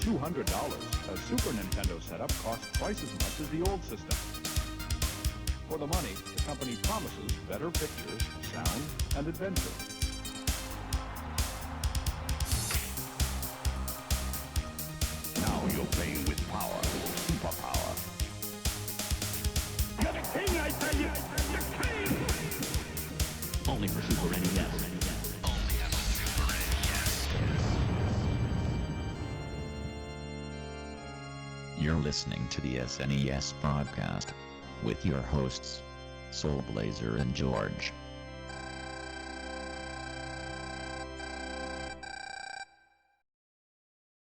$200, a Super Nintendo setup costs twice as much as the old system. For the money, the company promises better pictures, sound, and adventure. Now you're playing with power, superpower. You're the king, I tell you! The king! Only for Super NES. You're listening to the SNES broadcast with your hosts, Soulblazer and George.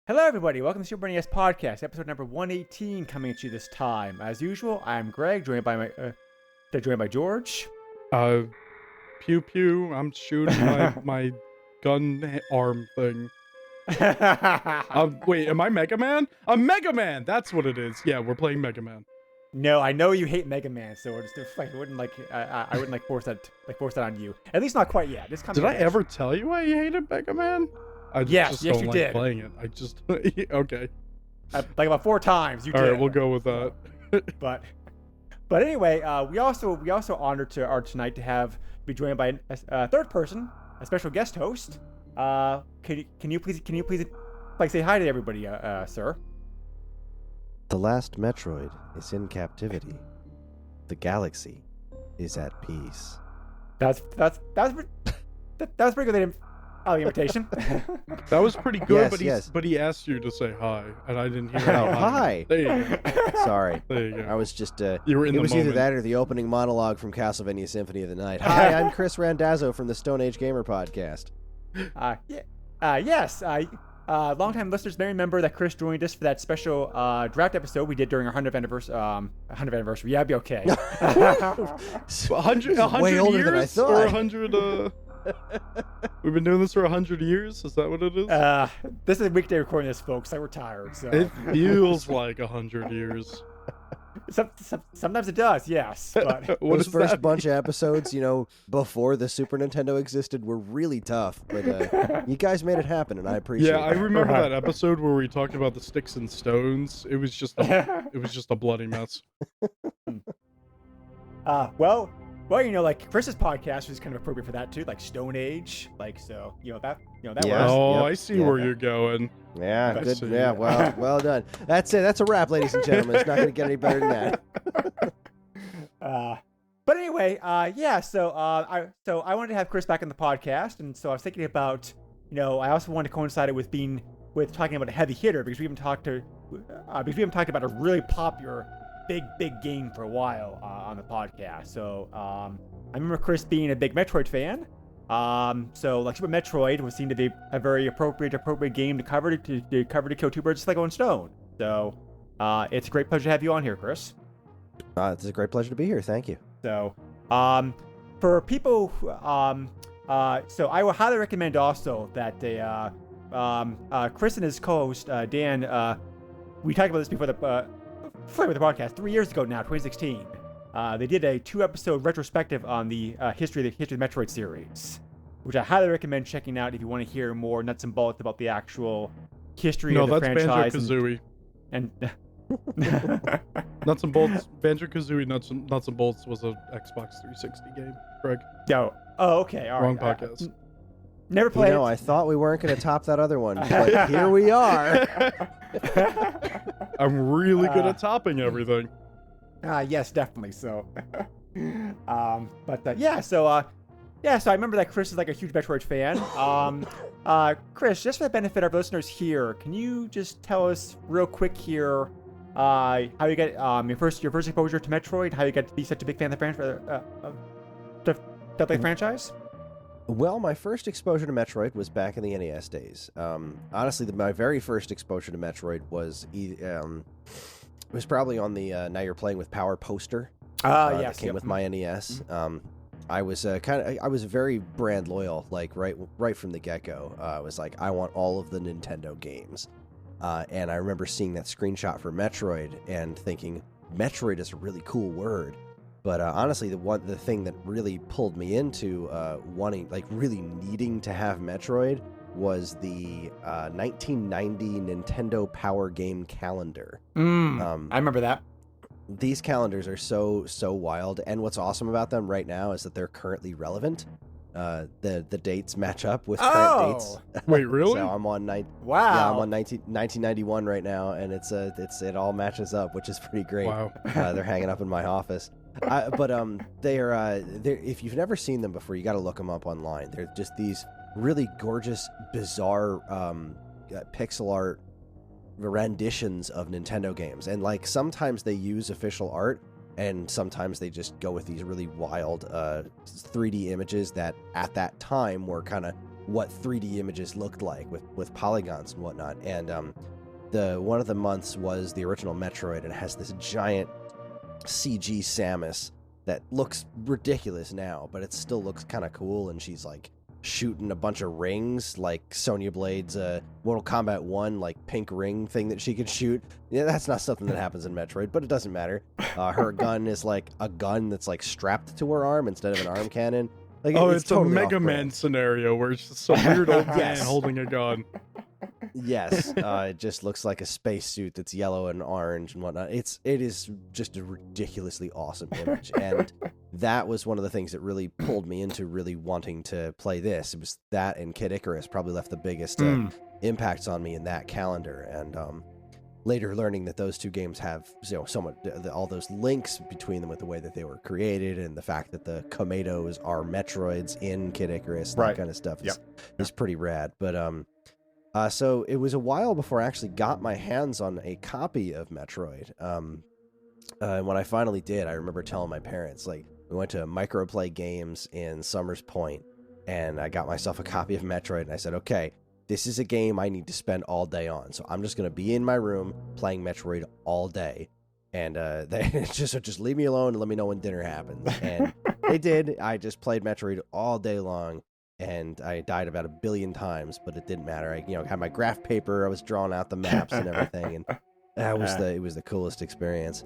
Hello everybody, welcome to Super NES Podcast, episode number 118 coming at you this time. As usual, I'm Greg, joined by George. Pew pew, I'm shooting my gun arm thing. Wait, am I Mega Man? I'm Mega Man! That's what it is. Yeah, we're playing Mega Man. No, I know you hate Mega Man, so I wouldn't force that on you. At least not quite yet. Did I ever tell you I hated Mega Man? Yes, don't you like did. Playing it. I just okay. Like about 4 times you did. All right, we'll go with that. But anyway, we also honored tonight to be joined by a third person, a special guest host. Can you please say hi to everybody, sir? The last Metroid is in captivity. The galaxy is at peace. That was pretty good. The invitation. That was pretty good, Yes, but he asked you to say hi, and I didn't hear Oh, hi. There you go. Sorry. There you go. I was just, You were in it the was moment. either that or the opening monologue from Castlevania Symphony of the Night. Hi, I'm Chris Randazzo from the Stone Age Gamer Podcast. Yes. Longtime listeners may remember that Chris joined us for that special draft episode we did during our 100th anniversary. Yeah, I'd be okay. 100 way older years than I thought. or 100 We've been doing this for 100 years? Is that what it is? This is a weekday recording this, folks. We're tired, so It feels like 100 years. Sometimes it does, yes. But What Those does first that bunch of episodes, before the Super Nintendo existed, were really tough. But you guys made it happen, and I appreciate it. Yeah, I remember that episode where we talked about the sticks and stones. It was just a bloody mess. Like Chris's podcast was kind of appropriate for that too, like Stone Age, that Yeah. works. Oh, Yep, I see yeah. where you're going. Yeah, I good. see. Yeah, well done. That's it. That's a wrap, ladies and gentlemen. It's not going to get any better than that. But anyway, So I wanted to have Chris back on the podcast, and so I was thinking about, I also wanted to coincide it with talking about a heavy hitter because we haven't talked about a really popular big game for a while on the podcast. So I remember Chris being a big Metroid fan. So Super Metroid would seem to be a very appropriate game to cover to kill two birds with like one stone. So it's a great pleasure to have you on here, Chris. It's a great pleasure to be here. Thank you. So for people who, so I would highly recommend also that Chris and his co-host Dan, we talked about this before the podcast 3 years ago now, 2016. They did a 2-episode retrospective on the history of the Metroid series, which I highly recommend checking out if you want to hear more nuts and bolts about the actual history of the franchise. Banjo-Kazooie. And Nuts and Bolts. Banjo-Kazooie Nuts and Bolts was a Xbox 360 game, Greg. okay, all Wrong right. podcast. Never played it. I thought we weren't going to top that other one, but here we are. I'm really good at topping everything. Yes, definitely. So, So I remember that Chris is like a huge Metroid fan. Chris, just for the benefit of our listeners here, can you just tell us real quick here how you got your first exposure to Metroid, how you got to be such a big fan of the franchise? Well, my first exposure to Metroid was back in the NES days. Honestly, my very first exposure to Metroid was probably on the Now You're Playing with Power poster. Yes, that came with my NES. I was very brand loyal, like right from the get-go. I was like, I want all of the Nintendo games. And I remember seeing that screenshot for Metroid and thinking, Metroid is a really cool word. But honestly, the thing that really pulled me into really needing to have Metroid was the 1990 Nintendo Power Game Calendar. I remember that. These calendars are so wild, and what's awesome about them right now is that they're currently relevant. The dates match up with current dates. Wait, really? So I'm on Wow. Yeah, I'm on 1991 right now, and it all matches up, which is pretty great. Wow. They're hanging up in my office. But they're if you've never seen them before, you got to look them up online. They're just these really gorgeous, bizarre pixel art renditions of Nintendo games, and like sometimes they use official art, and sometimes they just go with these really wild 3D images that at that time were kind of what 3D images looked like with polygons and whatnot. And the one of the months was the original Metroid, and it has this giant CG Samus that looks ridiculous now, but it still looks kind of cool, and she's like shooting a bunch of rings like Sonya Blade's Mortal Kombat 1 like pink ring thing that she could shoot. Yeah, that's not something that happens in Metroid, but it doesn't matter. Her gun is like a gun that's like strapped to her arm instead of an arm cannon. Like, it's totally a Mega Man scenario where it's just some weird old man Yes. holding a gun. Yes, it just looks like a spacesuit that's yellow and orange and whatnot. It is just a ridiculously awesome image, and that was one of the things that really pulled me into really wanting to play this. It was that and Kid Icarus probably left the biggest impacts on me in that calendar, and later learning that those two games have so much, all those links between them with the way that they were created and the fact that the Komedos are Metroids in Kid Icarus, that kind of stuff is pretty rad. But so it was a while before I actually got my hands on a copy of Metroid. And when I finally did, I remember telling my parents, like, we went to Microplay Games in Summers Point, and I got myself a copy of Metroid, and I said, okay, this is a game I need to spend all day on, so I'm just going to be in my room playing Metroid all day. And they just leave me alone and let me know when dinner happens. And they did. I just played Metroid all day long. And I died about 1 billion times, but it didn't matter. I had my graph paper. I was drawing out the maps and everything, and it was the coolest experience.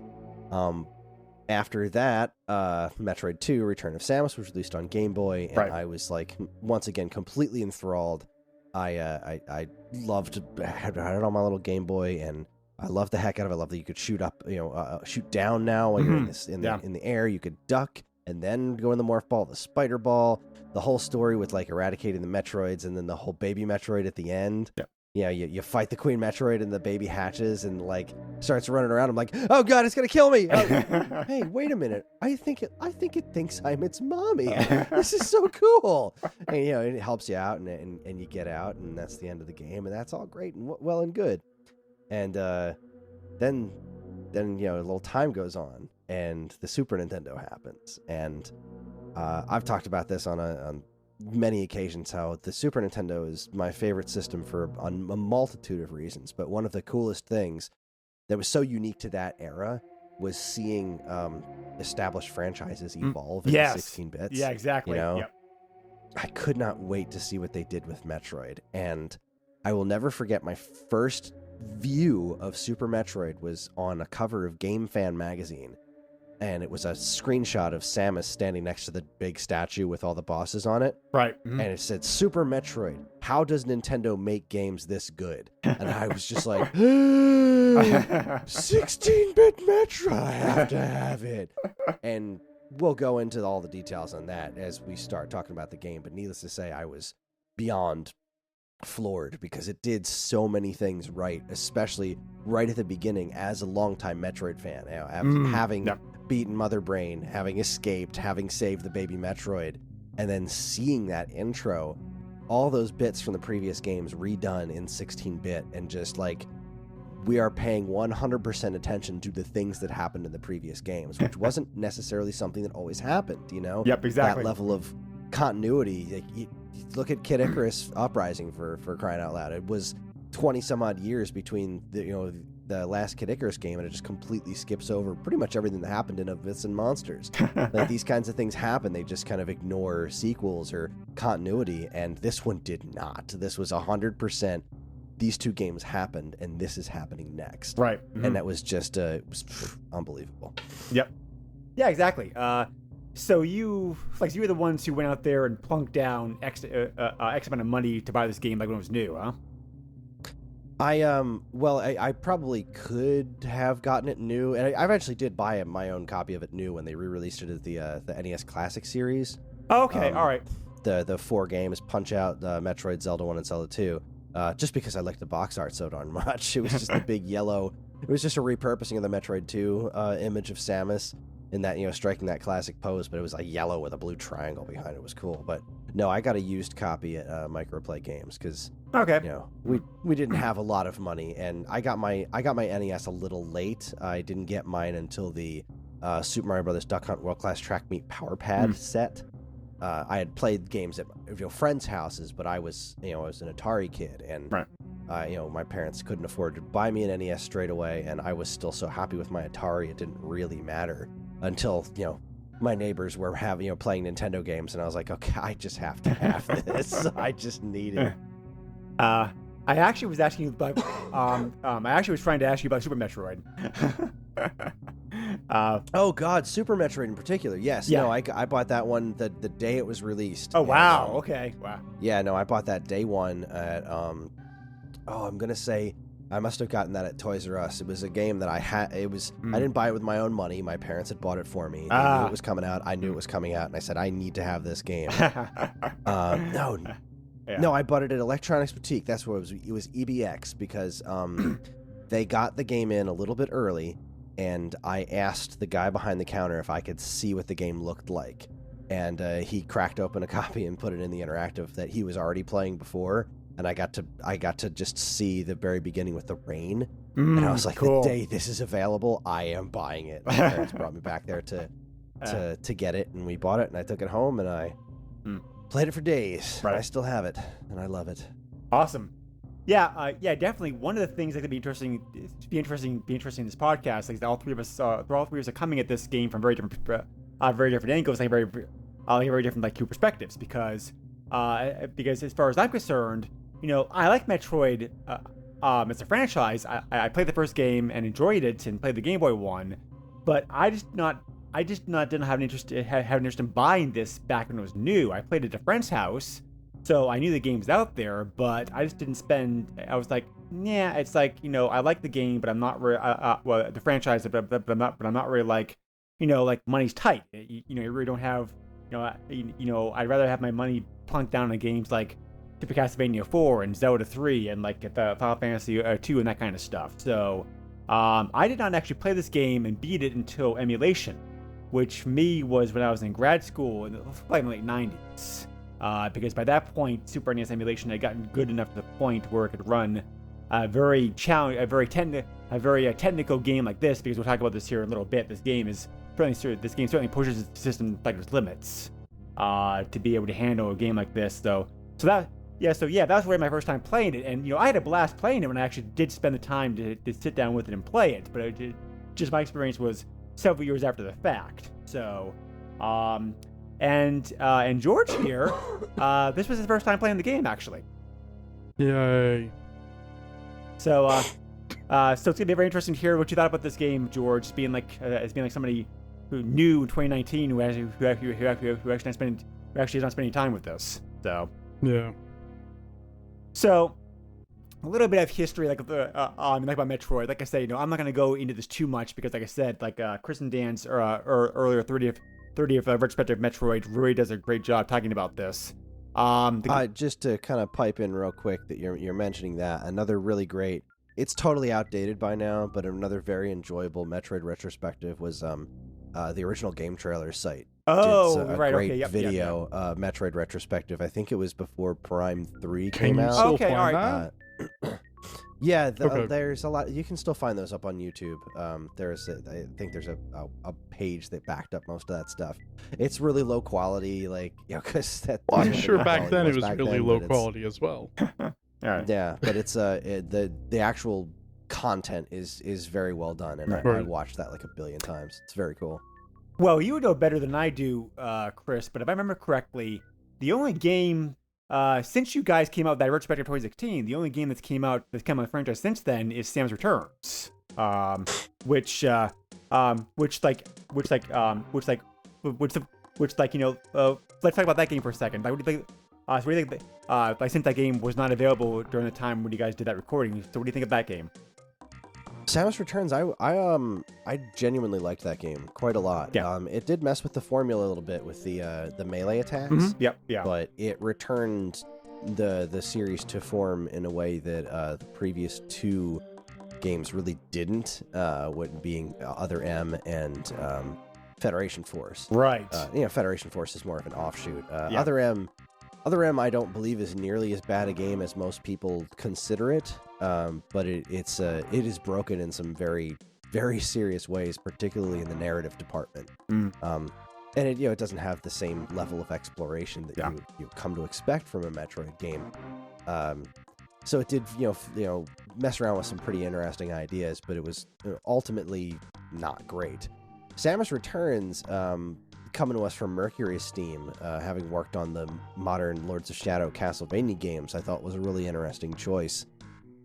After that, Metroid 2: Return of Samus was released on Game Boy, and I was like once again completely enthralled. I loved had it on my little Game Boy, and I loved the heck out of it. I love that you could shoot up, shoot down now while you're in the air. You could duck and then go in the morph ball, the spider ball. The whole story with like eradicating the Metroids, and then the whole baby Metroid at the end. Yeah. You fight the Queen Metroid, and the baby hatches and like starts running around. I'm like, oh god, it's gonna kill me. Oh, hey, wait a minute. I think it thinks I'm its mommy. This is so cool. And it helps you out, and you get out, and that's the end of the game, and that's all great and well and good. And then a little time goes on, and the Super Nintendo happens, and I've talked about this on many occasions, how the Super Nintendo is my favorite system for a multitude of reasons. But one of the coolest things that was so unique to that era was seeing established franchises evolve into 16 bits. Yeah, exactly. I could not wait to see what they did with Metroid. And I will never forget my first view of Super Metroid was on a cover of Game Fan magazine. And it was a screenshot of Samus standing next to the big statue with all the bosses on it. Right. And it said, Super Metroid, how does Nintendo make games this good? And I was just like, 16-bit Metroid, I have to have it. And we'll go into all the details on that as we start talking about the game. But needless to say, I was beyond floored because it did so many things right, especially right at the beginning as a longtime Metroid fan. Having beaten Mother Brain, having escaped, having saved the baby Metroid, and then seeing that intro, all those bits from the previous games redone in 16-bit, and just like, we are paying 100% attention to the things that happened in the previous games, which wasn't necessarily something that always happened, Yep, exactly. That level of continuity. Like, you look at Kid Icarus Uprising for crying out loud. It was 20 some odd years between the last Kid Icarus game, and it just completely skips over pretty much everything that happened in Myths and Monsters. Like, these kinds of things happen. They just kind of ignore sequels or continuity, and this one did not. This was 100%. These two games happened, and this is happening next. Right. And that was just it was unbelievable. Yep. Yeah, exactly. So you were the ones who went out there and plunked down X amount of money to buy this game, like when it was new, huh? I probably could have gotten it new, and I actually did buy my own copy of it new when they re-released it as the NES Classic series. Okay, all right. The 4 games, Punch-Out, Metroid, Zelda 1, and Zelda 2. Just because I liked the box art so darn much. It was just the big yellow. It was just a repurposing of the Metroid 2 image of Samus in that, striking that classic pose, but it was like yellow with a blue triangle behind it. It was cool. But no, I got a used copy at Microplay Games because we didn't have a lot of money, and I got my NES a little late. I didn't get mine until the Super Mario Brothers Duck Hunt World Class Track Meet Power Pad set. I had played games at friends' houses, but I was an Atari kid, and my parents couldn't afford to buy me an NES straight away, and I was still so happy with my Atari it didn't really matter until my neighbors were playing Nintendo games, and I was like, okay, I just have to have this. I just need it. I actually was asking you about. I actually was trying to ask you about Super Metroid. Oh God, Super Metroid in particular. Yes. Yeah. No, I bought that one the day it was released. Oh wow. Okay. Wow. Yeah. No, I bought that day one at I'm gonna say I must have gotten that at Toys R Us. It was a game that I had. I didn't buy it with my own money. My parents had bought it for me. They knew it was coming out. I knew it was coming out, and I said I need to have this game. No, I bought it at Electronics Boutique. That's what it was. It was EBX because they got the game in a little bit early, and I asked the guy behind the counter if I could see what the game looked like, and he cracked open a copy and put it in the interactive that he was already playing before, and I got to just see the very beginning with the rain, and I was like, cool. The day this is available, I am buying it. My parents brought me back there to get it, and we bought it, and I took it home, and I played it for days. Right. I still have it, and I love it. Awesome. Yeah, definitely. One of the things that could be interesting in this podcast is that all three of us are coming at this game from very different angles, like very different like two perspectives. Because as far as I'm concerned, I like Metroid as a franchise. I played the first game and enjoyed it, and played the Game Boy one, but I didn't have an interest in buying this back when it was new. I played it at a friend's house. So I knew the game's out there, but I just didn't spend. I was like, yeah, it's like I like the game, but I'm not really the franchise, but I'm not really like like money's tight. You really don't have I'd rather have my money plunked down on games like Super Castlevania 4 and Zelda 3 and like the Final Fantasy 2 and that kind of stuff. So I did not actually play this game and beat it until emulation, which for me was when I was in grad school in the late 90s. Because by that point, Super NES emulation had gotten good enough to the point where it could run a very technical game like this. Because we'll talk about this here in a little bit. This game certainly pushes the system like its limits to be able to handle a game like this. So that was really my first time playing it, and I had a blast playing it when I actually did spend the time to sit down with it and play it. But just my experience was several years after the fact. So. And George here, this was his first time playing the game, actually. Yay. So it's gonna be very interesting to hear what you thought about this game, George, as being like somebody who knew in 2019 who actually is not spending time with this. So yeah. So a little bit of history, like about Metroid. Like I said, I'm not gonna go into this too much because, like I said, like Chris and Dan's earlier 30th retrospective Metroid really does a great job talking about this. Just to kind of pipe in real quick that you're mentioning that, another really great, it's totally outdated by now, but another very enjoyable Metroid retrospective was the original Game Trailers site. Oh, did right, great okay, yep, video Metroid retrospective. I think it was before Prime 3 came out. Still Okay, all find right. that? Yeah, Okay. there's a lot. You can still find those up on YouTube. I think there's a page that backed up most of that stuff. It's really low quality, because that. Well, I'm sure back quality then it was back really then, low but quality as well. All right. Yeah, but it's the actual content is very well done, and I Right. watched that like a billion times. It's very cool. Well, you would know better than I do, Chris, but if I remember correctly, the only game, since you guys came out with that retrospective 2016, the only game that's come out in the franchise since then is Sam's Returns, which which let's talk about that game for a second. Like, what do you think? So what do you think? Like, since that game was not available during the time when you guys did that recording, so what do you think of that game? Samus Returns, I genuinely liked that game quite a lot. Yeah. It did mess with the formula a little bit with the melee attacks. Mm-hmm. Yep. Yeah. But it returned the series to form in a way that the previous two games really didn't. What being Other M and Federation Force. Right. Federation Force is more of an offshoot. Yeah. Other M, I don't believe is nearly as bad a game as most people consider it. But it is broken in some very, very serious ways, particularly in the narrative department. And it doesn't have the same level of exploration that you come to expect from a Metroid game. So it did mess around with some pretty interesting ideas, but it was ultimately not great. Samus Returns, coming to us from Mercury's Steam, having worked on the modern Lords of Shadow Castlevania games, I thought was a really interesting choice.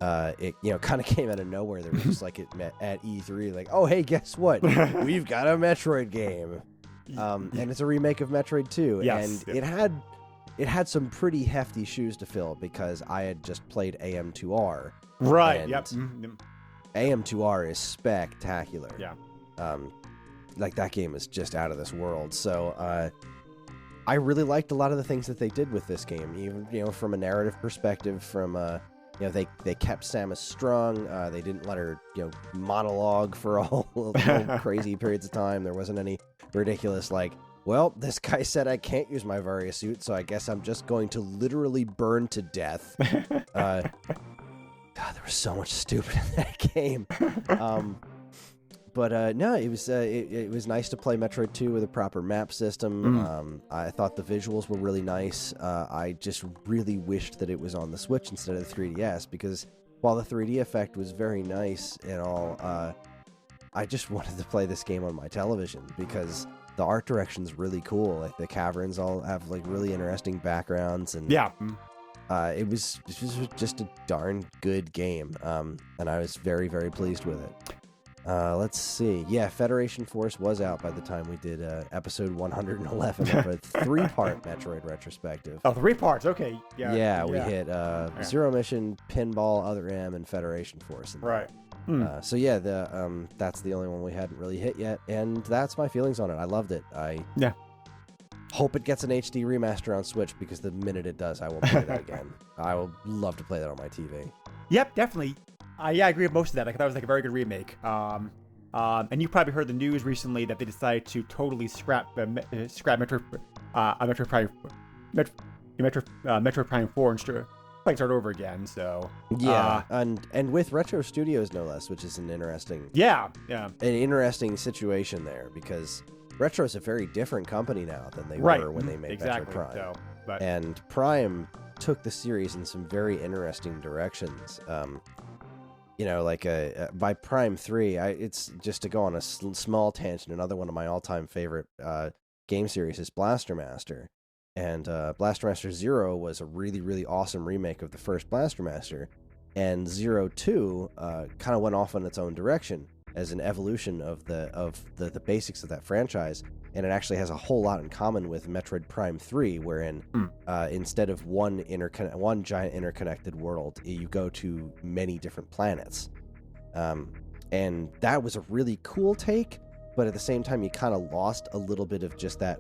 It kind of came out of nowhere. They were just like at E3, like, oh hey, guess what? We've got a Metroid game, and it's a remake of Metroid 2. Yes. And it had some pretty hefty shoes to fill because I had just played AM2R. Right. And Yep. AM2R is spectacular. Yeah. Like that game is just out of this world. So I really liked a lot of the things that they did with this game, even from a narrative perspective. From they kept Samus strong. They didn't let her monologue for all crazy periods of time. There wasn't any ridiculous well, this guy said I can't use my Varia suit, so I guess I'm just going to literally burn to death. God, there was so much stupid in that game. But no, it was nice to play Metroid 2 with a proper map system. I thought the visuals were really nice. I just really wished that it was on the Switch instead of the 3DS, because while the 3D effect was very nice and all, I just wanted to play this game on my television because the art direction's really cool. Like the caverns all have really interesting backgrounds, and it was just a darn good game. And I was very, very pleased with it. Let's see. Yeah, Federation Force was out by the time we did episode 111 of a 3-part Metroid retrospective. Oh, 3 parts. Okay. Yeah. We hit Zero Mission, Pinball, Other M, and Federation Force. Right. So yeah, that's the only one we hadn't really hit yet, and that's my feelings on it. I loved it. I hope it gets an HD remaster on Switch, because the minute it does, I will play that again. I will love to play that on my TV. Yep, definitely. I agree with most of that. I thought it was a very good remake. And you probably heard the news recently that they decided to totally scrap Metroid Prime 4 and start over again. So yeah, and with Retro Studios no less, which is an interesting situation there, because Retro is a very different company now than they were when they made Metro Prime. And Prime took the series in some very interesting directions. By Prime 3, it's just to go on a small tangent. Another one of my all-time favorite game series is Blaster Master. And Blaster Master Zero was a really, really awesome remake of the first Blaster Master. And Zero 2 kind of went off on its own direction as an evolution of the basics of that franchise. And it actually has a whole lot in common with Metroid Prime 3, wherein instead of one giant interconnected world, you go to many different planets. And that was a really cool take, but at the same time, you kind of lost a little bit of just that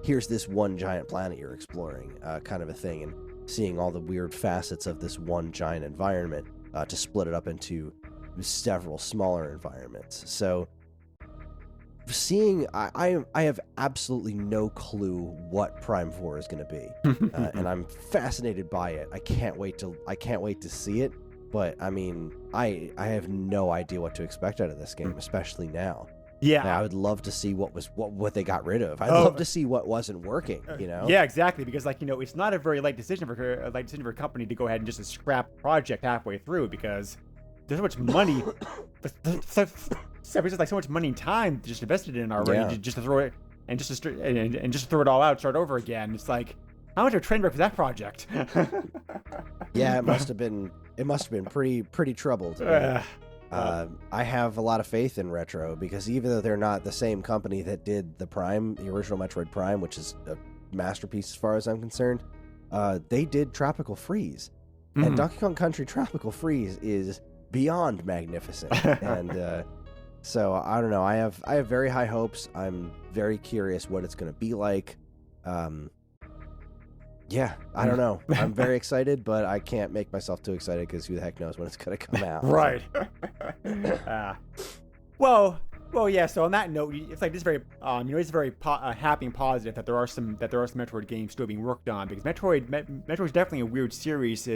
here's this one giant planet you're exploring kind of a thing, and seeing all the weird facets of this one giant environment to split it up into several smaller environments. So I have absolutely no clue what Prime 4 is going to be, and I'm fascinated by it. I can't wait to see it. But I mean, I have no idea what to expect out of this game, especially now. Yeah, I would love to see what they got rid of. I'd love to see what wasn't working. Yeah, exactly. Because it's not a very light decision for a company to go ahead and just scrap a project halfway through, because there's so much money. So much money and time just invested in already, just to throw it and just to throw it all out, start over again. It's like, how much of a train wreck was that project? Yeah, it must have been pretty troubled. I have a lot of faith in Retro because even though they're not the same company that did the original Metroid Prime, which is a masterpiece as far as I'm concerned, they did Tropical Freeze. And Donkey Kong Country Tropical Freeze is beyond magnificent. And so I don't know. I have very high hopes. I'm very curious what it's going to be like. Yeah, I don't know. I'm very excited, but I can't make myself too excited because who the heck knows when it's going to come out. Right. Well, yeah. So on that note, it's like this very, it's very happy and positive that there are some Metroid games still being worked on because Metroid's definitely a weird series,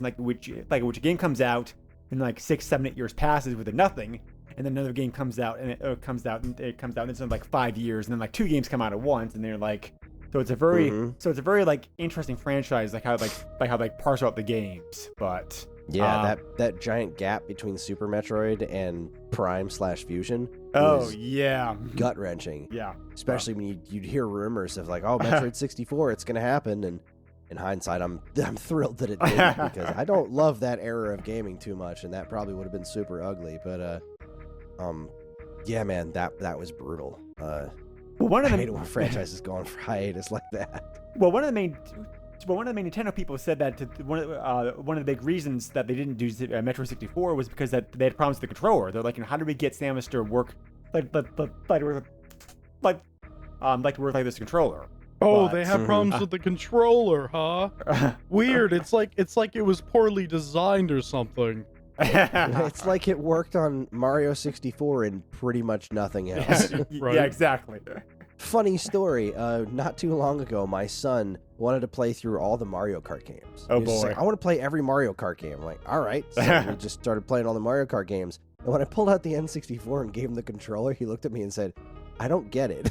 like which a game comes out and like 6, 7, 8 years passes with nothing, and then another game comes out and it comes out and it's in like 5 years, and then like 2 games come out at once, and they're like. So it's a very like interesting franchise, like how parse out the games, but yeah, that giant gap between Super Metroid and Prime/Fusion. Oh yeah, gut wrenching. Yeah, especially when you'd hear rumors of like, oh, Metroid 64, it's gonna happen, and in hindsight, I'm thrilled that it didn't because I don't love that era of gaming too much, and that probably would have been super ugly. But yeah, man, that was brutal. Well, I hate it when franchises go on for hiatus like that. Well, one of the main Nintendo people said that one of the big reasons that they didn't do Metroid 64 was because that they had problems with the controller. They're like, how do we get Samus to work like like this controller? Oh, they have problems with the controller, huh? Weird. It's like it was poorly designed or something. It's like it worked on Mario 64 and pretty much nothing else. Right? Yeah, exactly. Funny story. Not too long ago, my son wanted to play through all the Mario Kart games. Oh, He was just boy. like, I want to play every Mario Kart game. I'm like, all right. So we just started playing all the Mario Kart games. And when I pulled out the N64 and gave him the controller, he looked at me and said, I don't get it.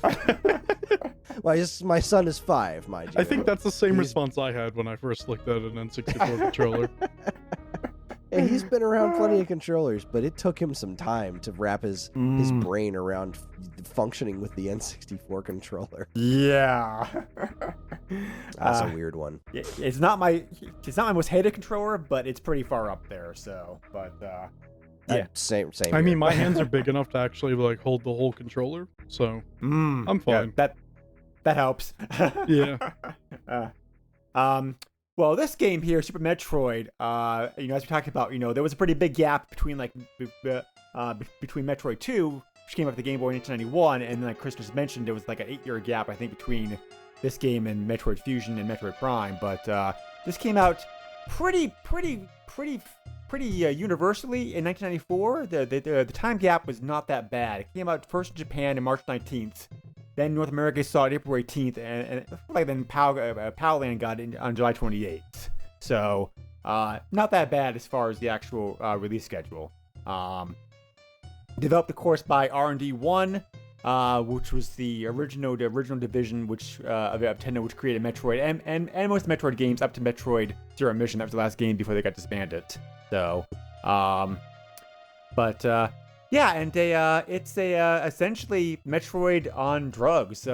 Well, my son is 5, mind you. I think that's the same response I had when I first looked at an N64 controller. And he's been around plenty of controllers, but it took him some time to wrap his brain around functioning with the N64 controller. Yeah. That's a weird one. It's not my most hated controller, but it's pretty far up there. So, but yeah, same. I here. mean, my hands are big enough to actually like hold the whole controller, so I'm fine. Yeah, that helps. Yeah. Well, this game here, Super Metroid, as we talked about, there was a pretty big gap between between Metroid 2, which came out the Game Boy in 1991, and then like Chris just mentioned, there was like an 8-year gap, I think, between this game and Metroid Fusion and Metroid Prime. But this came out pretty universally in 1994. The time gap was not that bad. It came out first in Japan on March 19th. Then North America saw it April 18th, and then PAL Land got it on July 28th. So, not that bad as far as the actual release schedule. Developed, of course, by R&D 1, which was the original division of Nintendo, which created Metroid and most Metroid games up to Metroid Zero Mission. That was the last game before they got disbanded. So, yeah, and it's essentially Metroid on drugs.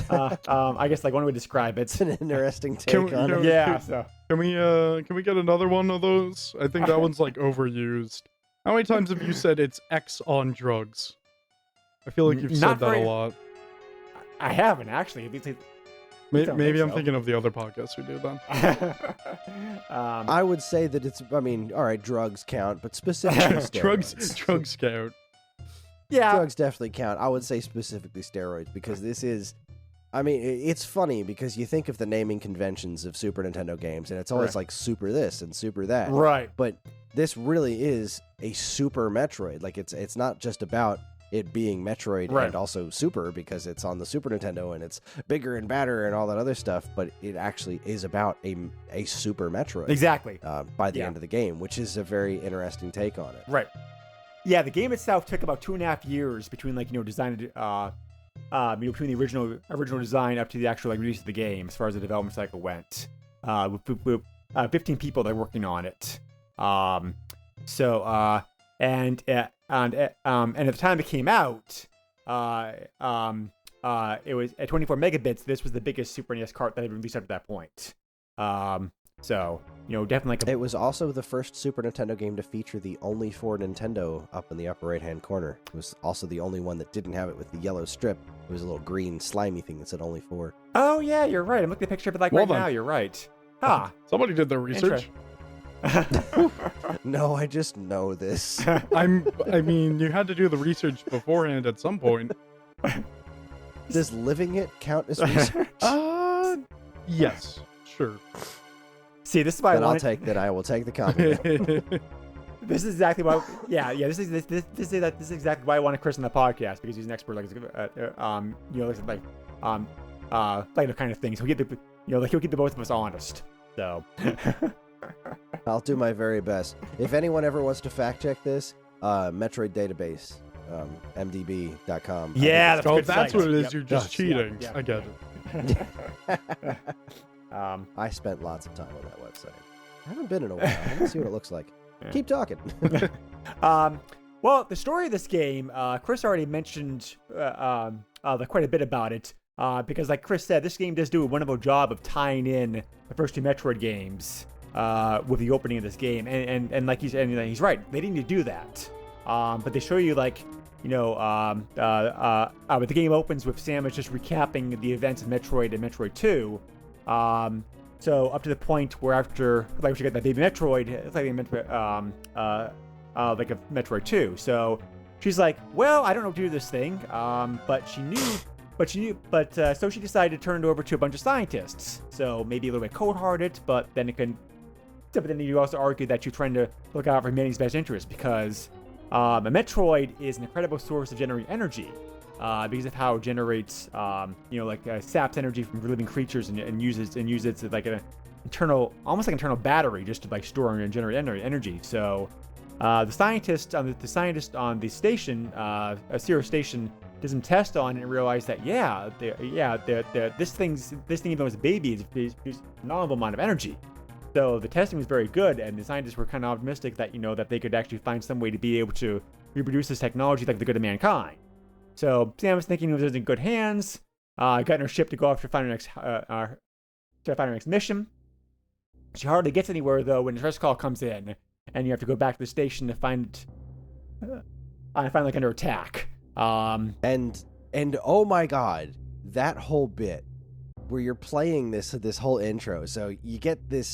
I guess like one way to describe it. It's an interesting take on it. Yeah. So Can we get another one of those? I think that one's like overused. How many times have you said it's X on drugs? I feel like you've said that a lot. I haven't actually. Maybe I'm thinking of the other podcast we did then. I would say that it's, all right, drugs count, but specifically steroids. drugs count. Yeah. Drugs definitely count. I would say specifically steroids because this is, it's funny because you think of the naming conventions of Super Nintendo games and it's always like Super this and Super that. Right. But this really is a Super Metroid. Like it's not just about it being Metroid and also Super because it's on the Super Nintendo and it's bigger and badder and all that other stuff, but it actually is about a Super Metroid. Exactly. By the end of the game, which is a very interesting take on it. Right. Yeah, the game itself took about 2.5 years between design between the original design up to the actual release of the game as far as the development cycle went. With 15 people that are working on it. And at the time it came out, it was at 24 megabits. This was the biggest Super NES cart that had been released up to that point. So, definitely like It was also the first Super Nintendo game to feature the only for Nintendo up in the upper right-hand corner. It was also the only one that didn't have it with the yellow strip. It was a little green slimy thing that said only for. Oh, yeah, you're right. I'm looking at the picture of it right now. You're right. Ah. Somebody did their research. No, I just know this. I mean, you had to do the research beforehand at some point. Does living it count as research? Yes, sure. See, this is why I will take the compliment. This is exactly why. Yeah. This is exactly why I want to Chris on the podcast, because he's an expert, like the kind of things. He'll get he'll keep the both of us honest. So. I'll do my very best. If anyone ever wants to fact check this, Metroid database, mdb.com. Yeah, that's what it is. Yep. You're just cheating. Yep. I get it. I spent lots of time on that website. I haven't been in a while. Let's see what it looks like. Yeah. Keep talking. Well, the story of this game, Chris already mentioned quite a bit about it. Because, like Chris said, this game does do a wonderful job of tying in the first two Metroid games with the opening of this game, and like he's right, they didn't need to do that. But they show you but the game opens with Samus just recapping the events of Metroid and Metroid 2. So up to the point where after, like, we get that baby Metroid, it's like a Metroid 2. So she's like, well, I don't know how to do this thing. So she decided to turn it over to a bunch of scientists. So maybe a little bit cold-hearted, but then you also argue that you're trying to look out for humanity's best interest, because a Metroid is an incredible source of generating energy, because of how it generates, saps energy from living creatures and uses it like an internal battery just to store and generate energy. So the scientist on the station, Sierra Station, did some test on it and realized that this thing even though it's a baby is a phenomenal amount of energy. So the testing was very good, and the scientists were kind of optimistic that that they could actually find some way to be able to reproduce this technology like the good of mankind. So Sam was thinking it was in good hands. Got in her ship to go off to find her next mission. She hardly gets anywhere though when the stress call comes in, and you have to go back to the station to find under attack. And oh my god, that whole bit where you're playing this whole intro. So you get the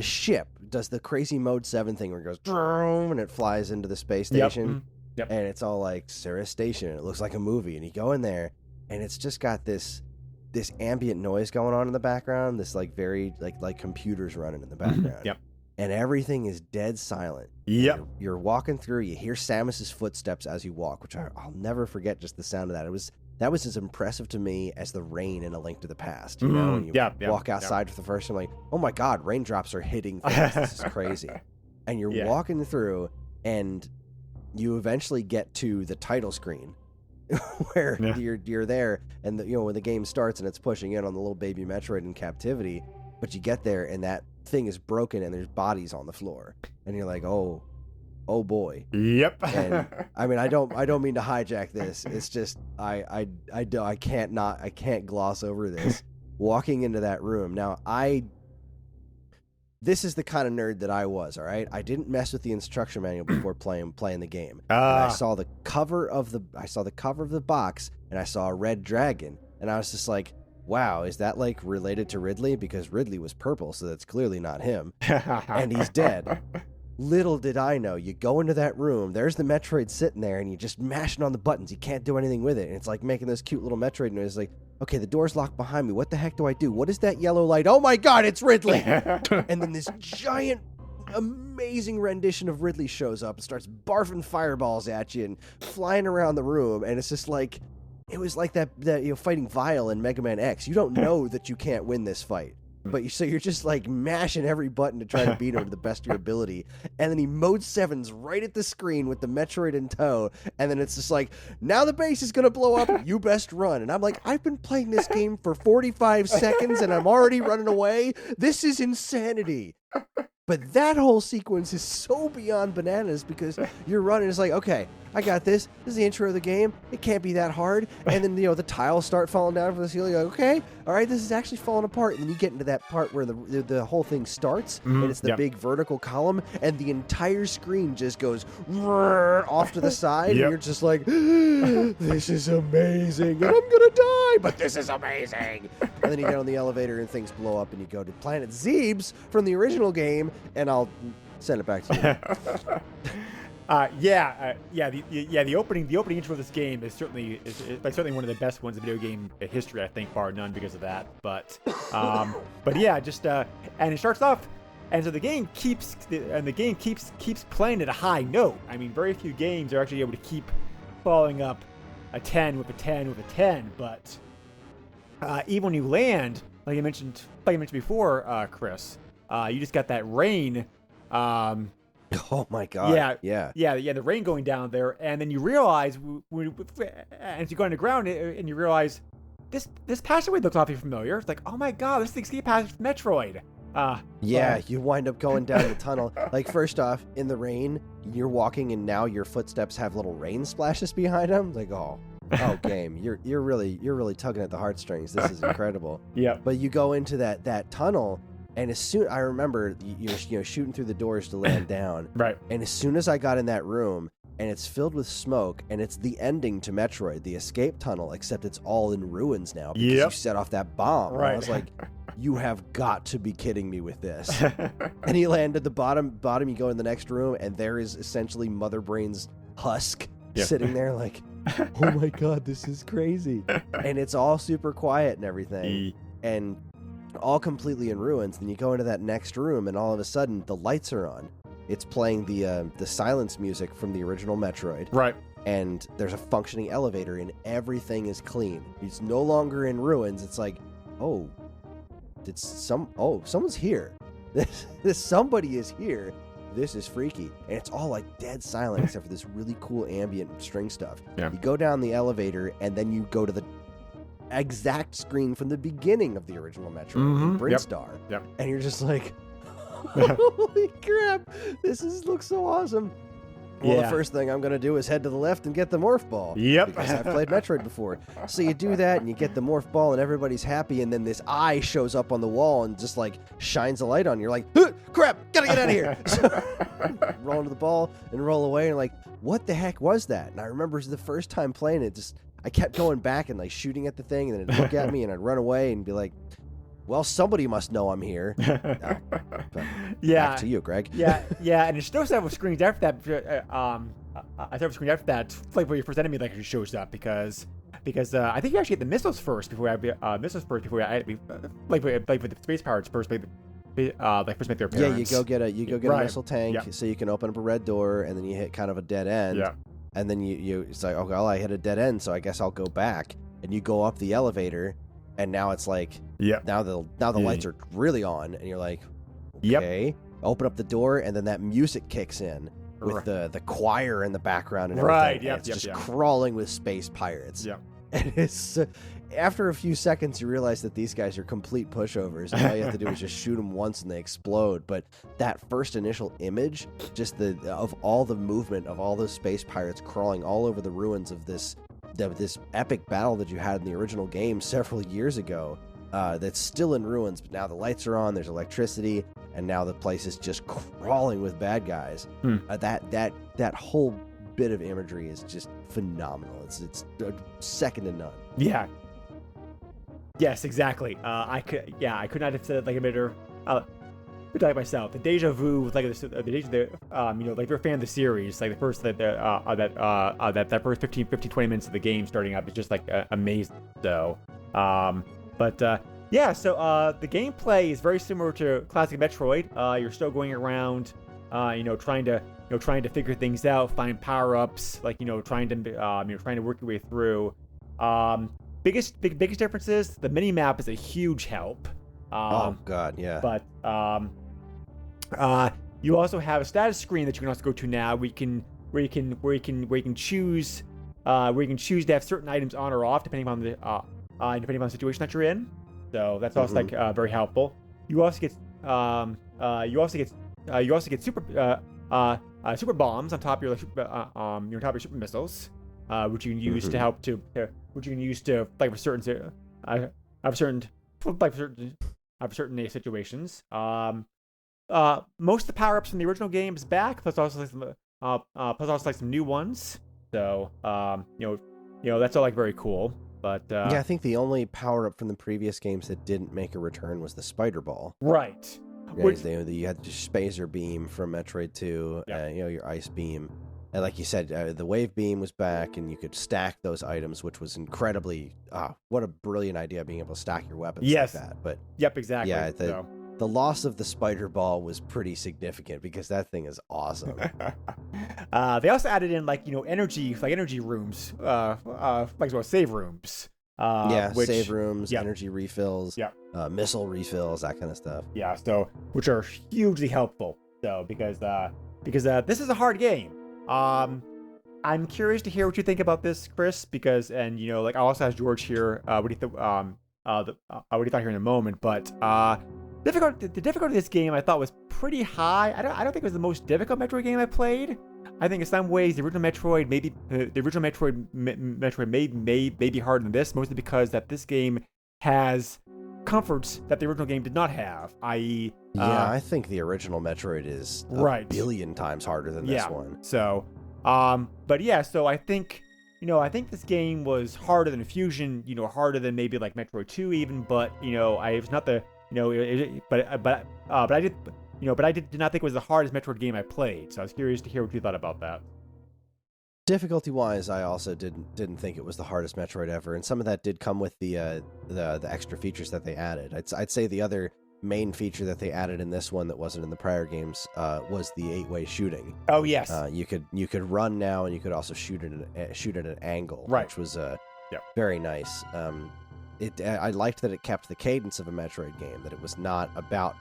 ship does the crazy mode 7 thing where it goes and it flies into the space station. Yep. And it's all like Sarah Station. It looks like a movie, and you go in there, and it's just got this ambient noise going on in the background. This very like computers running in the background. Yep. And everything is dead silent. Yep. You're walking through. You hear Samus's footsteps as you walk, which I'll never forget. Just the sound of that. That was as impressive to me as the rain in A Link to the Past. You know, when you walk outside for the first time, like, oh my god, raindrops are hitting things. This is crazy. And you're walking through, and you eventually get to the title screen where you're there, and when the game starts and it's pushing in on the little baby Metroid in captivity, but you get there and that thing is broken and there's bodies on the floor, and you're like, oh boy. Yep. And I mean, I don't mean to hijack this. It's just I can't gloss over this. Walking into that room. Now, this is the kind of nerd that I was, all right? I didn't mess with the instruction manual before playing the game. And I saw the cover of the box, and I saw a red dragon, and I was just like, wow, is that related to Ridley? Because Ridley was purple, so that's clearly not him. And he's dead. Little did I know, you go into that room, there's the Metroid sitting there, and you're just mashing on the buttons. You can't do anything with it. And it's like making this cute little Metroid noise, like, okay, the door's locked behind me. What the heck do I do? What is that yellow light? Oh my god, it's Ridley! And then this giant, amazing rendition of Ridley shows up and starts barfing fireballs at you and flying around the room. And it's just like, it was like that fighting Vile in Mega Man X. You don't know that you can't win this fight. But so you're just mashing every button to try to beat him to the best of your ability. And then he mode 7's right at the screen with the Metroid in tow. And then it's just like, now the base is going to blow up. You best run. And I'm like, I've been playing this game for 45 seconds and I'm already running away. This is insanity. But that whole sequence is so beyond bananas because you're running. It's like, okay, I got this. This is the intro of the game. It can't be that hard. And then, the tiles start falling down from the ceiling. You're like, okay, all right, this is actually falling apart. And then you get into that part where the whole thing starts, and it's the big vertical column, and the entire screen just goes off to the side. And you're just like, this is amazing. And I'm going to die, but this is amazing. And then you get on the elevator, and things blow up, and you go to Planet Zeebs from the original game, and I'll send it back to you. The opening intro of this game is certainly one of the best ones in video game history, I think, bar none, because of that. But and it starts off, and so the game keeps playing at a high note. I mean, very few games are actually able to keep following up a 10 with a 10 with a 10. But even when you land, like you mentioned before, Chris, you just got that rain. Oh my god! Yeah. The rain going down there, and then you realize, as you go underground, and you realize this passageway looks awfully familiar. It's like, oh my god, this is the escape passage from Metroid. You wind up going down the tunnel. Like, first off, in the rain, you're walking, and now your footsteps have little rain splashes behind them. Like, oh, game, you're really tugging at the heartstrings. This is incredible. Yeah. But you go into that tunnel. And as soon I remember you're shooting through the doors to land down. Right. And as soon as I got in that room, and it's filled with smoke, and it's the ending to Metroid, the escape tunnel, except it's all in ruins now because you set off that bomb. Right. And I was like, you have got to be kidding me with this. And you land at the bottom, you go in the next room, and there is essentially Mother Brain's husk sitting there like, oh my god, this is crazy. And it's all super quiet and everything. And all completely in ruins. Then you go into that next room, and all of a sudden the lights are on. It's playing the silence music from the original Metroid. Right. And there's a functioning elevator, and everything is clean. It's no longer in ruins. It's like, someone's here. This somebody is here. This is freaky. And it's all like dead silent except for this really cool ambient string stuff. Yeah. You go down the elevator, and then you go to the exact screen from the beginning of the original Metroid, Brinstar. Yep. And you're just like, holy crap, this looks so awesome. Well, the first thing I'm going to do is head to the left and get the morph ball. Yep. Because I've played Metroid before. So you do that, and you get the morph ball, and everybody's happy, and then this eye shows up on the wall and just, like, shines a light on you. You're like, crap, gotta get out of here. So, roll into the ball and roll away, and you're like, what the heck was that? And I remember the first time playing it, I kept going back and, like, shooting at the thing, and then it'd look at me, and I'd run away and be like, well, somebody must know I'm here. Back to you, Greg. And there's no several screens after that. Like where your first enemy like shows up because I think you actually get the missiles first before with the space pirates first. First make their appearance. Yeah, you go get a missile tank so you can open up a red door, and then you hit kind of a dead end. Yeah. And then you it's like, okay, well, I hit a dead end, so I guess I'll go back. And you go up the elevator, and now it's like, now the lights are really on, and you're like, okay, open up the door, and then that music kicks in with the choir in the background and everything. Right. It's just crawling with space pirates. Yeah. And it's after a few seconds, you realize that these guys are complete pushovers, and all you have to do is just shoot them once and they explode. But that first initial image, just of all the movement of all those space pirates crawling all over the ruins of this epic battle that you had in the original game several years ago, that's still in ruins, but now the lights are on, there's electricity, and now the place is just crawling with bad guys. That whole bit of imagery is just phenomenal. It's second to none. Yeah. Yes, exactly. I could not have said it like a better. Like myself, the deja vu with like like they're a fan of the series, like the first that first 15, 20 minutes of the game starting up is just like amazing. So, the gameplay is very similar to classic Metroid. You're still going around, trying to figure things out, find power-ups, trying to work your way through. Biggest difference is the mini map is a huge help. Oh God, yeah. But you also have a status screen that you can also go to now. Where you can choose to have certain items on or off depending on the situation that you're in. So that's also very helpful. You also get you also get super bombs on top of your top of your super missiles, which you can use to help to which you can use to like for certain situations. Most of the power ups from the original game is back, plus also like some new ones. So that's all like very cool. But yeah, I think the only power up from the previous games that didn't make a return was the spider ball. Right. Which, you had the Spazer beam from Metroid 2, your ice beam. And like you said, the wave beam was back, and you could stack those items, which was incredibly... what a brilliant idea, being able to stack your weapons like that. But yep, exactly. Yeah, the loss of the spider ball was pretty significant, because that thing is awesome. They also added in, energy rooms, save rooms. Save rooms, energy refills, missile refills, that kind of stuff. Yeah, so which are hugely helpful. So because this is a hard game. I'm curious to hear what you think about this, Chris. Because I also have George here. What do you think? What do you thought here in a moment? But the difficulty of this game I thought was pretty high. I don't think it was the most difficult Metroid game I played. I think in some ways the original Metroid may be harder than this, mostly because that this game has comforts that the original game did not have, i.e. I think the original Metroid is a billion times harder than this one. So, so I think this game was harder than Fusion, harder than maybe like Metroid 2 even, but it's not the but I did not think it was the hardest Metroid game I played. So I was curious to hear what you thought about that. Difficulty-wise, I also didn't think it was the hardest Metroid ever, and some of that did come with the extra features that they added. I'd say the other main feature that they added in this one that wasn't in the prior games was the 8-way shooting. Oh yes. You could run now, and you could also shoot at an angle, which was very nice. I liked that it kept the cadence of a Metroid game, that it was not about,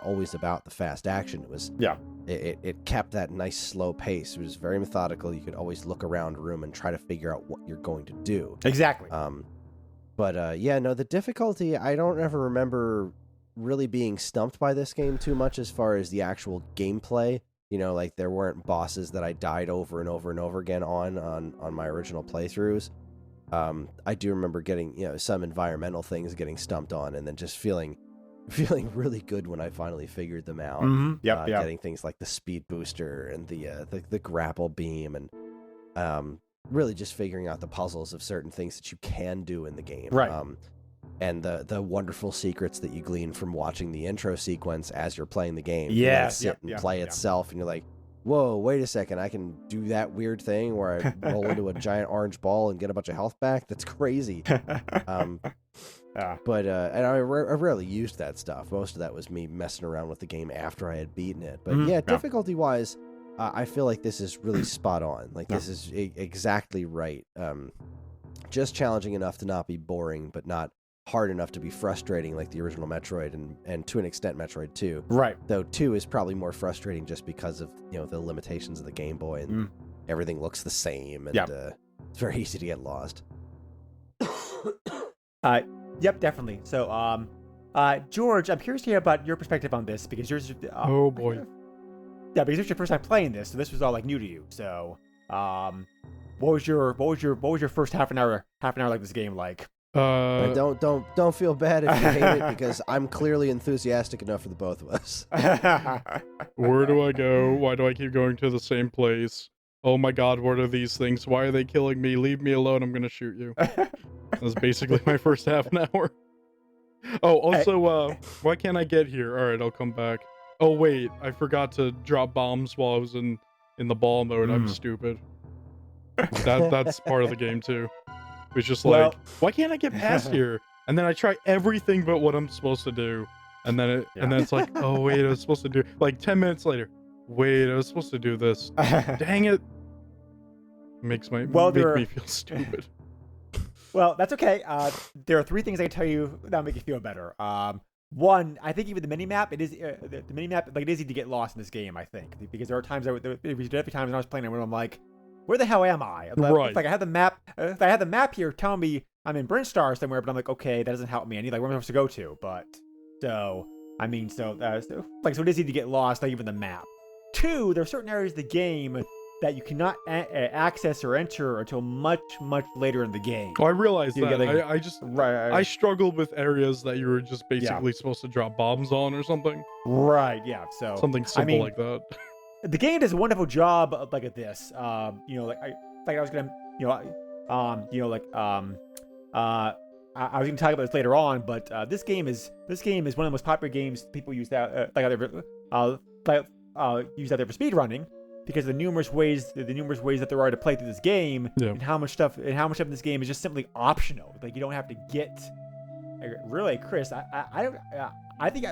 always about the fast action. It was, it kept that nice slow pace. It was very methodical. You could always look around a room and try to figure out what you're going to do. Exactly. The difficulty, I don't ever remember really being stumped by this game too much as far as the actual gameplay. There weren't bosses that I died over and over and over again on my original playthroughs. I do remember getting, some environmental things getting stumped on, and then just feeling really good when I finally figured them out. Mm-hmm. Getting things like the speed booster and the grapple beam, and really just figuring out the puzzles of certain things that you can do in the game. Right. And the wonderful secrets that you glean from watching the intro sequence as you're playing the game. Play itself, and you're like, whoa, wait a second, I can do that weird thing where I roll into a giant orange ball and get a bunch of health back? That's crazy. And I rarely used that stuff. Most of that was me messing around with the game after I had beaten it. But difficulty-wise, I feel like this is really spot on. This is exactly right. Just challenging enough to not be boring, but not hard enough to be frustrating like the original Metroid, and to an extent Metroid 2. Right. Though 2 is probably more frustrating just because of the limitations of the Game Boy, and everything looks the same, and it's very easy to get lost. Yep, definitely. So George, I'm curious to hear about your perspective on this, because yours oh boy. Yeah, because it's your first time playing this, so this was all like new to you. So what was your first half an hour like this game like? Don't feel bad if you hate it, because I'm clearly enthusiastic enough for the both of us. Where do I go? Why do I keep going to the same place? Oh my god, what are these things? Why are they killing me? Leave me alone, I'm gonna shoot you. That was basically my first half an hour. Oh, also, why can't I get here? Alright, I'll come back. Oh wait, I forgot to drop bombs while I was in the ball mode. I'm stupid. That's part of the game too. It's just like, why can't I get past here? And then I try everything but what I'm supposed to do, and then it's like, oh wait, I was supposed to do, like 10 minutes later, wait, I was supposed to do this. Dang it! Makes me feel stupid. Well, that's okay. There are 3 things I can tell you that'll make you feel better. One, I think even the minimap, it is the minimap, like, it is easy to get lost in this game, I think, because there are times every time when I was playing it, where I'm like, where the hell am I? Right. It's like I have the map. If I had the map here telling me I'm in Brinstar somewhere, but I'm like, okay, that doesn't help me. I need like where am I supposed to go to? But so I mean, so it is easy to get lost, not even the map. 2, there are certain areas of the game that you cannot access or enter until much later in the game. Oh, I realized You that. get, like- I just Right. I struggled with areas that you were just basically supposed to drop bombs on or something. Right. Yeah. So Something simple mean, like that. the game does a wonderful job of like at this. I was gonna, I was gonna talk about this later on, but this game is one of the most popular games people use out use out there for speed running, because the numerous ways that there are to play through this game, and how much stuff in this game is just simply optional. Like, you don't have to get. Really, Chris, I think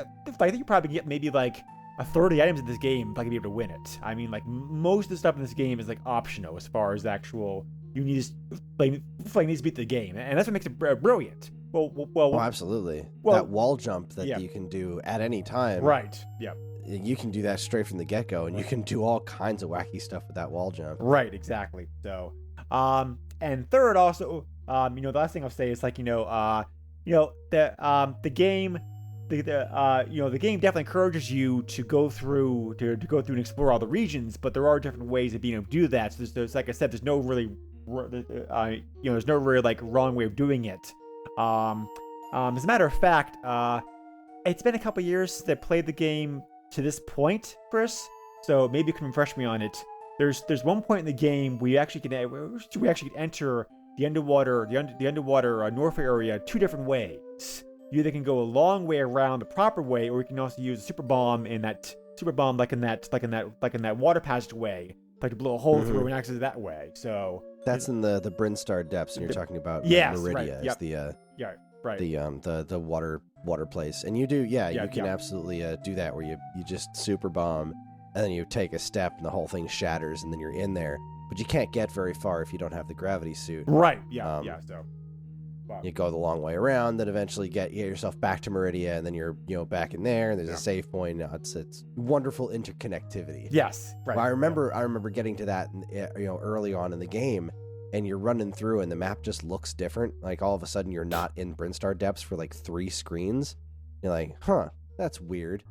you probably get maybe like a 30 items in this game if I could be able to win it. I mean, like, most of the stuff in this game is like optional as far as actual needs to beat the game, and that's what makes it brilliant. Well, absolutely. Well, that wall jump that you can do at any time. Right. Yeah. You can do that straight from the get-go, and you can do all kinds of wacky stuff with that wall jump. Right. Exactly. So, and third, also, the last thing I'll say is like, the game. The game definitely encourages you to go through and explore all the regions, but there are different ways of being able to do that. So there's like I said, there's no really, there's no really like wrong way of doing it. As a matter of fact, it's been a couple years since I played the game to this point, Chris. So maybe you can refresh me on it. There's one point in the game we actually can enter the underwater North area 2 different ways. You either can go a long way around the proper way, or you can also use a super bomb like in that water passageway, like to blow a hole through and access it that way. So that's in the Brinstar depths, and you're talking about Meridia. Right. Right. The water place, and you can absolutely do that, where you just super bomb, and then you take a step and the whole thing shatters, and then you're in there. But you can't get very far if you don't have the gravity suit. Right. Yeah. So wow. You go the long way around, then eventually get yourself back to Meridia, and then you're back in there, and there's a save point. It's wonderful interconnectivity. Yes. Right. Well, I remember getting to that early on in the game, and you're running through, and the map just looks different. Like, all of a sudden, you're not in Brinstar depths for like 3 screens. You're like, huh, that's weird.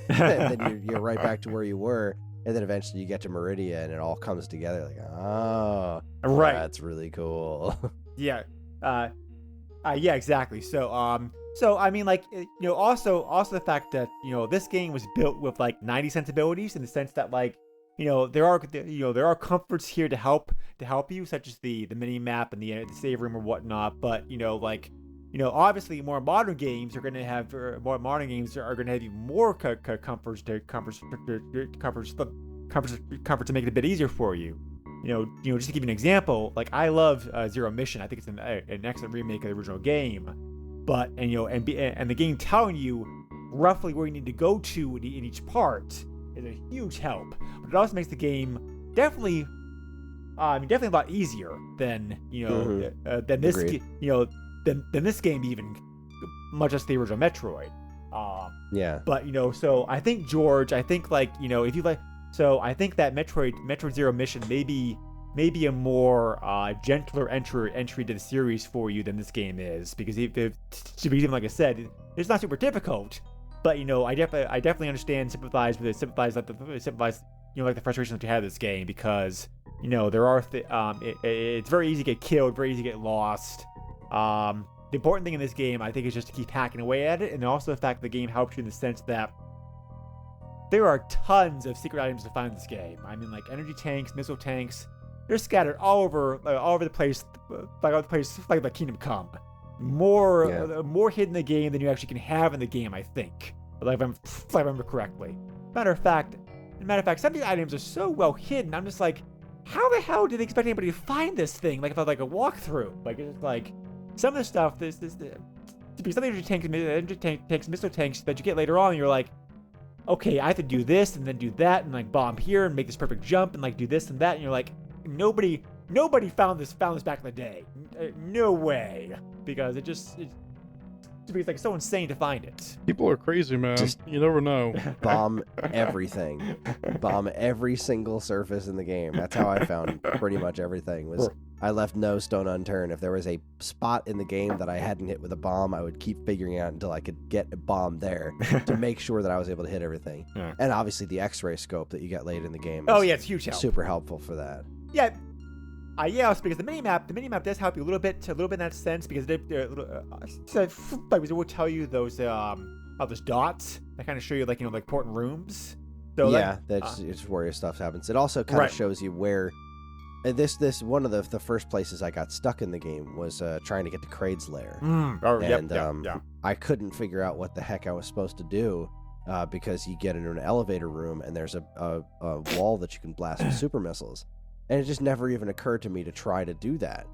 And then you're right back to where you were. And then eventually you get to Meridia, and it all comes together. Like, oh, right, that's really cool. Yeah, yeah, exactly. So, I mean, like, also the fact that this game was built with like 90 sensibilities, in the sense that, like, there are comforts here to help you, such as the mini map and the save room or whatnot. But obviously more modern games are going to have even more comforts to make it a bit easier for you. Just to give you an example, like, I love Zero Mission. I think it's an excellent remake of the original game. But and the game telling you roughly where you need to go to in each part is a huge help. But it also makes the game definitely a lot easier than than this than this game, even, much as the original Metroid. But so I think, George, if you like, so I think that Metroid Zero Mission may be a more gentler entry to the series for you than this game is, because even like I said, it's not super difficult. But I definitely understand, sympathize like the frustration that you have with this game, because there are it's very easy to get killed, very easy to get lost. The important thing in this game, I think, is just to keep hacking away at it, and also the fact that the game helps you in the sense that there are tons of secret items to find in this game. I mean, like energy tanks, missile tanks, they're scattered all over the place, like Kingdom Come. More hidden in the game than you actually can have in the game, I think. If I remember correctly. Matter of fact, some of these items are so well hidden. I'm just like, how the hell did they expect anybody to find this thing? Like, if I like a walkthrough, like, it's like some of the stuff. This to be some energy tanks, missile tanks that you get later on. And you're like, okay, I have to do this and then do that and like bomb here and make this perfect jump and like do this and that. And you're like, nobody found this back in the day. No way, because it's like so insane to find it. People are crazy, man. You never know. Bomb everything. Bomb every single surface in the game. That's how I found pretty much everything. Was I left no stone unturned. If there was a spot in the game that I hadn't hit with a bomb, I would keep figuring out until I could get a bomb there to make sure that I was able to hit everything. Yeah. And obviously the X-ray scope that you get later in the game. Oh yeah, it's huge help. Super helpful for that. Yeah. Because the minimap does help you a little bit in that sense, because it will tell you those dots that kind of show you like important rooms. So yeah, it's where your stuff happens. It also kind of shows you where. This one of the first places I got stuck in the game was trying to get to Kraid's lair, I couldn't figure out what the heck I was supposed to do because you get into an elevator room and there's a wall that you can blast with super missiles, and it just never even occurred to me to try to do that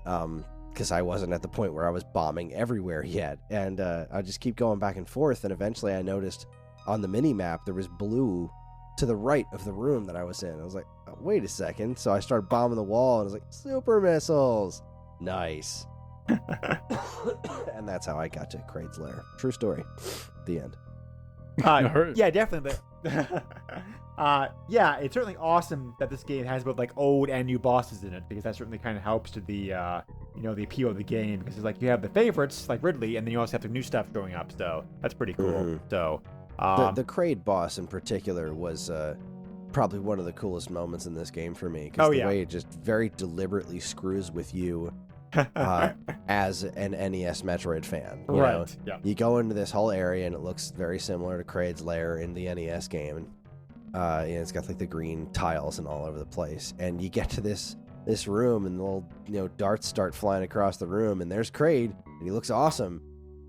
because I wasn't at the point where I was bombing everywhere yet, and I just keep going back and forth, and eventually I noticed on the mini map there was blue to the right of the room that I was in. I was like, oh, wait a second. So I started bombing the wall, and I was like, super missiles. Nice. And that's how I got to Kraid's lair. True story. The end. Yeah, definitely. Yeah, it's certainly awesome that this game has both like old and new bosses in it, because that certainly kind of helps to the the appeal of the game, because it's like you have the favorites like Ridley, and then you also have the new stuff showing up. So that's pretty cool. Mm-hmm. So the Kraid boss in particular was probably one of the coolest moments in this game for me, because way it just very deliberately screws with you as an NES Metroid fan. You know? Yeah. You go into this whole area and it looks very similar to Kraid's lair in the NES game. And it's got like the green tiles and all over the place. And you get to this room, and the little darts start flying across the room, and there's Kraid, and he looks awesome.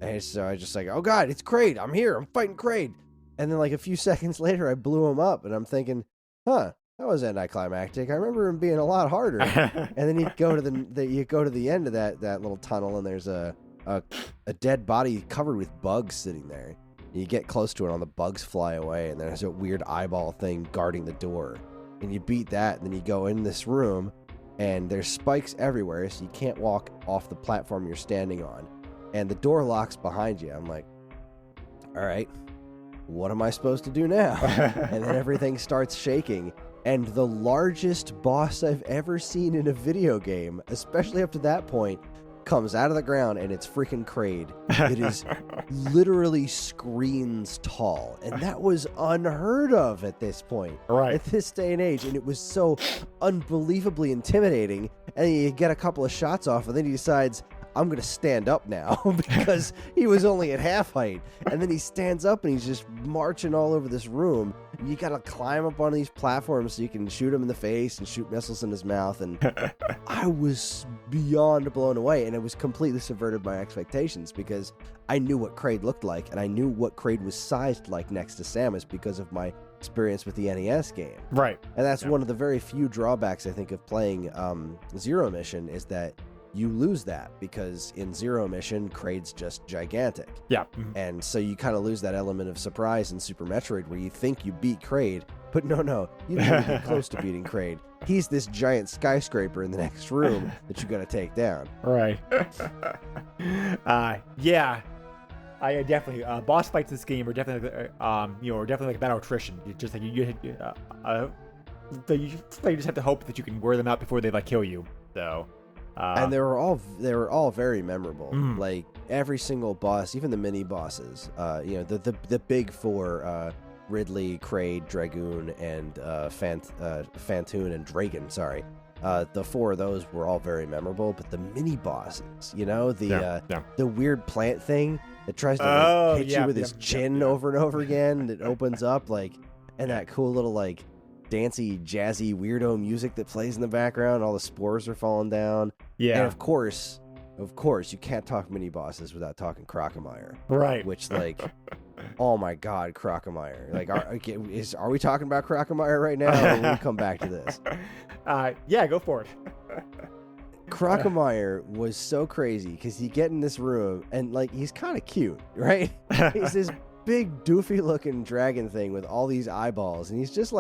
And so I just like, oh god, it's Kraid! I'm here! I'm fighting Kraid! And then like a few seconds later, I blew him up, and I'm thinking, that was anticlimactic. I remember him being a lot harder. And then you go to the end of that little tunnel, and there's a dead body covered with bugs sitting there. And you get close to it, and the bugs fly away, and there's a weird eyeball thing guarding the door. And you beat that, and then you go in this room, and there's spikes everywhere, so you can't walk off the platform you're standing on. And the door locks behind you. I'm like, all right, what am I supposed to do now? And then everything starts shaking. And the largest boss I've ever seen in a video game, especially up to that point, comes out of the ground, and it's freaking Kraid. It is literally screens tall. And that was unheard of at this point. Right. At this day and age. And it was so unbelievably intimidating. And you get a couple of shots off, and then he decides, I'm going to stand up now, because he was only at half height. And then he stands up, and he's just marching all over this room. You got to climb up on these platforms so you can shoot him in the face and shoot missiles in his mouth. And I was beyond blown away, and it was completely subverted my expectations, because I knew what Kraid looked like, and I knew what Kraid was sized like next to Samus because of my experience with the NES game. Right. And that's one of the very few drawbacks, I think, of playing Zero Mission, is that you lose that, because in Zero Mission, Kraid's just gigantic. Yeah. And so you kind of lose that element of surprise in Super Metroid, where you think you beat Kraid, but no, you didn't even get close to beating Kraid. He's this giant skyscraper in the next room that you got to take down. Right. Yeah. I definitely boss fights in this game are definitely like about attrition. You just like you just have to hope that you can wear them out before they like kill you. So. And they were all very memorable. Like every single boss, even the mini bosses. The big four: Ridley, Kraid, Dragoon, and Fantoon and Dragon. Sorry, the four of those were all very memorable. But the mini bosses, the weird plant thing that tries to hit you with his chin over and over again. That opens up and that cool little dancey, jazzy, weirdo music that plays in the background. All the spores are falling down. Yeah. And of course, you can't talk mini bosses without talking Crocomire. Right. Which, oh my God, Crocomire. Are we talking about Crocomire right now, or will we come back to this? Yeah, go for it. Crocomire was so crazy, because you get in this room, and he's kind of cute, right? He's this big, doofy-looking dragon thing with all these eyeballs, and he's just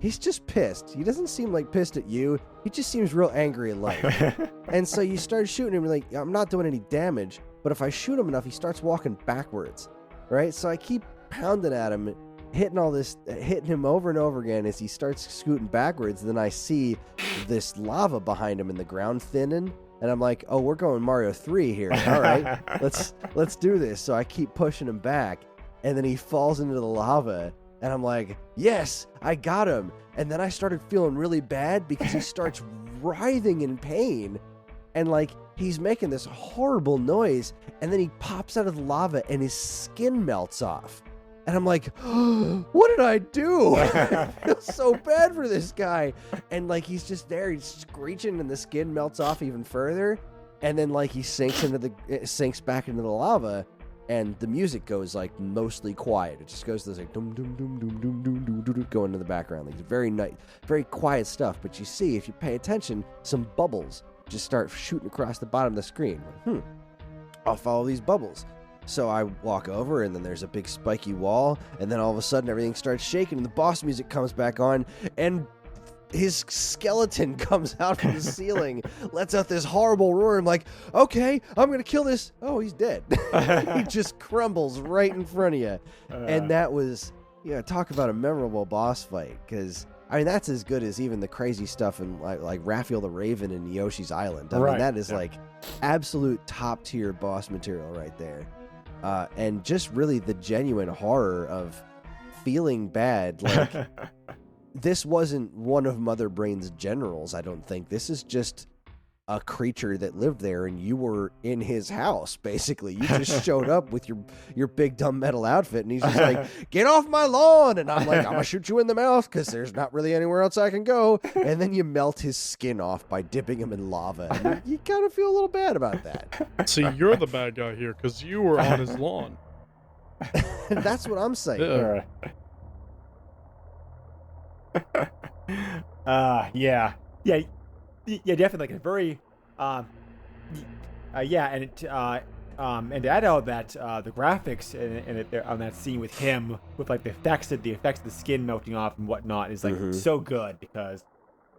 he's just pissed. He doesn't seem pissed at you. He just seems real angry at life. And so you start shooting him, I'm not doing any damage, but if I shoot him enough, he starts walking backwards, right? So I keep pounding at him, hitting him over and over again as he starts scooting backwards. Then I see this lava behind him in the ground thinning. And I'm like, oh, we're going Mario 3 here. All right, let's do this. So I keep pushing him back, and then he falls into the lava. And I'm like, yes, I got him. And then I started feeling really bad because he starts writhing in pain. And like, he's making this horrible noise. And then he pops out of the lava and his skin melts off. And I'm like, oh, what did I do? I feel so bad for this guy. And like, he's just there, he's screeching, and the skin melts off even further. And then like, he sinks back into the lava. And the music goes like mostly quiet. It just goes to this like dum dum dum dum dum dum dum dum going into the background. Like very nice, very quiet stuff. But you see, if you pay attention, some bubbles just start shooting across the bottom of the screen. Like, I'll follow these bubbles. So I walk over, and then there's a big spiky wall, and then all of a sudden everything starts shaking, and the boss music comes back on, and his skeleton comes out from the ceiling, lets out this horrible roar. I'm like, okay, I'm gonna kill this. Oh, he's dead. He just crumbles right in front of you. And that was, talk about a memorable boss fight, because I mean, that's as good as even the crazy stuff in like Raphael the Raven in Yoshi's Island. I mean, that is like absolute top tier boss material right there. And just really the genuine horror of feeling bad. Like, this wasn't one of Mother Brain's generals, I don't think. This is just a creature that lived there, and you were in his house, basically. You just showed up with your big dumb metal outfit, and he's just like, get off my lawn! And I'm like, I'm gonna shoot you in the mouth, because there's not really anywhere else I can go. And then you melt his skin off by dipping him in lava. And you kind of feel a little bad about that. See, you're the bad guy here, because you were on his lawn. That's what I'm saying. Yeah, definitely like a very, and to add all that, the graphics and on that scene with him, with like the effects of the skin melting off and whatnot is like so good, because,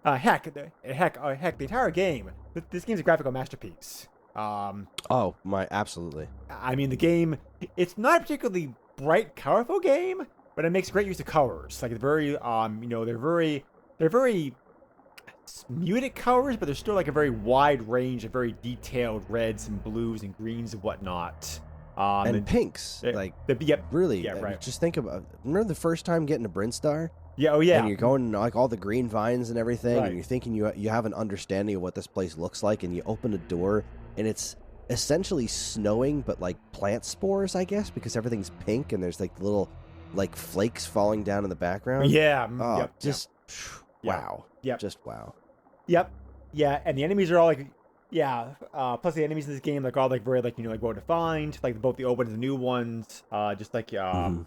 heck, the entire game, this game's a graphical masterpiece. Absolutely. I mean, the game, it's not a particularly bright, colorful game, but it makes great use of colors. Like, they're very muted colors, but there's still like a very wide range of very detailed reds and blues and greens and whatnot. And pinks. Really. Yeah, right. Just think about, remember the first time getting to Brinstar? Yeah, oh yeah. And you're going like all the green vines and everything, right. And you're thinking you have an understanding of what this place looks like, and you open a door, and it's essentially snowing, but like plant spores, I guess, because everything's pink, and there's like little like flakes falling down in the background. Yeah. Wow. Yep. Just wow. Yep. Yeah, and the enemies are all like, plus the enemies in this game, like, all like very like, like well defined, like both the old ones and the new ones, just like but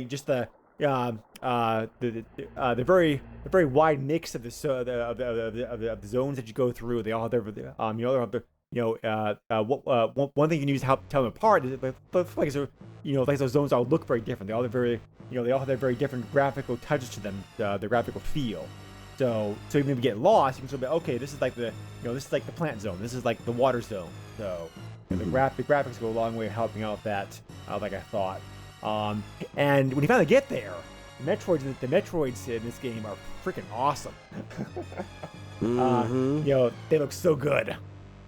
just the very wide mix of the zones that you go through. They all have their one thing you can use to help tell them apart is like those zones all look very different. They all have very different graphical touches to them, the graphical feel. So even if you get lost, you can still be, okay, this is like the plant zone. This is like the water zone. So the graphics go a long way helping out that, like I thought. And when you finally get there, the Metroids in this game are freaking awesome. They look so good.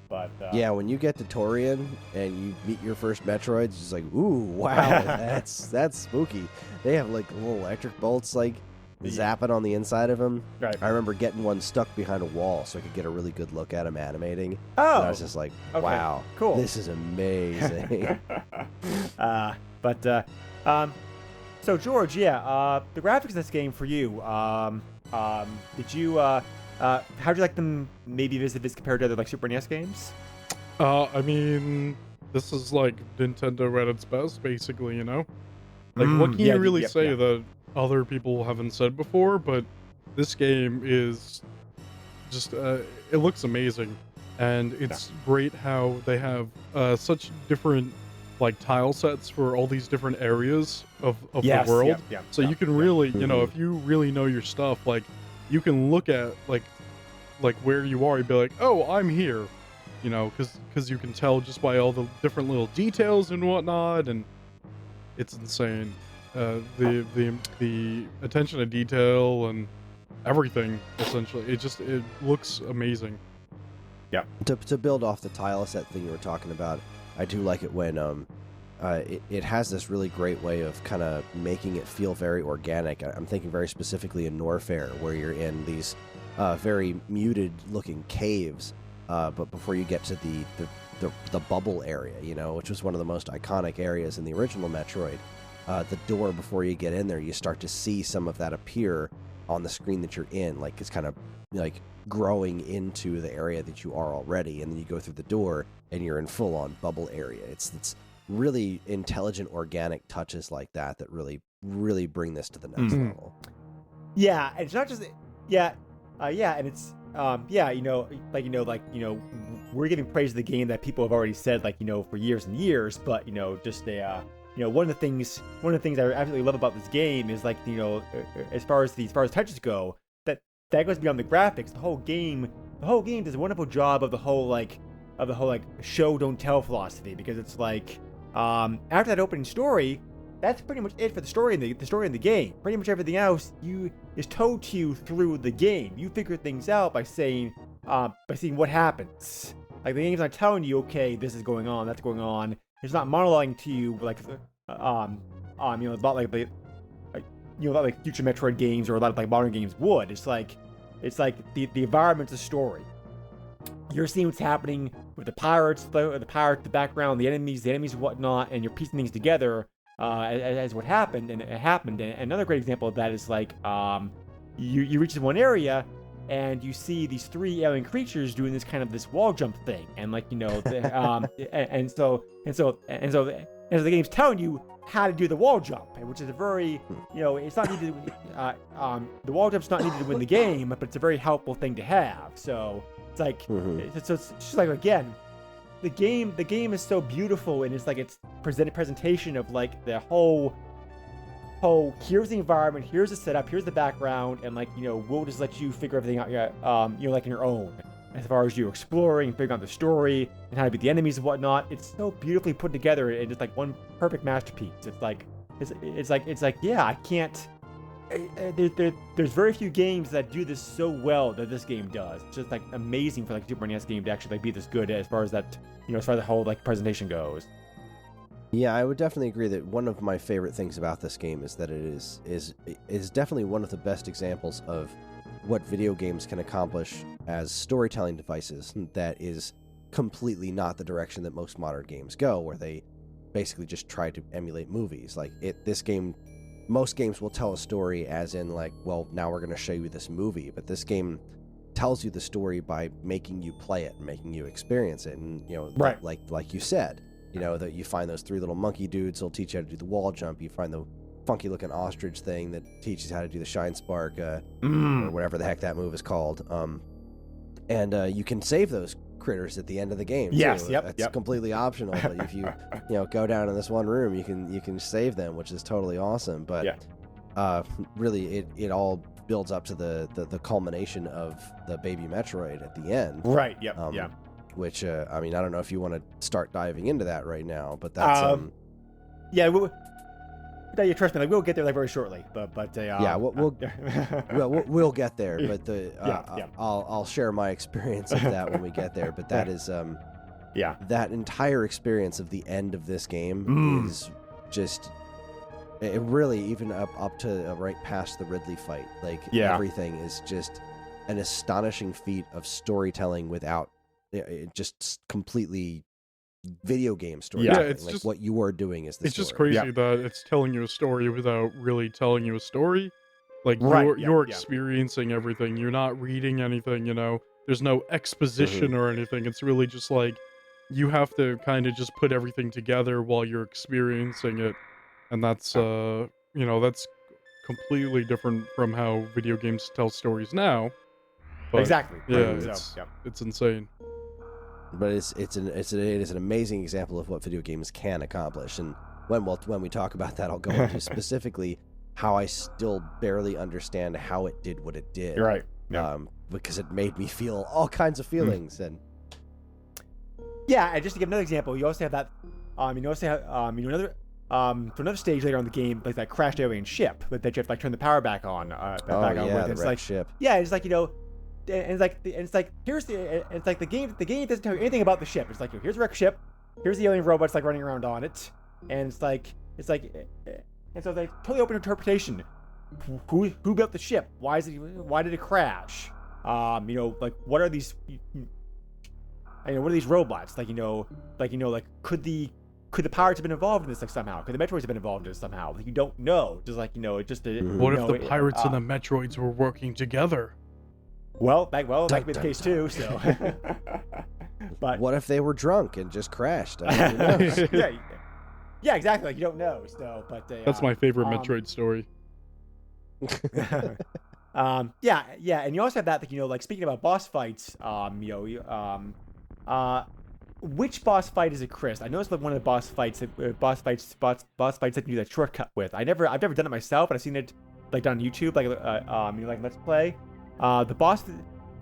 But when you get to Torian and you meet your first Metroids, it's just like, ooh, wow, that's spooky. They have like little electric bolts like zapping on the inside of them. Right. I remember getting one stuck behind a wall so I could get a really good look at him animating. Oh, and I was just like, wow, cool. This is amazing. So George, the graphics in this game for you, did you how'd you like them maybe visit this compared to other like Super NES games? I mean, this is like Nintendo at its best, basically, Like, what can you really say that other people haven't said before? But this game is just, it looks amazing. And it's great how they have such different, like, tile sets for all these different areas of the world. So you can really, if you really know your stuff, like, you can look at, like where you are, you'd be like, oh, I'm here. Because you can tell just by all the different little details and whatnot, and it's insane. The attention to detail and everything, essentially, it looks amazing. To build off the tile set thing you were talking about, I do like it when it has this really great way of kind of making it feel very organic. I'm thinking very specifically in Norfair, where you're in these very muted looking caves, but before you get to the bubble area, which was one of the most iconic areas in the original Metroid, the door before you get in there, you start to see some of that appear on the screen that you're in, like it's kind of like growing into the area that you are already, and then you go through the door and you're in full-on bubble area. It's really intelligent, organic touches like that really bring this to the next level. Yeah, and it's not just and it's we're giving praise to the game that people have already said for years and years, but one of the things I absolutely love about this game is as far as touches go, that goes beyond the graphics. The whole game does a wonderful job of the whole show don't tell philosophy, because it's after that opening story, that's pretty much it for the story in the game. Pretty much everything else is told to you through the game. You figure things out by seeing what happens. The game's not telling you, okay, this is going on, that's going on. It's not monologuing to you about like future Metroid games or a lot of modern games would. It's like the environment's a story. You're seeing what's happening with the pirates, the background, the enemies and whatnot, and you're piecing things together as what happened, and it happened. And another great example of that is you reach one area and you see these 3 alien creatures doing this wall jump thing, and and so the game's telling you how to do the wall jump, which is a very, it's not needed. The wall jump's not needed to win the game, but it's a very helpful thing to have. So it's just again, the game is so beautiful, and it's presentation of the whole here's the environment, here's the setup, here's the background, and we'll just let you figure everything out, in your own, as far as you exploring, figuring out the story and how to beat the enemies and whatnot. It's so beautifully put together and just one perfect masterpiece. Yeah, I can't. There's very few games that do this so well that this game does. It's just amazing for a Super NES game to actually be this good as far as that, as far as the whole presentation goes. Yeah, I would definitely agree that one of my favorite things about this game is that it is definitely one of the best examples of what video games can accomplish as storytelling devices that is completely not the direction that most modern games go, where they basically just try to emulate movies. Most games will tell a story as in well, now we're going to show you this movie, but this game tells you the story by making you play it and making you experience it. And right. like you said, that you find those 3 little monkey dudes who'll teach you how to do the wall jump. You find the funky looking ostrich thing that teaches how to do the shine spark, or whatever the heck that move is called. And you can save those critters at the end of the game. Yes, too. yep. That's completely optional, but if you go down in this one room, you can save them, which is totally awesome. But really, it all builds up to the culmination of the baby Metroid at the end. Right. Yep. Which I don't know if you want to start diving into that right now, but that's yeah. You trust me, we'll get there very shortly. But we'll get there. But I'll share my experience of that when we get there. But that is that entire experience of the end of this game is just, it really, even up to right past the Ridley fight, everything is just an astonishing feat of storytelling without just completely video game storytelling. Yeah, it's just what you are doing is the story. It's just crazy that it's telling you a story without really telling you a story. You're experiencing everything. You're not reading anything, There's no exposition or anything. It's really just you have to kind of just put everything together while you're experiencing it. And that's that's completely different from how video games tell stories now. But, exactly. Yeah, it's insane. But it is an amazing example of what video games can accomplish. And when we talk about that, I'll go into specifically how I still barely understand how it did what it did. You're right. Yeah. Because it made me feel all kinds of feelings. And yeah, and just to give another example, you also have that. You also have another to another stage later on in the game, like that crashed alien ship, but that you have to like turn the power back on. Back on with. The It's wrecked like ship. yeah, it's like and it's like here's it's like the game doesn't tell you anything about the ship. It's like here's a wrecked ship, here's the alien robots like running around on it, and it's like and so they totally open interpretation. Who built the ship? Why did it crash? Like what are these? What are these robots? Like could the pirates have been involved in this like somehow? Could the Metroids have been involved in this somehow? Like you don't know. Just like it just. What if the pirates and the Metroids were working together? That could be the case too. So, but What if they were drunk and just crashed? I mean, who knows? yeah, exactly. Like you don't know. So, but That's my favorite Metroid story. yeah, and you also have that, like speaking about boss fights, which boss fight is it, Chris? I noticed like one of the boss fights that you do that shortcut with. I've never done it myself, but I've seen it like done on YouTube, like Let's Play. The boss,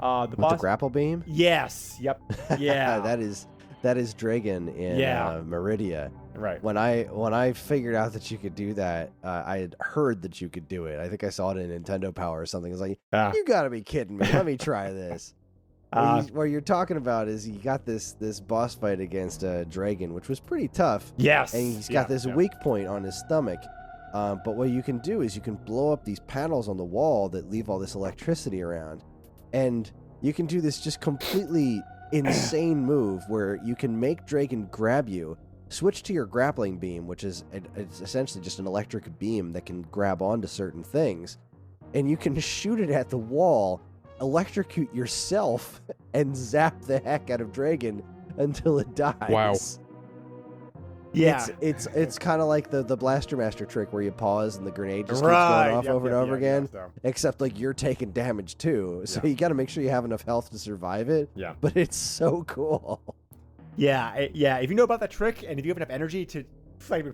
The grapple beam? Yes. Yep. Yeah. that is Dragon in Meridia. Right. When I figured out that you could do that, I had heard that you could do it. I think I saw it in Nintendo Power or something. I was like, you gotta be kidding me. Let me try this. What you're talking about is you got this boss fight against Dragon, which was pretty tough. Yes. And he's got this weak point on his stomach. But what you can do is you can blow up these panels on the wall that leave all this electricity around. And you can do this just completely insane move where you can make Dragon grab you, switch to your grappling beam, which is it's essentially just an electric beam that can grab onto certain things. And you can shoot it at the wall, electrocute yourself, and zap the heck out of Dragon until it dies. Wow. Yeah. It's kind of like the Blaster Master trick where you pause and the grenade just keeps Right. going off over and over again. So. Except like you're taking damage too, so you got to make sure you have enough health to survive it. Yeah. But it's so cool. Yeah. If you know about that trick and if you have enough energy to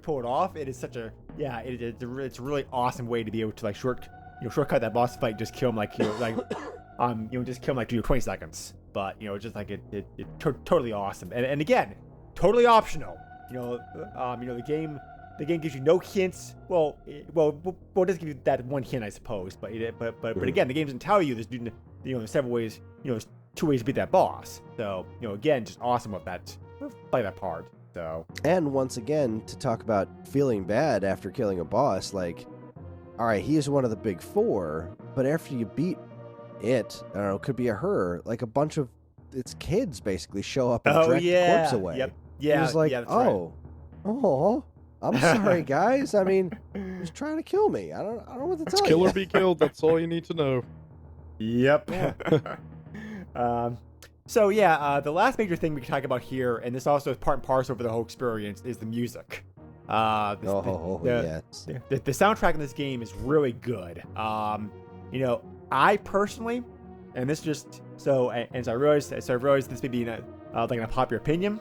pull it off, it is such a it's a really awesome way to be able to like shortcut that boss fight, just kill him just kill him like 20 seconds. But just like it's totally awesome. And again, totally optional. The game gives you no hints. Well, it does give you that one hint, I suppose. But again, the game doesn't tell you there's several ways. There's 2 ways to beat that boss. So again, just awesome with that. Play that part. So. And once again, to talk about feeling bad after killing a boss, like, all right, he is one of the big 4, but after you beat it, I don't know, it could be a her, like a bunch of its kids basically show up and drag the corpse away. Yep. Yeah, it's like, that's oh, I'm sorry, guys. I mean, he was trying to kill me. I don't know what to tell you. Kill or be killed. That's all you need to know. Yep. The last major thing we can talk about here, and this also is part and parcel over the whole experience, is the music. Yes. The soundtrack in this game is really good. I personally, and this just so I realized this may be like an unpopular opinion.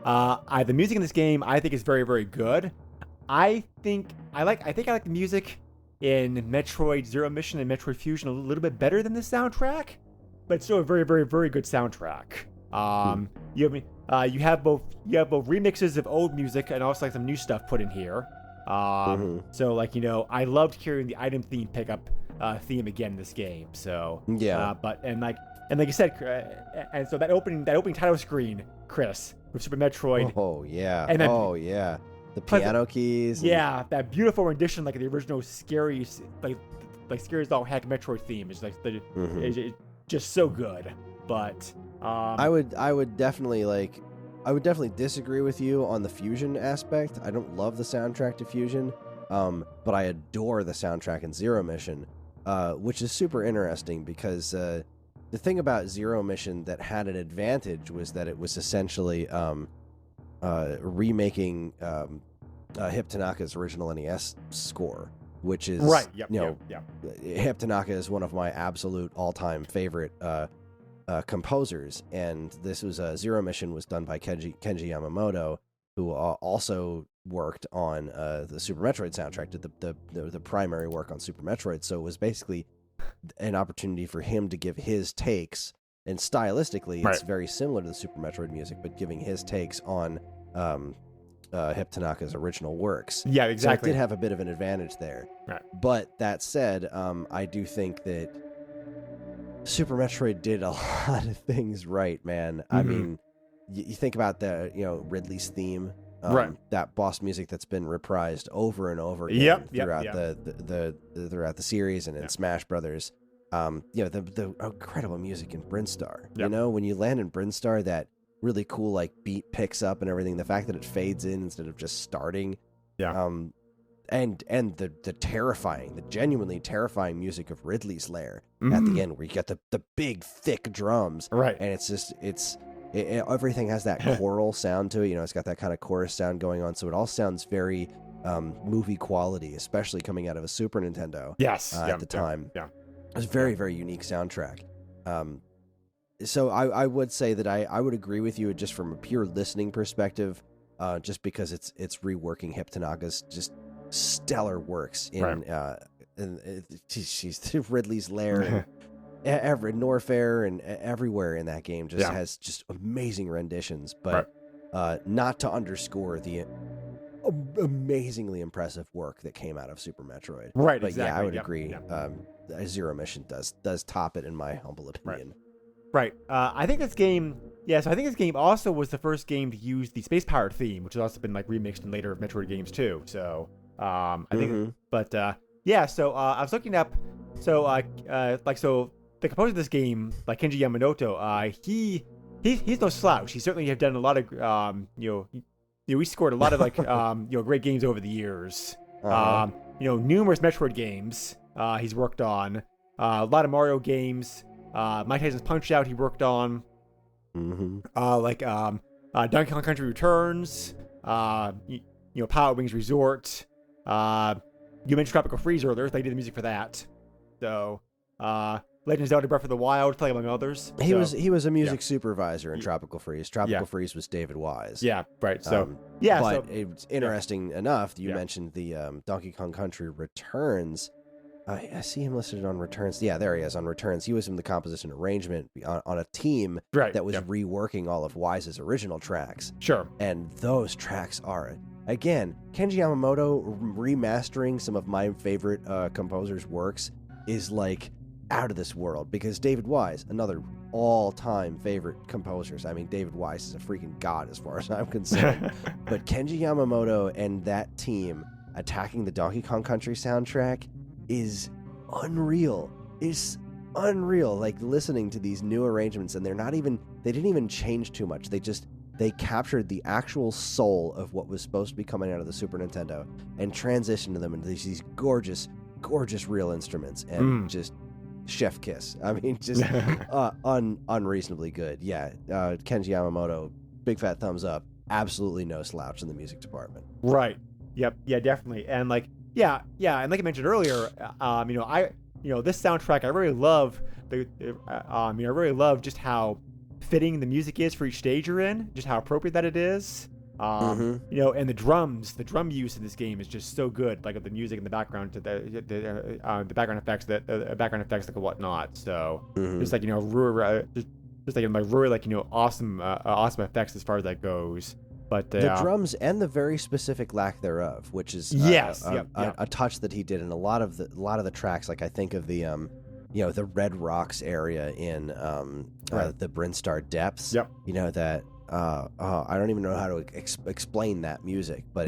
The music in this game I think is very, very good. I think I like the music in Metroid Zero Mission and Metroid Fusion a little bit better than this soundtrack, but it's still a very, very, very good soundtrack. You have both remixes of old music and also like some new stuff put in here. So I loved hearing the item theme pickup theme again in this game. So like you said, and so that opening title screen, Chris, with Super Metroid. Oh yeah. And then, the piano keys. Yeah, that beautiful rendition, like the original scary, like scary as all heck Metroid theme is it's just so good. But I would definitely disagree with you on the Fusion aspect. I don't love the soundtrack to Fusion, but I adore the soundtrack in Zero Mission, which is super interesting because the thing about Zero Mission that had an advantage was that it was essentially remaking Hip Tanaka's original NES score, which is right. Hip Tanaka is one of my absolute all-time favorite composers, and this was Zero Mission was done by Kenji Yamamoto, who also worked on the Super Metroid soundtrack, did the primary work on Super Metroid. So it was basically an opportunity for him to give his takes, and stylistically it's very similar to the Super Metroid music, but giving his takes on Hip Tanaka's original works. Yeah, exactly. So it did have a bit of an advantage there. Right. But that said, I do think that Super Metroid did a lot of things right, man. I mean, you think about the Ridley's theme, right? That boss music that's been reprised over and over again throughout throughout the series and in Smash Brothers. The incredible music in Brinstar. Yep. When you land in Brinstar, that really cool like beat picks up and everything. The fact that it fades in instead of just starting. Yeah. And the genuinely terrifying music of Ridley's Lair at the end, where you get the big thick drums, right? And it's just everything has that choral sound to it. It's got that kind of chorus sound going on, so it all sounds very movie quality, especially coming out of a Super Nintendo. Yes, at the time. Yeah, it was a very very unique soundtrack. So I would say that I would agree with you just from a pure listening perspective, just because it's reworking Hip Tanaka's just stellar works in Ridley's Lair and Norfair and everywhere in that game just has just amazing renditions, but not to underscore the amazingly impressive work that came out of Super Metroid. Right, but exactly. I would agree. Zero Mission does top it in my humble opinion. Right. I think this game. Yeah, so I think this game also was the first game to use the space pirate theme, which has also been like remixed in later Metroid games too. So I think, but so I was looking up. So the composer of this game, like Kenji Yamamoto, he's no slouch. He certainly have done a lot of he scored a lot of like great games over the years. Numerous Metroid games he's worked on, a lot of Mario games. Mike Tyson's Punch-Out! He worked on, Donkey Kong Country Returns, Power Wings Resort. You mentioned Tropical Freeze earlier. They did the music for that. So, Legend of Zelda: Breath of the Wild, among others. He was a music supervisor in Tropical Freeze. Tropical Freeze was David Wise. Yeah, right. So but it's interesting enough that you mentioned the Donkey Kong Country Returns. I see him listed on Returns. Yeah, there he is on Returns. He was in the composition arrangement on a team that was reworking all of Wise's original tracks. Sure. And those tracks are, again, Kenji Yamamoto remastering some of my favorite composers' works is like out of this world, because David Wise, another all-time favorite composers. I mean, David Wise is a freaking god as far as I'm concerned. But Kenji Yamamoto and that team attacking the Donkey Kong Country soundtrack is unreal. Like listening to these new arrangements, and they didn't even change too much. They captured the actual soul of what was supposed to be coming out of the Super Nintendo and transitioned them into these gorgeous real instruments, and just chef kiss. I mean, just unreasonably good. Yeah, Kenji Yamamoto, big fat thumbs up. Absolutely no slouch in the music department. Right. Yep. Yeah, definitely. And like, yeah, and like I mentioned earlier, this soundtrack, I really love I really love just how fitting the music is for each stage you're in, just how appropriate that it is. And the drum use in this game is just so good, like the music in the background, to the background effects, like and whatnot. So just like really awesome effects as far as that goes. But the drums and the very specific lack thereuf, which is a touch that he did in a lot of the tracks. Like I think of the the Red Rocks area in the Brinstar Depths. Yep. That I don't even know how to explain that music, but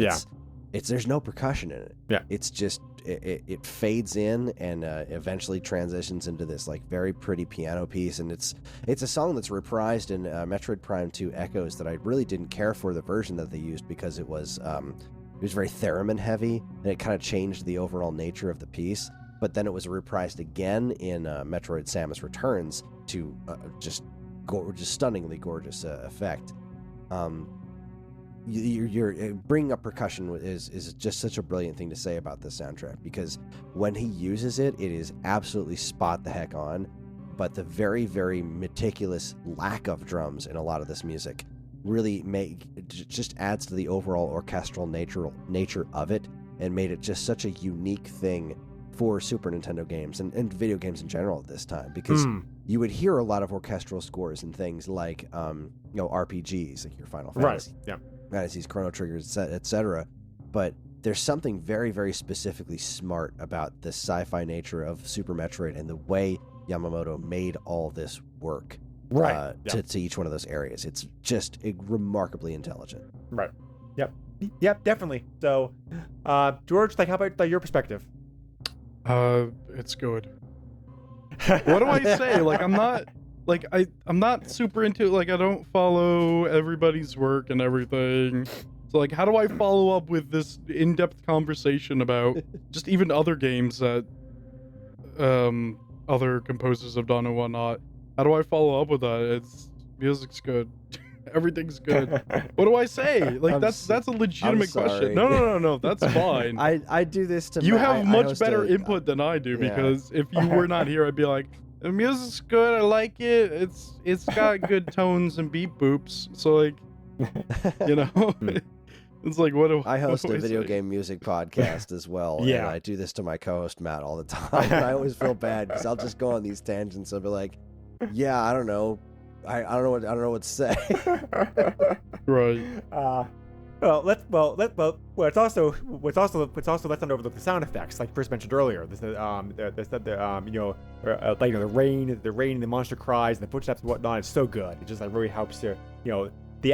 there's no percussion in it. Yeah. It's just it fades in and eventually transitions into this like very pretty piano piece, and it's a song that's reprised in Metroid Prime 2 Echoes that I really didn't care for the version that they used, because it was very theremin heavy, and it kind of changed the overall nature of the piece. But then it was reprised again in Metroid Samus Returns to just stunningly gorgeous effect. You're bringing up percussion is just such a brilliant thing to say about this soundtrack, because when he uses it is absolutely spot the heck on. But the very, very meticulous lack of drums in a lot of this music really just adds to the overall orchestral nature of it, and made it just such a unique thing for Super Nintendo games and video games in general at this time, because you would hear a lot of orchestral scores and things like RPGs, like your Final Fantasy. Right. Yeah. Fantasies, Chrono Triggers, etc. But there's something very, very specifically smart about the sci-fi nature of Super Metroid and the way Yamamoto made all this work to each one of those areas. It's just remarkably intelligent. Right. Yep, definitely. So, George, like, how about your perspective? It's good. What do I say? Like, I'm not super into it. Like, I don't follow everybody's work and everything. So, like, how do I follow up with this in-depth conversation about just even other games that other composers have done and whatnot? How do I follow up with that? Music's good. Everything's good. What do I say? Like, that's a legitimate question. No, that's fine. I do this to you have much better input than I do, because if you were not here, I'd be like, the music's good, I like it, it's got good tones and beat boops. So, like, you know, it's like, what do I host what do a video say? game music podcast as well. Yeah. And I do this to my co-host Matt all the time. And I always feel bad because I'll just go on these tangents. I'll be like, yeah, I don't know. I don't know what to say. Right. It's also let's not overlook the sound effects, like Chris mentioned earlier. Like the rain, the monster cries, and the footsteps and whatnot. It's so good. It just like really helps to, the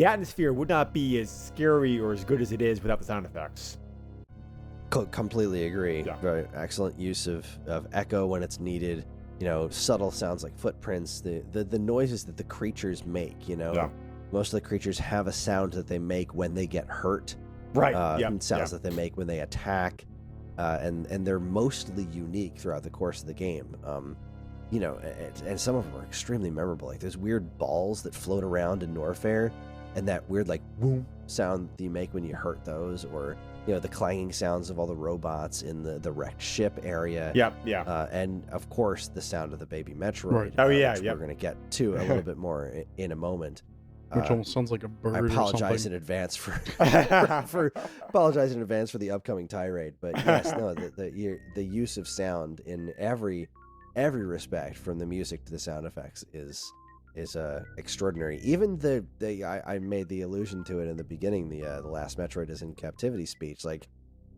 atmosphere would not be as scary or as good as it is without the sound effects. Completely agree. Yeah. Very excellent use of echo when it's needed. Subtle sounds like footprints, the noises that the creatures make. Most of the creatures have a sound that they make when they get hurt. Right. And sounds that they make when they attack. And they're mostly unique throughout the course of the game. And some of them are extremely memorable. Like there's weird balls that float around in Norfair, and that weird like boom sound that you make when you hurt those, or the clanging sounds of all the robots in the wrecked ship area. Yeah. And of course the sound of the baby Metroid. Right. Which we're going to get to a little bit more in a moment. Which almost sounds like a bird. I apologize or in advance for the upcoming tirade, but yes, no, the use of sound in every respect, from the music to the sound effects, is extraordinary. Even I made the allusion to it in the beginning. The last Metroid is in captivity speech. Like,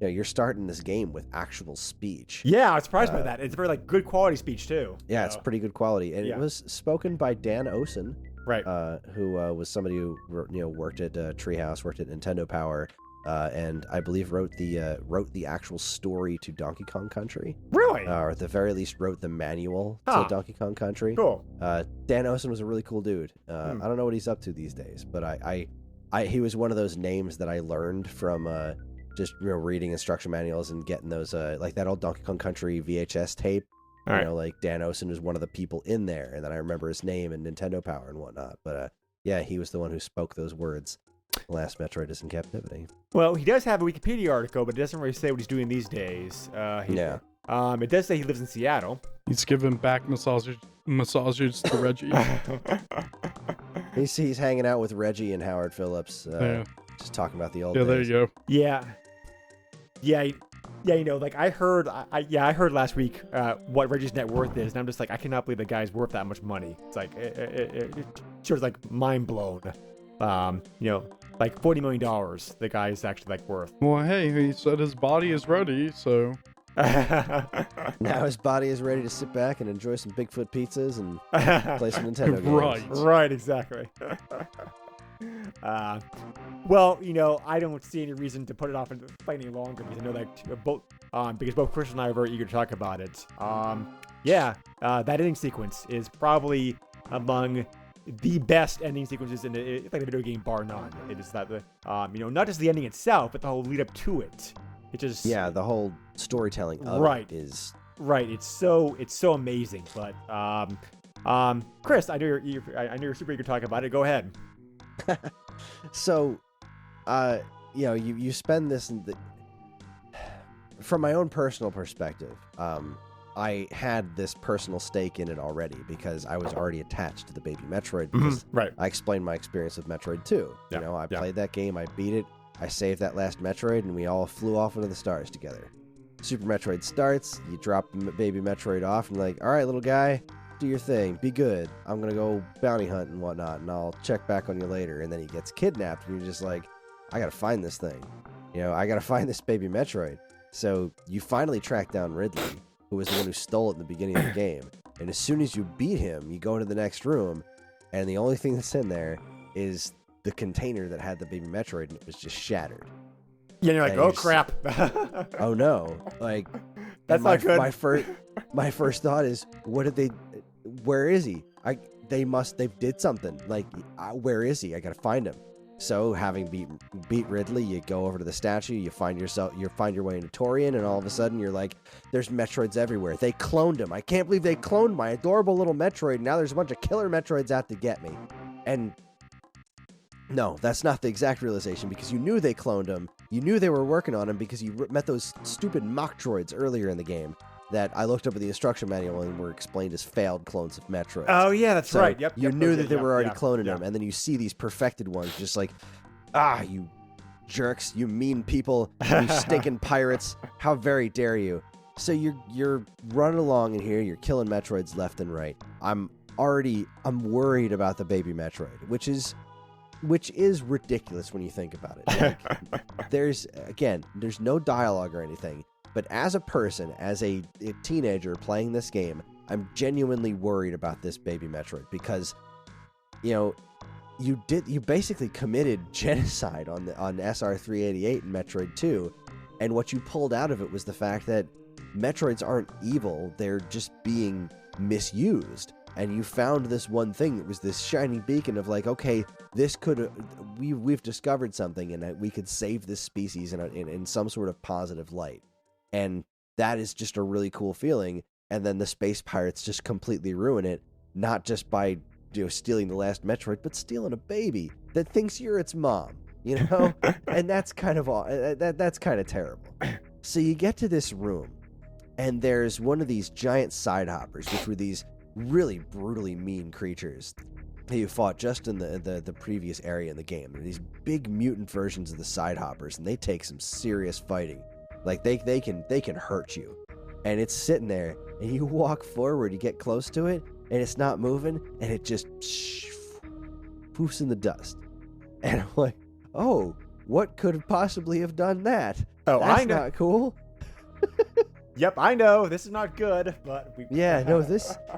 you're starting this game with actual speech. Yeah, I was surprised by that. It's very like good quality speech too. Yeah, it's pretty good quality, and it was spoken by Dan Osen. Right. Who was somebody who worked at Treehouse, worked at Nintendo Power, and I believe wrote the actual story to Donkey Kong Country. Really? Or at the very least wrote the manual to Donkey Kong Country. Cool. Dan Osen was a really cool dude. I don't know what he's up to these days, but he was one of those names that I learned from just reading instruction manuals and getting those like that old Donkey Kong Country VHS tape. Like Dan Osen was one of the people in there, and then I remember his name and Nintendo Power and whatnot. But yeah, he was the one who spoke those words. The last Metroid is in captivity. Well, he does have a Wikipedia article, but it doesn't really say what he's doing these days. It does say he lives in Seattle. He's giving back massages to Reggie. He's hanging out with Reggie and Howard Phillips, just talking about the old days. There you go. Yeah. Like I heard last week what Reggie's net worth is, and I'm just like, I cannot believe the guy's worth that much money. It's like it sort of like mind blown. Like $40 million the guy's actually like worth. Well, hey, he said his body is ready, so now his body is ready to sit back and enjoy some Bigfoot pizzas and play some Nintendo games. Right, exactly. Well, I don't see any reason to put it off and play any longer, because I know that both Chris and I are very eager to talk about it. That ending sequence is probably among the best ending sequences in the video game, bar none. It is that not just the ending itself, but the whole lead up to it. It just the whole storytelling of it is right. It's so amazing. But Chris, I know you're super eager to talk about it. Go ahead. So, you spend this from my own personal perspective. I had this personal stake in it already because I was already attached to the baby Metroid. Because I explained my experience with Metroid 2. I played that game, I beat it, I saved that last Metroid, and we all flew off into the stars together. Super Metroid starts, you drop baby Metroid off, and you're like, all right, little guy, do your thing. Be good. I'm going to go bounty hunt and whatnot, and I'll check back on you later. And then he gets kidnapped, and you're just like, I got to find this thing. I got to find this baby Metroid. So you finally track down Ridley, who was the one who stole it in the beginning of the game. And as soon as you beat him, you go into the next room, and the only thing that's in there is the container that had the baby Metroid, and it was just shattered. Yeah, you're like, And oh you're crap. Oh no! Like That's not good. My first thought is, what did they? Where is he? They did something. Like, where is he? I gotta find him. So, having beat Ridley, you go over to the statue. You find your way into Torian, and all of a sudden, you're like, there's Metroids everywhere. They cloned him. I can't believe they cloned my adorable little Metroid. Now there's a bunch of killer Metroids out to get me. And no, that's not the exact realization, because you knew they cloned him. You knew they were working on him because you met those stupid mock droids earlier in the game that I looked up in the instruction manual and were explained as failed clones of Metroid. Oh, yeah, that's So right. Yep. you knew that they were already cloning cloning them, and then you see these perfected ones just like, you jerks, you mean people, you stinking pirates, how very dare you. So you're running along in here, you're killing Metroids left and right. I'm worried about the baby Metroid, which is ridiculous when you think about it. Like, there's no dialogue or anything, but as a person, as a teenager playing this game, I'm genuinely worried about this baby Metroid, because you basically committed genocide on SR388 and Metroid 2, and what you pulled out of it was the fact that Metroids aren't evil, they're just being misused. And you found this one thing that was this shining beacon of like, okay, we've discovered something, and we could save this species in some sort of positive light. And that is just a really cool feeling. And then the space pirates just completely ruin it, not just by stealing the last Metroid, but stealing a baby that thinks you're its mom, and that's kind of that's kind of terrible. So you get to this room, and there's one of these giant side hoppers, which were these really brutally mean creatures that you fought just in the previous area in the game. They're these big mutant versions of the side hoppers, and they take some serious fighting. Like they can hurt you. And it's sitting there, and you walk forward, you get close to it, and it's not moving, and it just poofs in the dust. And I'm like, oh, what could possibly have done that? Oh, that's I know. not cool. Yep, I know. This is not good, but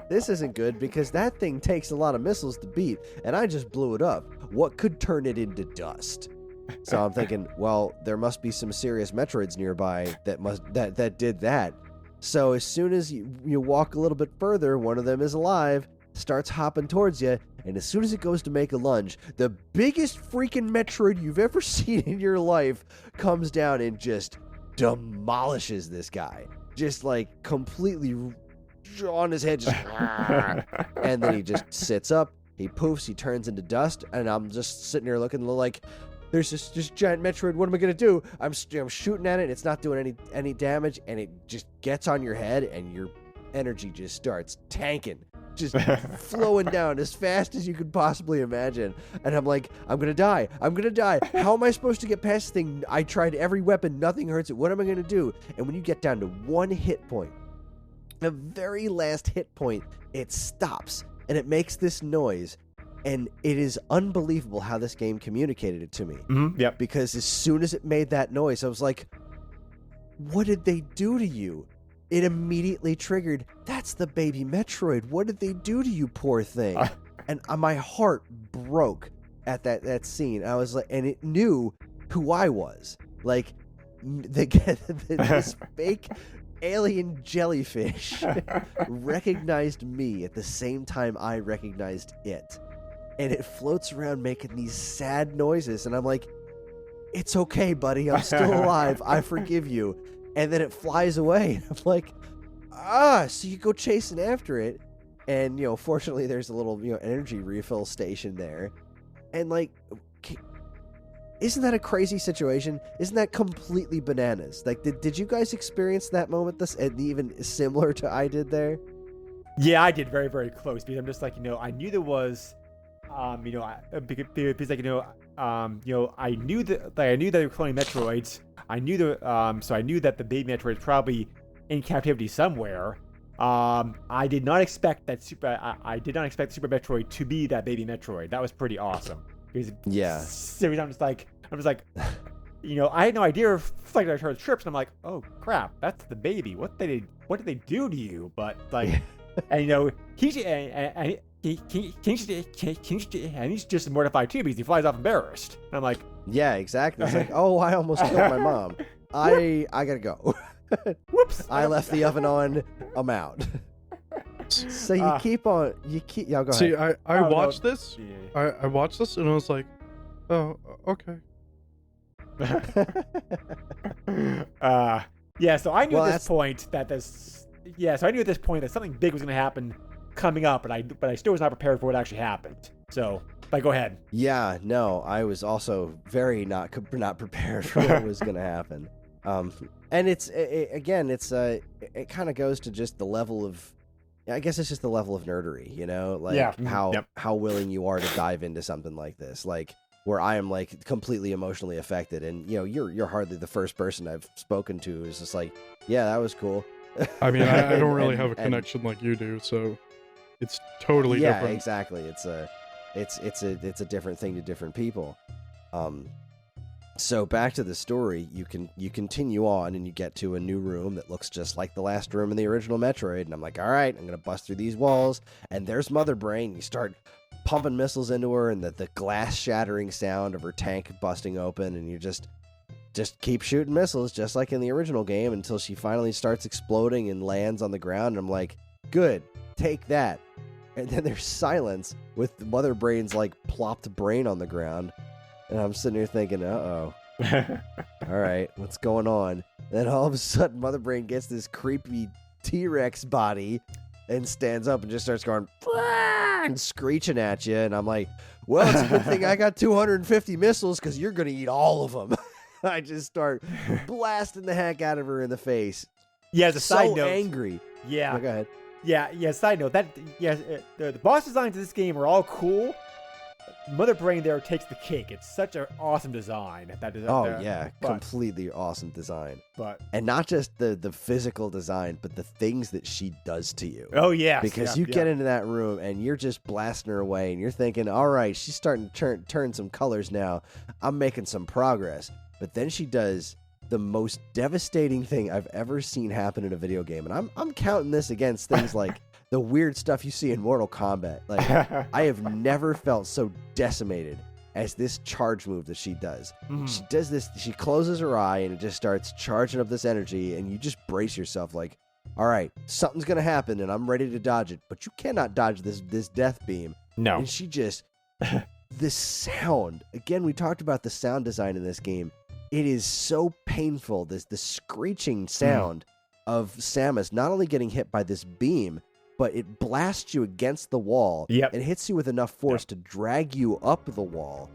this isn't good, because that thing takes a lot of missiles to beat, and I just blew it up. What could turn it into dust? So I'm thinking, well, there must be some serious Metroids nearby that did that. So as soon as you walk a little bit further, one of them is alive, starts hopping towards you, and as soon as it goes to make a lunge, the biggest freaking Metroid you've ever seen in your life comes down and just demolishes this guy. Just like completely on his head, just and then he just sits up, he poofs, he turns into dust, and I'm just sitting here looking like, there's this giant Metroid, what am I gonna do? I'm shooting at it, it's not doing any damage, and it just gets on your head, and your energy just starts tanking, just flowing down as fast as you could possibly imagine. And I'm like, I'm gonna die. How am I supposed to get past this thing? I tried every weapon, nothing hurts it. What am I gonna do? And when you get down to one hit point, the very last hit point, it stops, and it makes this noise. And it is unbelievable how this game communicated it to me. Mm-hmm. Yep. Because as soon as it made that noise, I was like, what did they do to you? It immediately triggered, that's the baby Metroid. What did they do to you, poor thing? And my heart broke at that scene. I was like, and it knew who I was. Like, this fake alien jellyfish recognized me at the same time I recognized it. And it floats around making these sad noises. And I'm like, it's okay, buddy. I'm still alive. I forgive you. And then it flies away. I'm like, so you go chasing after it. And, fortunately there's a little, energy refill station there. And like, isn't that a crazy situation? Isn't that completely bananas? Like, did you guys experience that moment and even similar to I did there? Yeah, I did very, very close, because I'm just like, I knew there was, because like, I knew that they were cloning Metroids. I knew so I knew that the baby Metroid is probably in captivity somewhere. I did not expect that I did not expect Super Metroid to be that baby Metroid. That was pretty awesome. Because Yeah. seriously, I'm just like, I had no idea if like I heard trips, and I'm like, oh crap, that's the baby. What did they do to you? But like, and he's just mortified too because he flies off embarrassed. And I'm like, Yeah, exactly. It's like, oh, I almost killed my mom. I gotta go. whoops! I left the oven on. I'm out. So you keep. Yeah, go ahead. See, I Oh, no. watched this. I watched this and I was like, oh, okay. Yeah. So I knew Well, at this point that something big was going to happen coming up, but I still was not prepared for what actually happened. So, go ahead. Yeah, no, I was also very not prepared for what was going to happen. And it kind of goes to just the level of, I guess it's just the level of nerdery, like how willing you are to dive into something like this, like where I am like completely emotionally affected, and you're hardly the first person I've spoken to who's just like, yeah, that was cool. I mean, I don't really have a connection like you do, so it's totally different. Yeah, exactly. It's a different thing to different people. So back to the story, you continue on and you get to a new room that looks just like the last room in the original Metroid, and I'm like, all right, I'm gonna bust through these walls, and there's Mother Brain. You start pumping missiles into her, and the glass shattering sound of her tank busting open, and you just keep shooting missiles just like in the original game until she finally starts exploding and lands on the ground, and I'm like, good, take that. And then there's silence with Mother Brain's like plopped brain on the ground. And I'm sitting here thinking, uh-oh. All right, what's going on? Then all of a sudden, Mother Brain gets this creepy T-Rex body and stands up and just starts going, and screeching at you. And I'm like, well, it's a good thing I got 250 missiles because you're going to eat all of them. I just start blasting the heck out of her in the face. Yeah, as a side note. Angry. Yeah. Oh, go ahead. Yeah, side note. The boss designs of this game are all cool. Mother Brain there takes the cake. It's such an awesome design. Completely awesome design. And not just the physical design, but the things that she does to you. Oh yeah, because you get into that room and you're just blasting her away, and you're thinking, all right, she's starting to turn some colors now. I'm making some progress. But then she does the most devastating thing I've ever seen happen in a video game, and I'm counting this against things like the weird stuff you see in Mortal Kombat. Like, I have never felt so decimated as this charge move that she does. She does this, she closes her eye and it just starts charging up this energy, and you just brace yourself like, all right, something's going to happen and I'm ready to dodge it, but you cannot dodge this death beam. No. And she just, this sound, again, we talked about the sound design in this game. It is so painful, the screeching sound of Samus not only getting hit by this beam, but it blasts you against the wall. Yep. It hits you with enough force to drag you up the wall.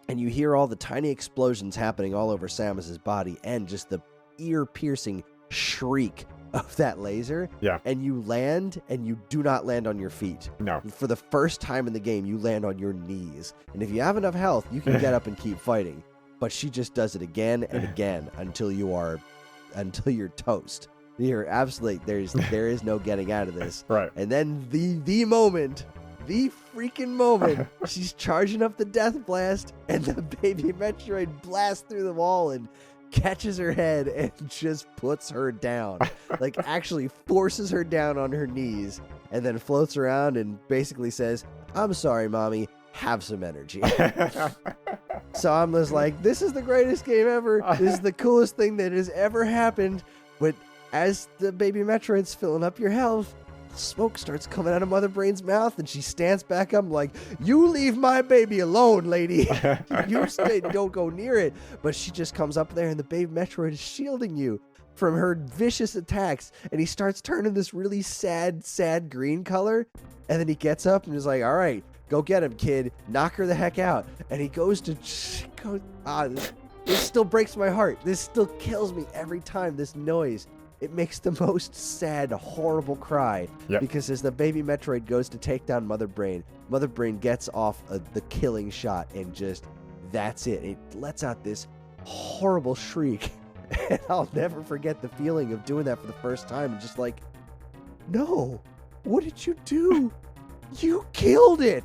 And you hear all the tiny explosions happening all over Samus's body, and just the ear-piercing shriek of that laser. Yeah. And you land, and you do not land on your feet. No. For the first time in the game, you land on your knees. And if you have enough health, you can get up and keep fighting. But she just does it again and again until you're toast. You're absolutely, there is no getting out of this. Right. And then the freaking moment, she's charging up the death blast, and the baby Metroid blasts through the wall and catches her head and just puts her down. Like, actually forces her down on her knees, and then floats around and basically says, I'm sorry, mommy, have some energy. So I'm just like, this is the greatest game ever. This is the coolest thing that has ever happened. But as the baby Metroid's filling up your health, smoke starts coming out of Mother Brain's mouth, and she stands back up like, you leave my baby alone, lady. You don't go near it. But she just comes up there, and the baby Metroid is shielding you from her vicious attacks, and he starts turning this really sad green color, and then he gets up and is like, all right, go get him, kid. Knock her the heck out. And he goes to this still breaks my heart. This still kills me every time, this noise. It makes the most sad, horrible cry. Yep. Because as the baby Metroid goes to take down Mother Brain gets off the killing shot, and just, that's it. It lets out this horrible shriek. And I'll never forget the feeling of doing that for the first time, and just like, no, what did you do? You killed it.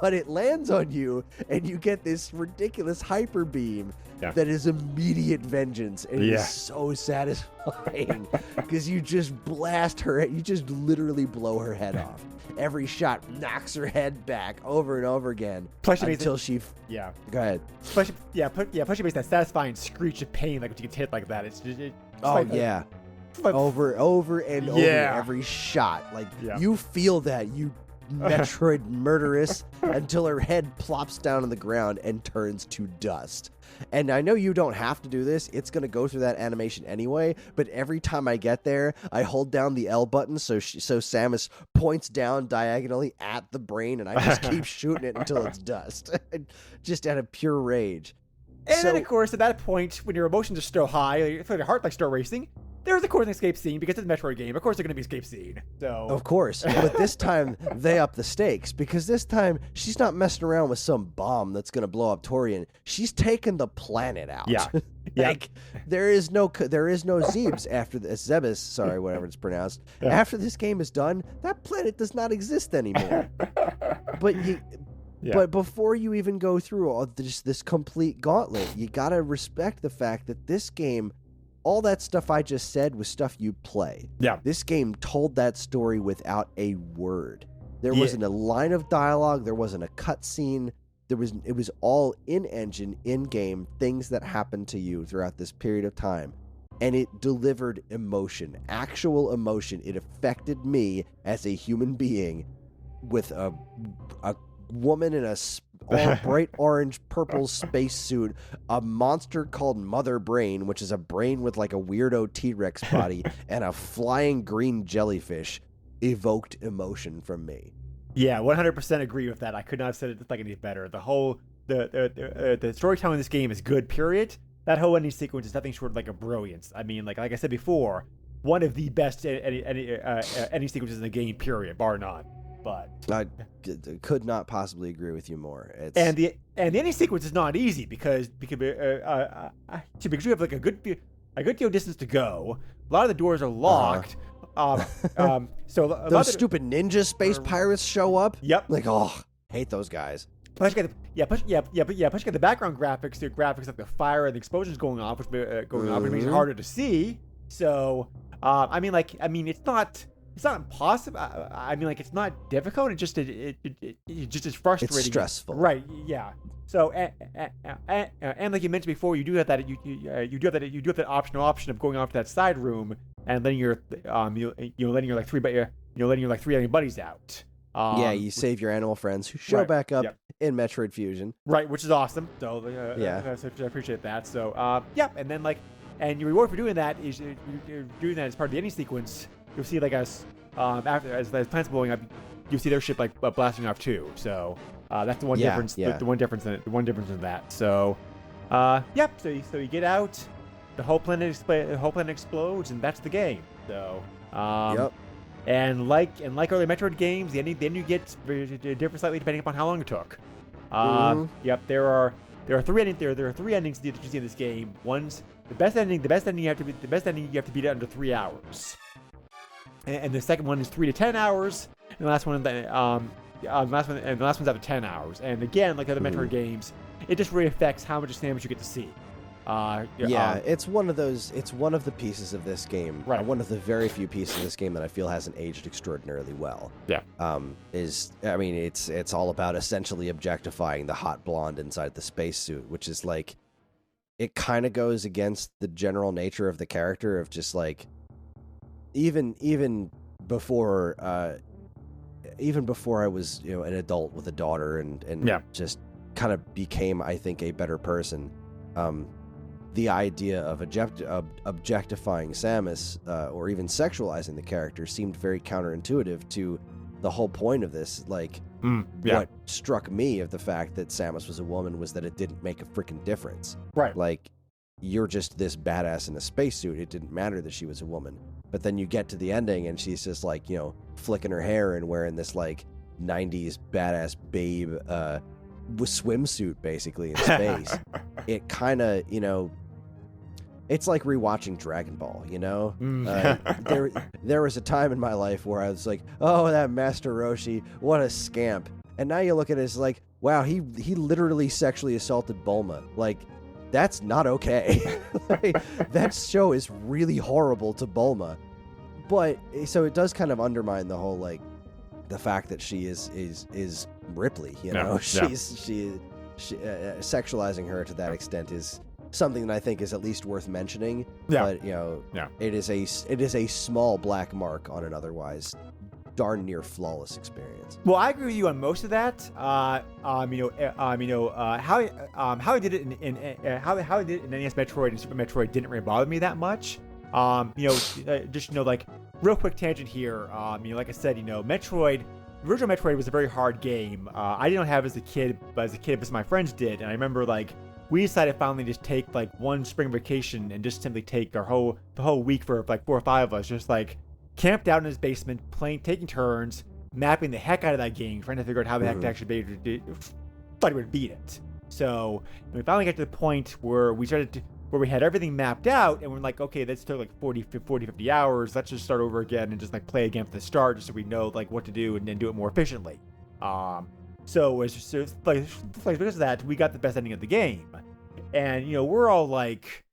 But it lands on you, and you get this ridiculous hyper beam that is immediate vengeance. And it is so satisfying because you just blast her. You just literally blow her head off. Every shot knocks her head back over and over again until she. Yeah. Go ahead. Plus, she makes that satisfying screech of pain like when she gets hit like that. It's just. Over and over every shot. Like, you feel that, you Metroid murderess, until her head plops down on the ground and turns to dust. And I know you don't have to do this. It's going to go through that animation anyway, but every time I get there, I hold down the L button so Samus points down diagonally at the brain, and I just keep shooting it until it's dust. Just out of pure rage. And then, of course, at that point, when your emotions are still high, your heart like start racing, there's, of course, an escape scene because it's a Metroid game. Of course, there's going to be escape scene. So of course, but this time they up the stakes because this time she's not messing around with some bomb that's going to blow up Torian. She's taking the planet out. Yeah, like there is no Zebes after the Zebes. Sorry, whatever it's pronounced. Yeah. After this game is done, that planet does not exist anymore. But before you even go through all this complete gauntlet, you gotta respect the fact that this game, all that stuff I just said was stuff you play. Yeah. This game told that story without a word. There wasn't a line of dialogue. There wasn't a cutscene. It was all in-engine, in-game, things that happened to you throughout this period of time. And it delivered emotion, actual emotion. It affected me as a human being with a woman in a bright orange purple spacesuit, a monster called Mother Brain, which is a brain with like a weirdo T-Rex body, and a flying green jellyfish evoked emotion from me. Yeah, 100% agree with that. I could not have said it like any better. The storytelling in this game is good, period. That whole ending sequence is nothing short of like a brilliance. I mean, like I said before, one of the best ending sequences in the game, period, bar none. But I could not possibly agree with you more. And the ending sequence is not easy because you have like a good deal of distance to go. A lot of the doors are locked. So those stupid ninja space pirates show up. Yep. Like, hate those guys. Plus you got the background graphics, the graphics like the fire and the explosions going off, which makes it harder to see. So, it's not impossible. I mean, like, it's not difficult. It just is frustrating. It's stressful, right? Yeah. So, and like you mentioned before, you do have that. You do have that option of going off to that side room and letting your like three enemy buddies out. You save your animal friends who show back up in Metroid Fusion. Right, which is awesome. So, so I appreciate that. So, and then and your reward for doing that is you're doing that as part of the ending sequence. You'll see like as planets blowing up, you'll see their ship like blasting off too. So that's the one difference. The one difference in that. So so you get out, the whole planet explodes, and that's the game. So and like early Metroid games, the ending gets different slightly depending upon how long it took. There are three endings. There are three endings that you see in this game. One's the best ending. The best ending you have to beat it under 3 hours. And the second one is 3 to 10 hours, and the last one, the last one's out of 10 hours. And again, like other Metroid games, it just really affects how much Samus you get to see. It's one of those. It's one of the pieces of this game. Right. One of the very few pieces of this game that I feel hasn't aged extraordinarily well. Yeah. It's all about essentially objectifying the hot blonde inside the spacesuit, which is like, it kind of goes against the general nature of the character of just like. Even before I was an adult with a daughter and just kind of became, I think, a better person. The idea of objectifying Samus or even sexualizing the character seemed very counterintuitive to the whole point of this. Like, what struck me of the fact that Samus was a woman was that it didn't make a freaking difference. Right. Like, you're just this badass in a spacesuit. It didn't matter that she was a woman. But then you get to the ending and she's just like, flicking her hair and wearing this like 90s badass babe swimsuit basically in space. It kind of, it's like rewatching Dragon Ball, you know? There was a time in my life where I was like, oh, that Master Roshi, what a scamp. And now you look at it as like, wow, he literally sexually assaulted Bulma. Like, that's not okay. Like, that show is really horrible to Bulma. But, so it does kind of undermine the whole, like, the fact that she is Ripley, you know? Sexualizing her to that extent is something that I think is at least worth mentioning. But it is a small black mark on an otherwise darn near flawless experience. Well, I agree with you on most of that. How he did it in NES Metroid and Super Metroid didn't really bother me that much. Like real quick tangent here. Like I said, Metroid. The original Metroid was a very hard game. I didn't have as a kid, but my friends did. And I remember like we decided finally to just take like one spring vacation and just simply take the whole week for like 4 or 5 of us, just like camped out in his basement, taking turns, mapping the heck out of that game, trying to figure out how the heck to actually be able to thought we would beat it. So we finally got to the point where we had everything mapped out, and we're like, okay, that's took like 40, 50 hours. Let's just start over again and just like play again from the start, just so we know like what to do and then do it more efficiently. So because of that, we got the best ending of the game, and we're all like,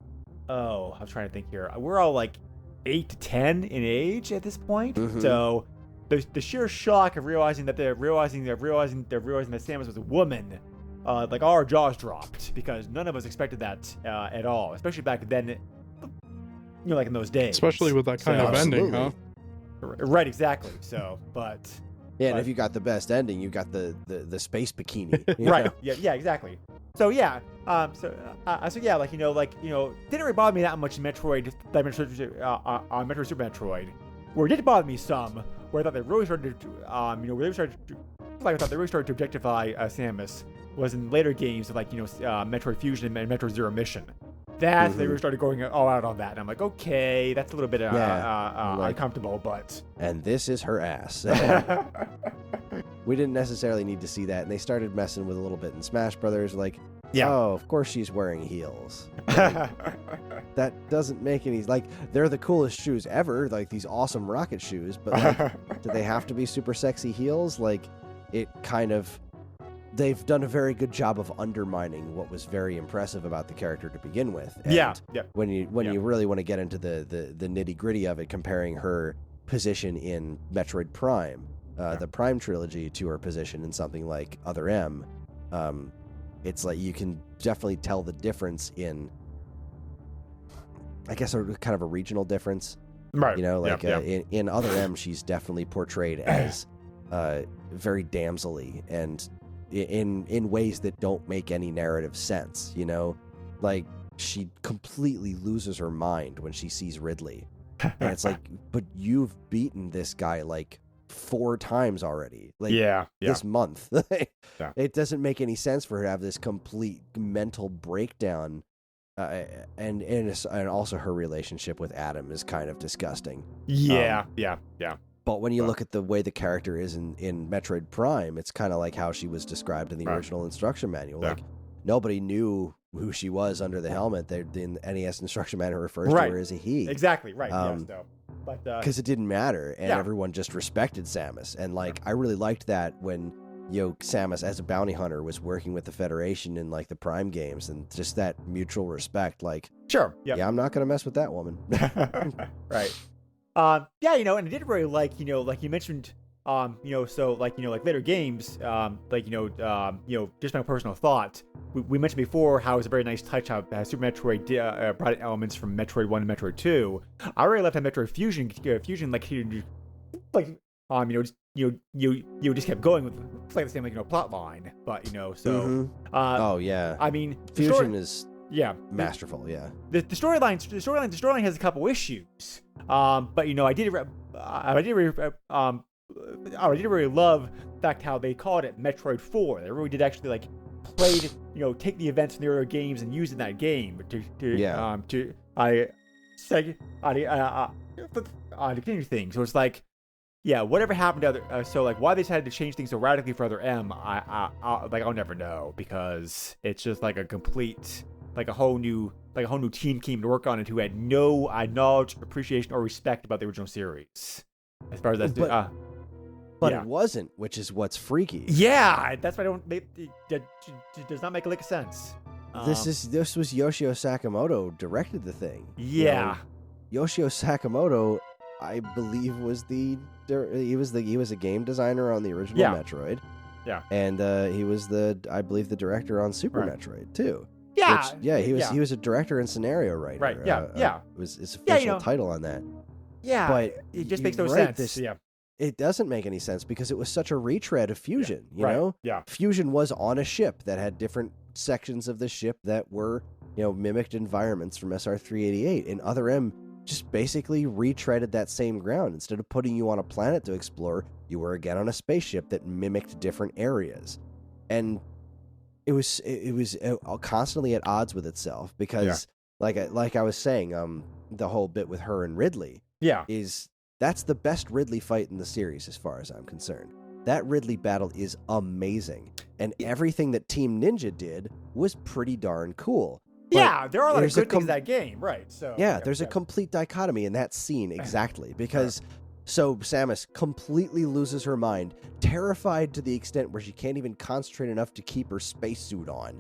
oh, I was trying to think here. We're all like 8 to 10 in age at this point. So the sheer shock of realizing that Samus was a woman. Like all our jaws dropped because none of us expected that at all, especially back then, like in those days. Especially with that kind of ending, huh? Right, exactly. So, but and if you got the best ending, you got the space bikini, right? Yeah, exactly. So yeah, didn't really bother me that much in Metroid, Metroid Super Metroid. Where it did bother me some, where I thought they really started to, I thought they really started to objectify Samus, was in later games of like Metroid Fusion and Metroid Zero Mission. They really started going all out on that, and I'm like, okay, that's a little bit uncomfortable, but. And this is her ass. We didn't necessarily need to see that, and they started messing with a little bit in Smash Brothers, like, oh, of course she's wearing heels. Like, that doesn't make any, like, they're the coolest shoes ever, like these awesome rocket shoes, but like, do they have to be super sexy heels? Like, it kind of, they've done a very good job of undermining what was very impressive about the character to begin with. And when you really want to get into the nitty gritty of it, comparing her position in Metroid Prime, the Prime trilogy, to her position in something like Other M, it's like you can definitely tell the difference in, I guess, a kind of a regional difference. Right. In Other M, she's definitely portrayed as very damsel-y and in ways that don't make any narrative sense, like she completely loses her mind when she sees Ridley, and it's like, but you've beaten this guy like 4 times already, like this month. It doesn't make any sense for her to have this complete mental breakdown, and also her relationship with Adam is kind of disgusting. But when you look at the way the character is in Metroid Prime, it's kind of like how she was described in the original instruction manual. Like, nobody knew who she was under the helmet. The NES instruction manual refers to her as a he. Exactly, right. Because it didn't matter, and everyone just respected Samus. And, like, I really liked that when, Samus, as a bounty hunter, was working with the Federation in, like, the Prime games, and just that mutual respect, like, I'm not going to mess with that woman. Right. And I did really like, like you mentioned, like later games, just my personal thought. We mentioned before how it was a very nice touch how Super Metroid brought in elements from Metroid 1 and Metroid 2. I really loved how Metroid Fusion, you just kept going with like the same plot line, but I mean, Fusion is masterful. The storyline has a couple issues. But I did really love the fact how they called it Metroid 4. They really did actually like take the events from the earlier games and use in that game to continue things. So it's like, whatever happened to other, so like why they decided to change things so radically for Other M, I'll never know, because it's just like a complete, like a whole new like a whole new team came to work on it who had no knowledge, appreciation, or respect about the original series. As far as that's But yeah. it wasn't, which is what's freaky. Yeah, that's why I don't. It does not make a lick of sense. This was Yoshio Sakamoto directed the thing. Yeah. Yoshio Sakamoto, I believe, was he was a game designer on the original Metroid. Yeah. And he was I believe the director on Super Metroid too. Yeah. He was a director and scenario writer. Right. Yeah. It was his official title on that. Yeah. But it just makes no sense. It doesn't make any sense because it was such a retread of Fusion, you know? Yeah. Fusion was on a ship that had different sections of the ship that were, mimicked environments from SR-388. And Other M just basically retreaded that same ground. Instead of putting you on a planet to explore, you were again on a spaceship that mimicked different areas. And it was constantly at odds with itself because, like I was saying, the whole bit with her and Ridley that's the best Ridley fight in the series as far as I'm concerned. That Ridley battle is amazing. And everything that Team Ninja did was pretty darn cool. Yeah, there are a lot of good things in that game, right? So there's a complete dichotomy in that scene, exactly. Because so Samus completely loses her mind, terrified to the extent where she can't even concentrate enough to keep her spacesuit on.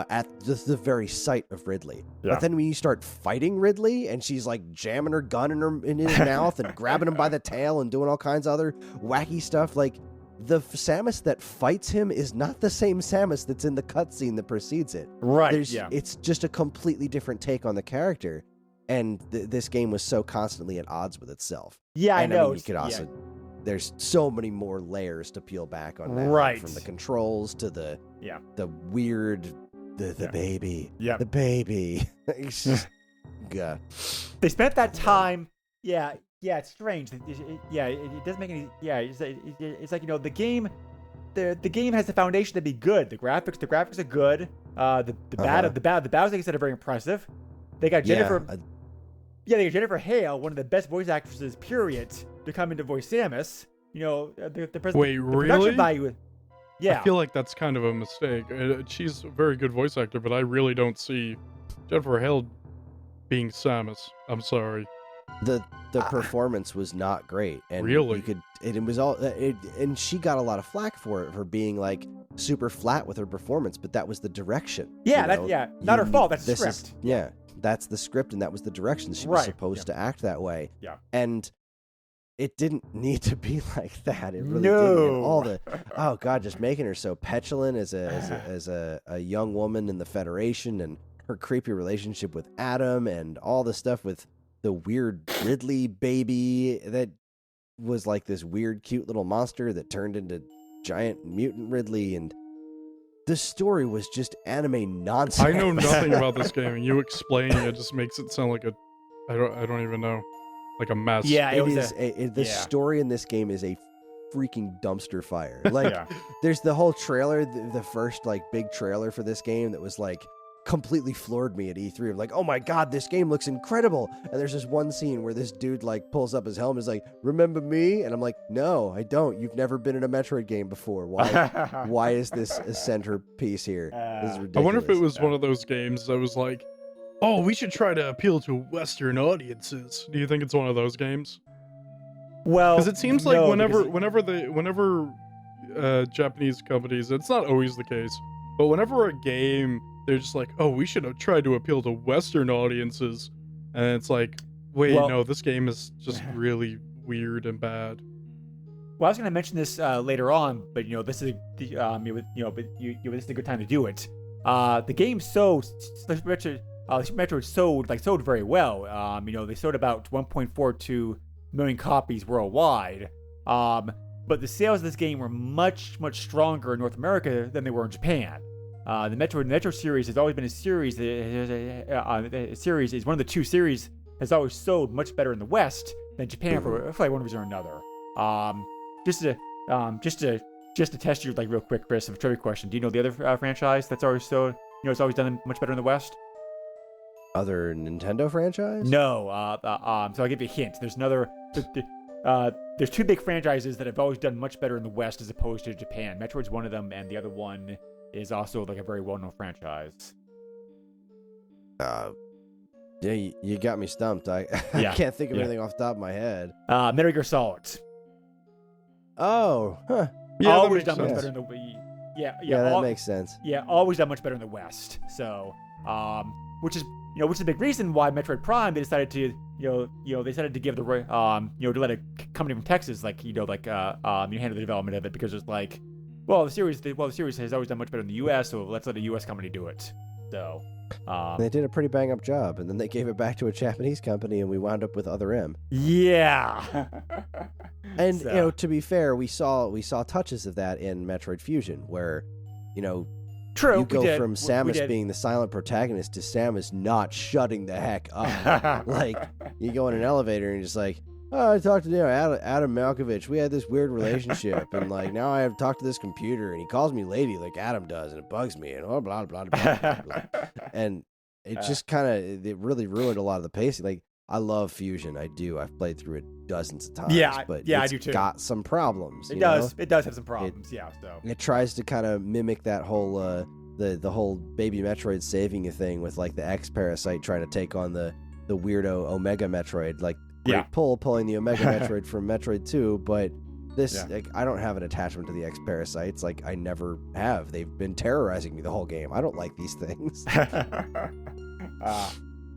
At the very sight of Ridley. Yeah. But then when you start fighting Ridley and she's like jamming her gun in his mouth and grabbing him by the tail and doing all kinds of other wacky stuff, like the Samus that fights him is not the same Samus that's in the cutscene that precedes it. Right. It's just a completely different take on the character. And this game was so constantly at odds with itself. Yeah, and I know. I mean, you could also... There's so many more layers to peel back on that. Right. From the controls to the weird... The baby. Yeah. The baby. God. They spent that time. Yeah, it's strange. It doesn't make any. Yeah, it's like the game. The game has the foundation to be good. The graphics are good. The battles, like I said, are very impressive. They got Jennifer. They got Jennifer Hale, one of the best voice actresses, period, to come in to voice Samus. Wait, really? Production value. Yeah. I feel like that's kind of a mistake. She's a very good voice actor, but I really don't see Jennifer Hale being Samus. I'm sorry. The performance was not great, and really, and she got a lot of flack for it, for being like super flat with her performance. But that was the direction. Yeah, not her fault. That's the script. That's the script, and that was the direction. She was supposed to act that way. Yeah, and it didn't need to be like that. It really didn't. And just making her so petulant as a young woman in the Federation, and her creepy relationship with Adam, and all the stuff with the weird Ridley baby that was like this weird, cute little monster that turned into giant mutant Ridley, and the story was just anime nonsense. I know nothing about this game, and you explaining it just makes it sound like I don't even know. Like a mess. Yeah, the story in this game is a freaking dumpster fire. Like, there's the whole trailer, the first like big trailer for this game that was like completely floored me at E3. I'm like, oh my god, this game looks incredible. And there's this one scene where this dude like pulls up his helmet and is like, remember me? And I'm like, no, I don't. You've never been in a Metroid game before. Why is this a centerpiece here? This is ridiculous. I wonder if it was one of those games that was like, oh, we should try to appeal to Western audiences. Do you think it's one of those games? Well, because it seems like whenever Japanese companies, it's not always the case, but whenever a game, they're just like, oh, we should try to appeal to Western audiences, and it's like, wait, no, this game is just really weird and bad. Well, I was going to mention this later on, but this is this is a good time to do it. The game Metroid sold very well. They sold about 1.42 million copies worldwide. But the sales of this game were much, much stronger in North America than they were in Japan. The Metroid series has always been a series. A series is one of the two series has always sold much better in the West than Japan for like one reason or another. Just to test you like real quick, Chris, a trivia question. Do you know the other franchise that's always sold? It's always done much better in the West. Other Nintendo franchise? No. So I'll give you a hint. There's another. There's two big franchises that have always done much better in the West as opposed to Japan. Metroid's one of them, and the other one is also like a very well-known franchise. Yeah, you got me stumped. I Yeah. can't think of anything off the top of my head. Metal Gear Solid. Oh, huh. Yeah, that Always makes done much sense. better in the Wii. Yeah, Yeah, that makes sense. Yeah, always done much better in the West. So, which is a big reason why Metroid Prime they decided to they decided to give the to let a company from Texas handle the development of it, because it's like, the series has always done much better in the U.S., so let's let a U.S. company do it. So, They did a pretty bang up job, and then they gave it back to a Japanese company, and we wound up with Other M. yeah. And So- to be fair, we saw touches of that in Metroid Fusion, where True. you go we did. from We Samus did. being the silent protagonist to Samus not shutting the heck up. Like, you go in an elevator and you're just like, oh, I talked to Adam Malkovich. We had this weird relationship, and like now I have to talk to this computer, and he calls me lady like Adam does, and it bugs me, and blah blah blah blah blah. blah. And it just it really ruined a lot of the pacing. Like, I love Fusion, I do. I've played through it dozens of times. But I it's do too. got some problems. It you does. know? It does have some problems. So It tries to kind of mimic that whole the whole baby Metroid saving you thing with like the X Parasite trying to take on the weirdo Omega Metroid. Like, great pulling the Omega Metroid from Metroid 2, but this like, I don't have an attachment to the X Parasites. Like, I never have. They've been terrorizing me the whole game. I don't like these things.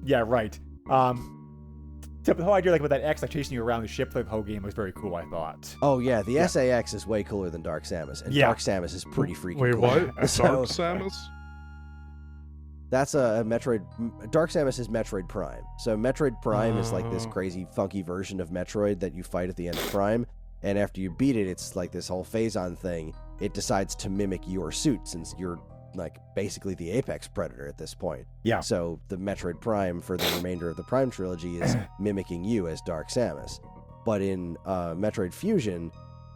yeah, right. So the whole idea with that X chasing you around the ship for the whole game was very cool, I thought. Oh yeah, the SAX is way cooler than Dark Samus, and Dark Samus is pretty freaking Wait, cool. what? Dark So, Samus? that's a Metroid. Dark Samus is Metroid Prime. So Metroid Prime is like this crazy, funky version of Metroid that you fight at the end of Prime. And after you beat it, it's like this whole phase-on thing. It decides to mimic your suit, since you're like basically the apex predator at this point. Yeah. So the Metroid Prime for the remainder of the Prime trilogy is mimicking you as Dark Samus. But in Metroid Fusion,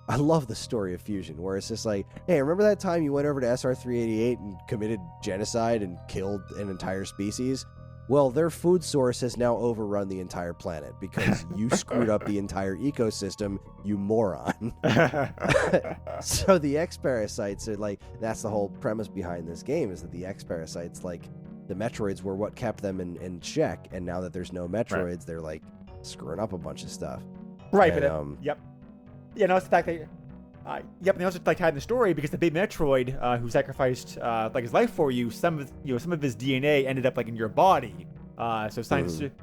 I love the story of Fusion, where it's just like, hey, remember that time you went over to SR388 and committed genocide and killed an entire species? Well, their food source has now overrun the entire planet because you screwed up the entire ecosystem, you moron. So the X-Parasites are like, that's the whole premise behind this game, is that the X-Parasites, like, the Metroids were what kept them in check, and now that there's no Metroids, they're like screwing up a bunch of stuff. Right, And, but yep. Yeah, no, it's the fact that and they also like tied in the story because the big Metroid who sacrificed like his life for you, some of his DNA ended up like in your body. So scientists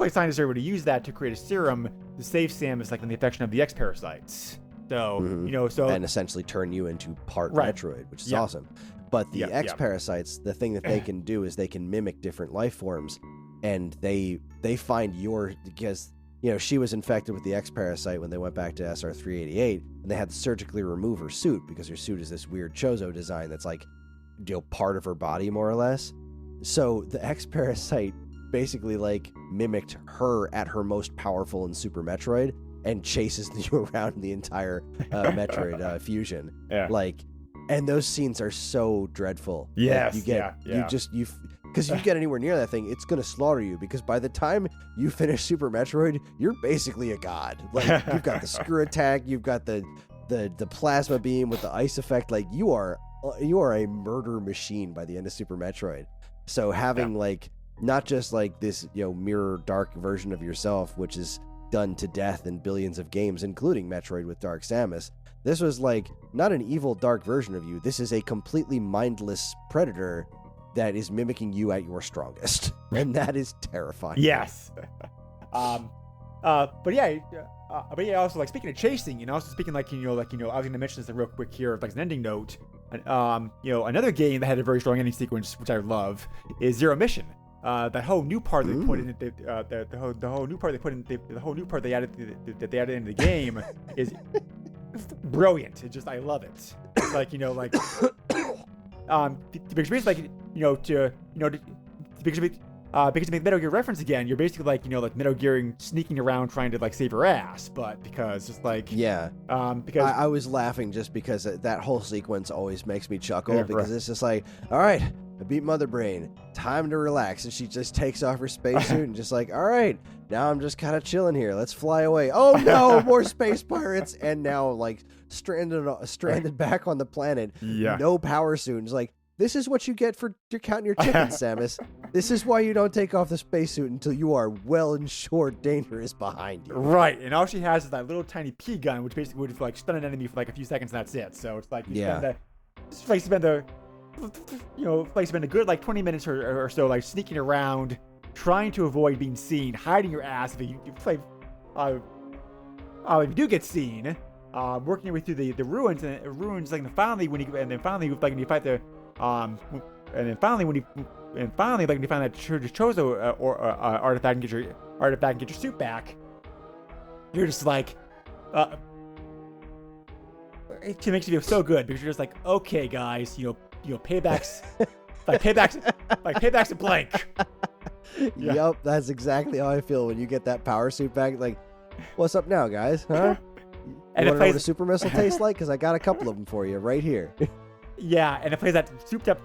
scientists are able to use that to create a serum to save Samus like in the affection of the X parasites. So and essentially turn you into part Metroid, which is awesome. But the X parasites, the thing that they can do is they can mimic different life forms, and they find because she was infected with the X parasite when they went back to SR388, and they had to surgically remove her suit because her suit is this weird Chozo design that's like part of her body more or less. So the X parasite basically like mimicked her at her most powerful in Super Metroid and chases you around the entire Metroid Fusion. Yeah. Like, and those scenes are so dreadful. Yes. Like, because if you get anywhere near that thing, it's going to slaughter you, because by the time you finish Super Metroid, you're basically a god. Like, you've got the screw attack, you've got the plasma beam with the ice effect. Like, you are a murder machine by the end of Super Metroid. So having like not just like this mirror dark version of yourself, which is done to death in billions of games, including Metroid with Dark Samus, this was like not an evil dark version of you. This is a completely mindless predator that is mimicking you at your strongest, and that is terrifying. Yes. But also like speaking of chasing, and also speaking I was going to mention this real quick here, like as an ending note. Another game that had a very strong ending sequence, which I love, is Zero Mission. That whole new part they put in, the whole new part they added into the game is brilliant. It's just, I love it. It's like because to make Metal Gear reference again, you're basically like Metal Gearing sneaking around trying to like save her ass, but because it's like because I was laughing just because that whole sequence always makes me chuckle because it's just like, all right, I beat Mother Brain, time to relax, and she just takes off her spacesuit and just like, all right, now I'm just kind of chilling here, let's fly away. Oh no, more space pirates, and now like stranded back on the planet, no power suit. And it's like, This is what you get for counting your chickens, Samus. This is why you don't take off the spacesuit until you are well and sure danger is behind you. Right, and all she has is that little tiny P gun, which basically would like stun an enemy for like a few seconds, and that's it. So it's like you spend a good like 20 minutes or so like sneaking around, trying to avoid being seen, hiding your ass if you do get seen, working your way through the ruins like finally when you fight the when you find that Chozo artifact and get your suit back, you're just like it makes you feel so good because you're just like, okay guys, paybacks a blank. Yeah. Yup, that's exactly how I feel when you get that power suit back. Like, what's up now, guys? Huh? You want to know what a super missile tastes like? Because I got a couple of them for you right here. Yeah, and it plays that souped up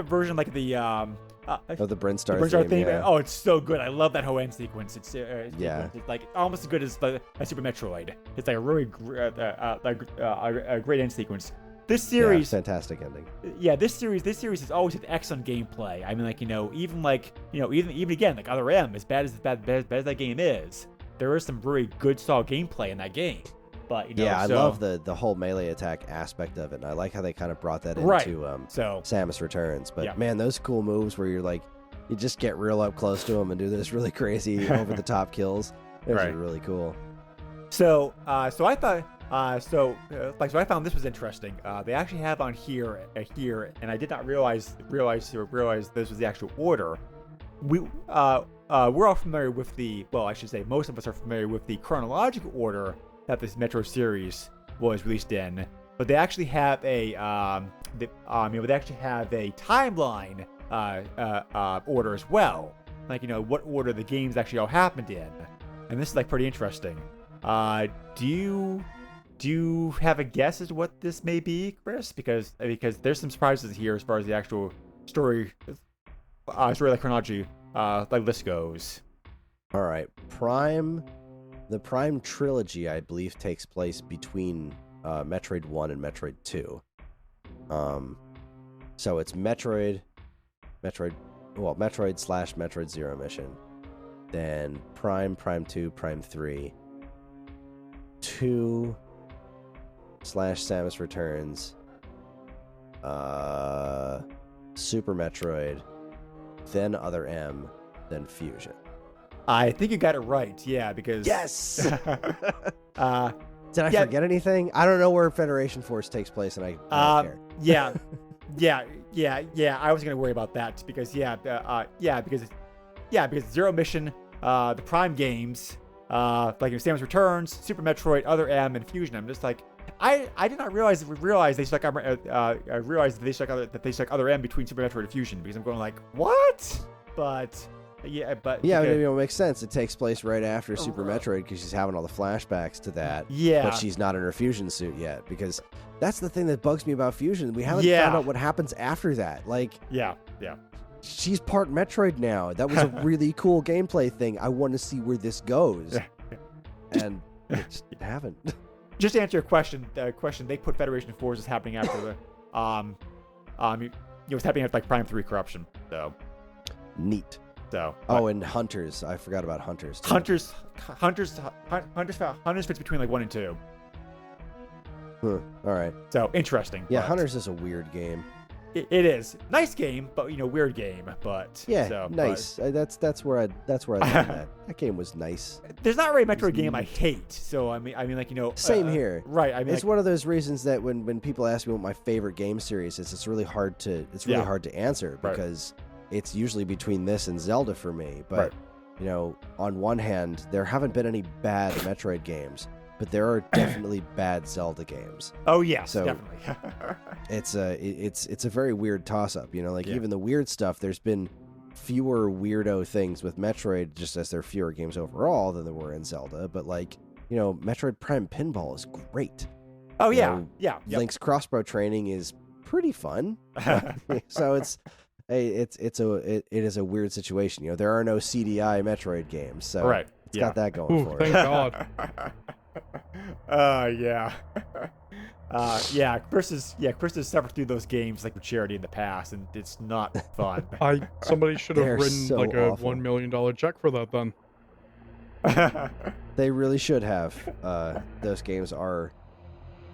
version like the of the Brinstar theme. Yeah. Oh, it's so good. I love that whole end sequence. It's yeah, it's like almost as good as a Super Metroid. It's like a really a great end sequence. This series, fantastic ending. Yeah, this series has always had excellent gameplay. I mean, even again, like Other M, as bad as that game is, there is some really good solid gameplay in that game. But I love the whole melee attack aspect of it, and I like how they kind of brought that into Samus Returns. But man, those cool moves where you're like, you just get real up close to them and do this really crazy over the top kills. Those are really cool. So I thought. So I found this was interesting. They actually have on here, and I did not realize this was the actual order. We're all familiar with most of us are familiar with the chronological order that this Metro series was released in. But they actually have a timeline order as well. Like what order the games actually all happened in, and this is like pretty interesting. Do you have a guess as to what this may be, Chris? Because there's some surprises here as far as the actual story like chronology list goes. All right, the Prime trilogy, I believe, takes place between Metroid 1 and Metroid 2. So it's Metroid / Metroid Zero Mission, then Prime 2, Prime 3, 2 / Samus Returns, Super Metroid, then Other M, then Fusion. I think you got it right, yeah, because... Yes! Did I forget anything? I don't know where Federation Force takes place, and I don't care. Yeah, I was going to worry about that, because Zero Mission, the Prime games, like Samus Returns, Super Metroid, Other M, and Fusion, I'm just like... I did not realize they stuck that they stuck Other M between Super Metroid and Fusion, because I'm going like, what? But it makes sense. It takes place right after Super Metroid because she's having all the flashbacks to that. Yeah, but she's not in her Fusion suit yet, because that's the thing that bugs me about Fusion. We haven't found out what happens after that. Like, she's part Metroid now. That was a really cool gameplay thing. I want to see where this goes, and it just haven't. Just to answer your question, they put Federation Force is happening after the it's happening after like Prime 3 corruption. So neat. So and Hunters. I forgot about Hunters too. Hunters fits between like 1 and 2. All right. So interesting. Yeah, Hunters is a weird game. It is nice game, but weird game. But nice. That's where I learned that game was nice. There's not really a Metroid game I hate. So I mean same here. Right. I mean, it's one of those reasons that when people ask me what my favorite game series is, it's really hard to answer, because it's usually between this and Zelda for me. But on one hand, there haven't been any bad Metroid games, but there are definitely bad Zelda games. Oh yes, so definitely. it's a very weird toss-up. Even the weird stuff, there's been fewer weirdo things with Metroid, just as there are fewer games overall than there were in Zelda. But Metroid Prime Pinball is great. Oh yeah. Link's crossbow training is pretty fun. So it is a weird situation. There are no CDI Metroid games, so it's got that going for it. Thank God. Yeah. Chris has suffered through those games like with charity in the past, and it's not fun. Somebody should have They're written so like a awful. $1 million check for that then. They really should have. Those games are.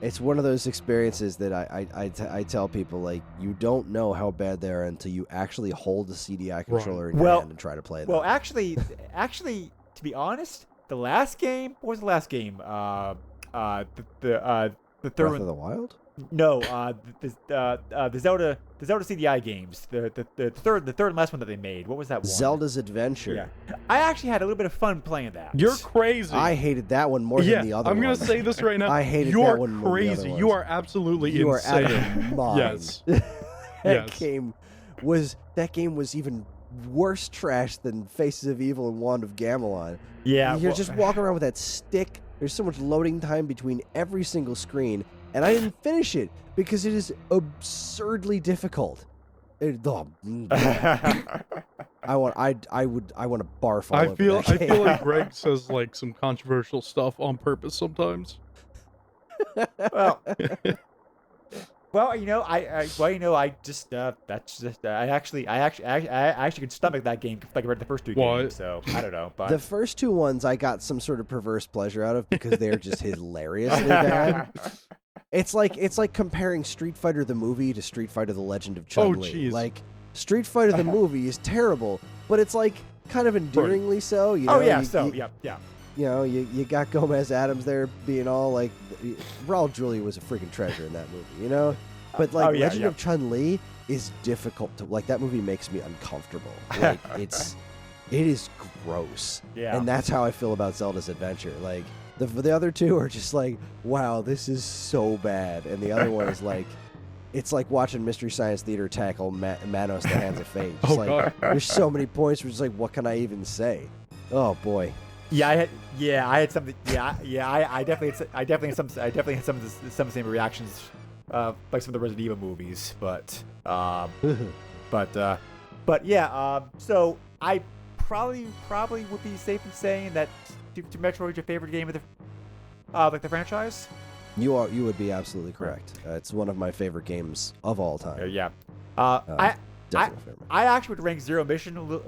It's one of those experiences that I tell people, like, you don't know how bad they are until you actually hold the CDI controller in your hand and try to play them. Well, actually, to be honest, the last game. What was the last game? The third Breath one. of the Wild? No, the Zelda CDI games. The third and last one that they made. What was that one? Zelda's Adventure. Yeah, I actually had a little bit of fun playing that. You're crazy. I hated that one more than the other one. I'm going to say this right now. I hated You're that one more than the crazy. other You ones. are absolutely You insane. are out of your mind. Yes. That game was even worse trash than Faces of Evil and Wand of Gamelon. Yeah, You're just walking around with that stick. There's so much loading time between every single screen, and I didn't finish it because it is absurdly difficult. I want to barf all I over feel that game. like Greg says like some controversial stuff on purpose sometimes. Well, I actually could stomach that game like I read the first two games. So I don't know, but The first two ones I got some sort of perverse pleasure out of because they're just hilariously bad. It's like comparing Street Fighter the movie to Street Fighter the Legend of Chun-Li. jeez. Like Street Fighter the movie is terrible, but it's like kind of endearingly so. You know? You know, you got Gomez Adams there being all like, Raul Julia was a freaking treasure in that movie, you know? But like Legend of Chun-Li is difficult to, like, that movie makes me uncomfortable. Like it is gross. Yeah. And that's how I feel about Zelda's Adventure. Like the other two are just like, wow, this is so bad. And the other one is like, it's like watching Mystery Science Theater tackle Manos the Hands of Fate. Just like, there's so many points where it's like, what can I even say? Oh boy. I had something. I definitely had some of the same reactions, like some of the Resident Evil movies. So I probably would be safe in saying that Super Metroid is your favorite game of the franchise. You would be absolutely correct. It's one of my favorite games of all time. Definitely favorite. I actually would rank Zero Mission a little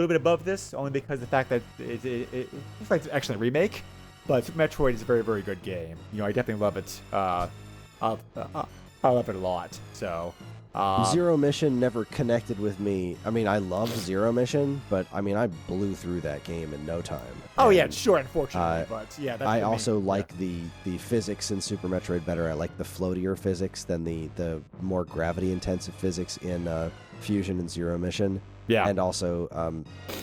bit above this, only because the fact that it's like an excellent remake. But Super Metroid is a very, very good game. You know, I definitely love it. I love it a lot. So Zero Mission never connected with me. I mean, I loved Zero Mission, but I mean, I blew through that game in no time. Oh And, yeah, sure, unfortunately, but yeah. That's I what also mean. like the physics in Super Metroid better. I like the floatier physics than the more gravity intensive physics in Fusion and Zero Mission. Yeah. And also,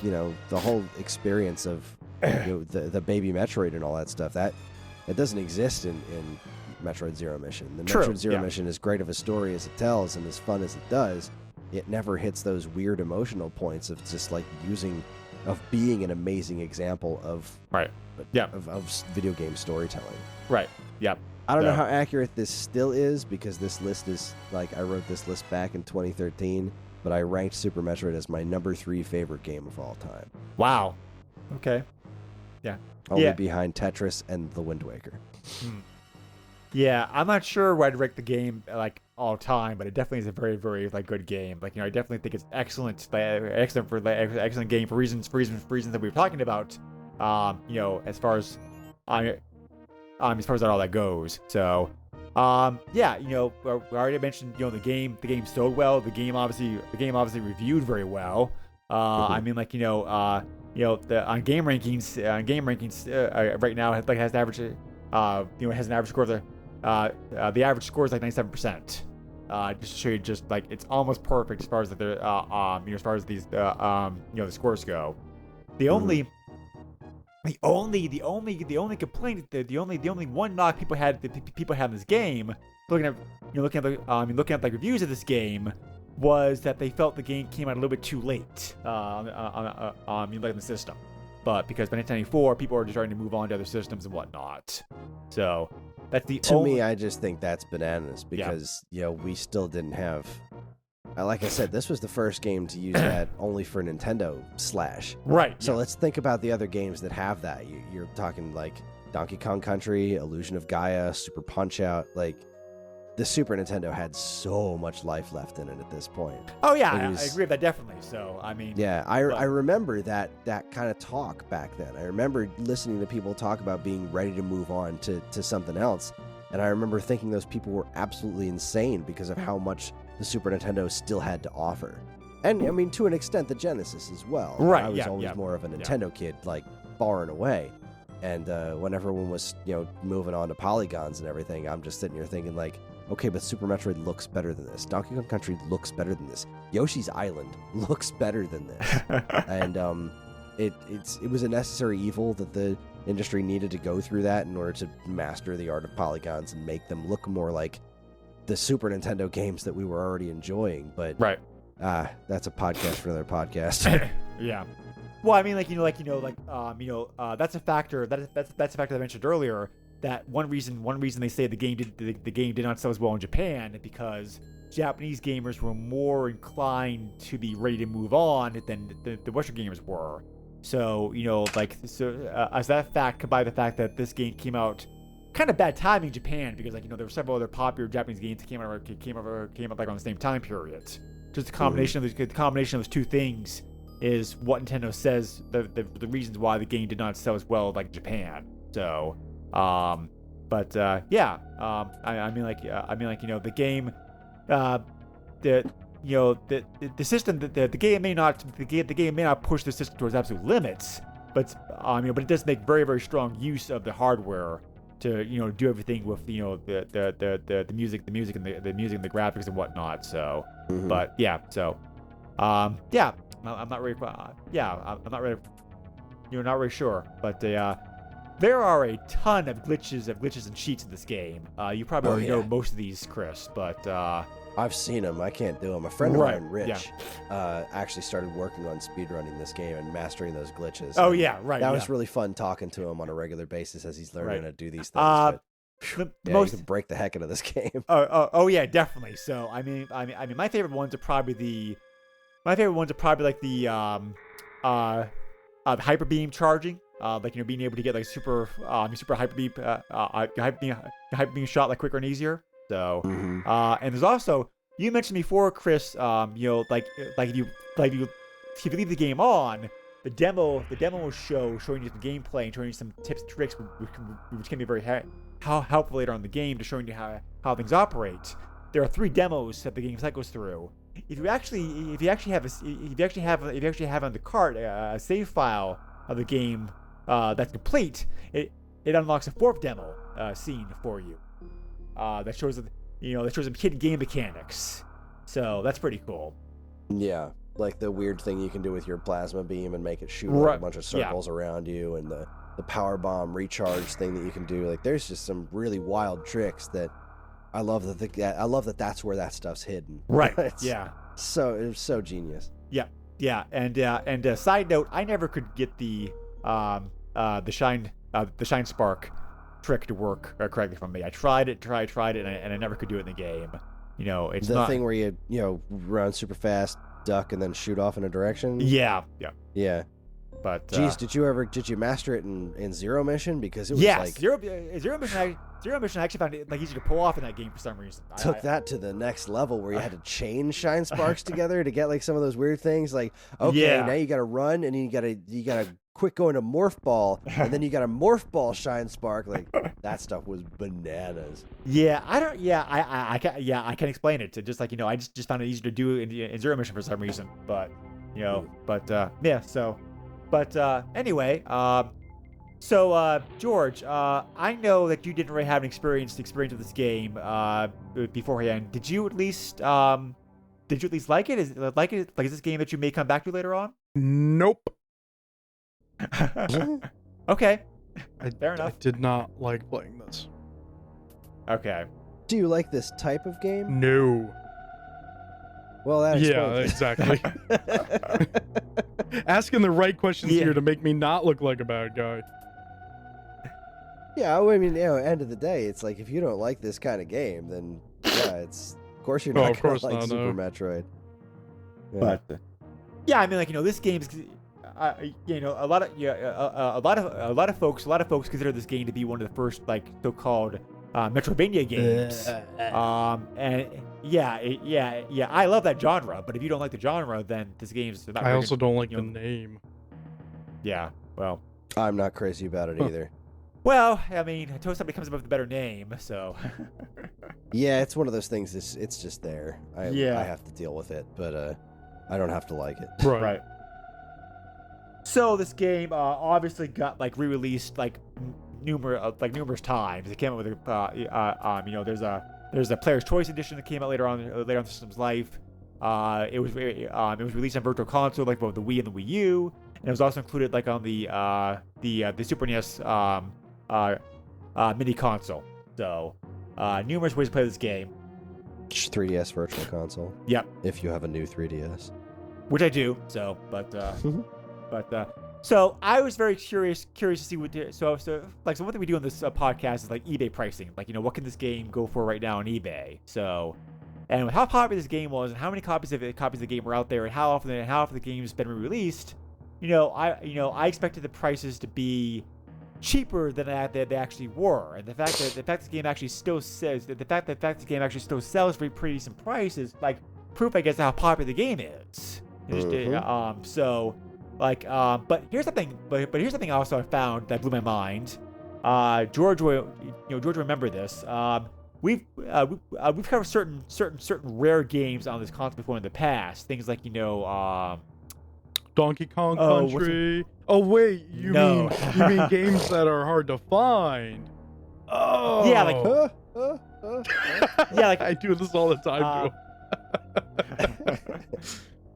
the whole experience of the baby Metroid and all that stuff that doesn't exist in Metroid Zero Mission. The True, Metroid Zero yeah. Mission, as great of a story as it tells and as fun as it does, it never hits those weird emotional points of just like being an amazing example of of video game storytelling. Right. Yep. I don't know how accurate this still is because this list is like, I wrote this list back in 2013, but I ranked Super Metroid as my number 3 favorite game of all time. Wow. Okay. Yeah. Only behind Tetris and The Wind Waker. Yeah, I'm not sure where I'd rank the game like all time, but it definitely is a very, very like good game. Like, you know, I definitely think it's excellent game for reasons that we were talking about. As far as all that goes. So, we already mentioned, the game sold well. The game obviously reviewed very well. I mean, like, on game rankings right now has an average, has an average score of the average score is like 97%. Just to show you, just like it's almost perfect as far as the scores go. The only complaint, the only one knock people had in this game, looking at like reviews of this game, was that they felt the game came out a little bit too late on the system. But because by 1994, people are just starting to move on to other systems and whatnot. So that's the To me, I just think that's bananas because we still didn't have like I said, this was the first game to use that only for Nintendo Slash. Right. So let's think about the other games that have that. You're talking like Donkey Kong Country, Illusion of Gaia, Super Punch-Out. Like, the Super Nintendo had so much life left in it at this point. Oh yeah, It I was- agree with that definitely. So I mean, Yeah, I remember that kind of talk back then. I remember listening to people talk about being ready to move on to something else. And I remember thinking those people were absolutely insane because of how much the Super Nintendo still had to offer. And, I mean, to an extent, the Genesis as well. Right, I was yeah, always yeah, more of a Nintendo kid, like, far and away. And when everyone was, moving on to polygons and everything, I'm just sitting here thinking, like, okay, but Super Metroid looks better than this. Donkey Kong Country looks better than this. Yoshi's Island looks better than this. And it was a necessary evil that the industry needed to go through that in order to master the art of polygons and make them look more like the Super Nintendo games that we were already enjoying. But right. that's a podcast for another podcast. Yeah. Well, I mean, that's a factor. That's a factor that I mentioned earlier. That one reason they say the game did not sell as well in Japan because Japanese gamers were more inclined to be ready to move on than the Western gamers were. So as that fact combined with the fact that this game came out kind of bad timing in Japan because there were several other popular Japanese games that came out like on the same time period. Just the combination of those two things is what Nintendo says the reasons why the game did not sell as well like Japan. So, the game, the system, the game may not push the system towards absolute limits, but it does make very, very strong use of the hardware to do everything with the music and the graphics and whatnot. So, but yeah, so I'm not really not really sure, but there are a ton of glitches and cheats in this game. You probably already know most of these, Chris, but I've seen them. I can't do them. A friend of Right, mine, Rich, actually started working on speedrunning this game and mastering those glitches. Oh, And yeah, right, That yeah. was really fun talking to him on a regular basis as he's learning Right. how to do these things. the You can break the heck out of this game. Oh yeah, definitely. So I mean, my favorite ones are probably the hyper beam charging, being able to get like super hyper beam shot like quicker and easier. So and there's also, you mentioned before, Chris, if you leave the game on, the demo will showing you the gameplay and showing you some tips and tricks which can be very helpful later on in the game to showing you how things operate. There are 3 demos that the game cycles through. If you actually have on the cart a save file of the game that's complete, it unlocks a 4th demo scene for you that shows some hidden game mechanics. So that's pretty cool. Yeah, like the weird thing you can do with your plasma beam and make it shoot Right, a bunch of circles around you, and the power bomb recharge thing that you can do. Like, there's just some really wild tricks that I love that's where that stuff's hidden. Right. It's Yeah. So it was so genius. Yeah. Yeah. And side note, I never could get the shine spark trick to work correctly from me. I tried it, and I never could do it in the game. It's The not thing where you run super fast, duck, and then shoot off in a direction. Yeah. Yeah. But Geez, did you master it in Zero Mission? Because it was yes, like Zero Mission. Zero Mission, I actually found it like easy to pull off in that game for some reason. took that to the next level where you had to chain shine sparks together to get like some of those weird things. Like, okay, Yeah. now you got to run, and then you got to quick go into morph ball, and then you got a morph ball shine spark. Like, that stuff was bananas. Yeah, I can't explain it. Just like I just found it easier to do in Zero Mission for some reason. But yeah. So, anyway, George, I know that you didn't really have an experience with this game beforehand. Did you at least like it? Is this game that you may come back to later on? Nope. Okay. I Fair enough. did not like playing this. Okay. Do you like this type of game? No. Well, that Yeah, explains exactly. Asking the right questions Yeah. here to make me not look like a bad guy. Yeah, well, I mean, end of the day, it's like if you don't like this kind of game, then yeah, of course you're not of gonna course like not, Super no. Metroid. Yeah. But yeah, I mean, like, this game's, a lot of folks consider this game to be one of the first, like, so-called Metroidvania games. And yeah, I love that genre. But if you don't like the genre, then this game's not. I also don't like the name. Yeah, well, I'm not crazy about it either. well, I mean, until somebody comes up with a better name, so. Yeah, it's one of those things. It's just there. I have to deal with it, but I don't have to like it. Right. So this game obviously got like re-released like numerous times. It came out with there's a Player's Choice edition that came out later on in the system's life. It was released on Virtual Console like both the Wii and the Wii U, and it was also included like on the Super NES mini console. So numerous ways to play this game. 3DS Virtual Console. Yep. If you have a new 3DS. Which I do. So, so I was very curious to see what. So one thing we do on this podcast is like eBay pricing. Like, what can this game go for right now on eBay? So, and how popular this game was, and how many copies of the game were out there, and how often the game's been released. I expected the prices to be cheaper than they actually were, and the fact that this game actually still sells for a pretty decent price is like proof, I guess, how popular the game is. But here's something. But here's something also I found that blew my mind. George will remember this. We've covered certain rare games on this console before in the past. Things like Donkey Kong Country. Oh wait, you mean games that are hard to find? Oh yeah, like yeah, like I do this all the time.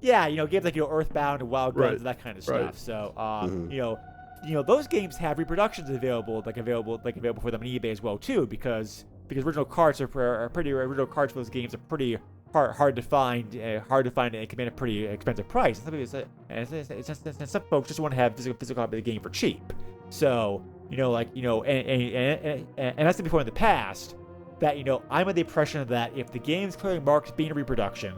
Yeah, games like Earthbound and Wild Guns and that kind of stuff. Right. So, those games have reproductions available for them on eBay as well too, because original cards for those games are pretty hard to find and command a pretty expensive price. And some folks just want to have physical copy of the game for cheap. So, and that's before in the past that I'm of the impression that if the game's clearly marked as being a reproduction,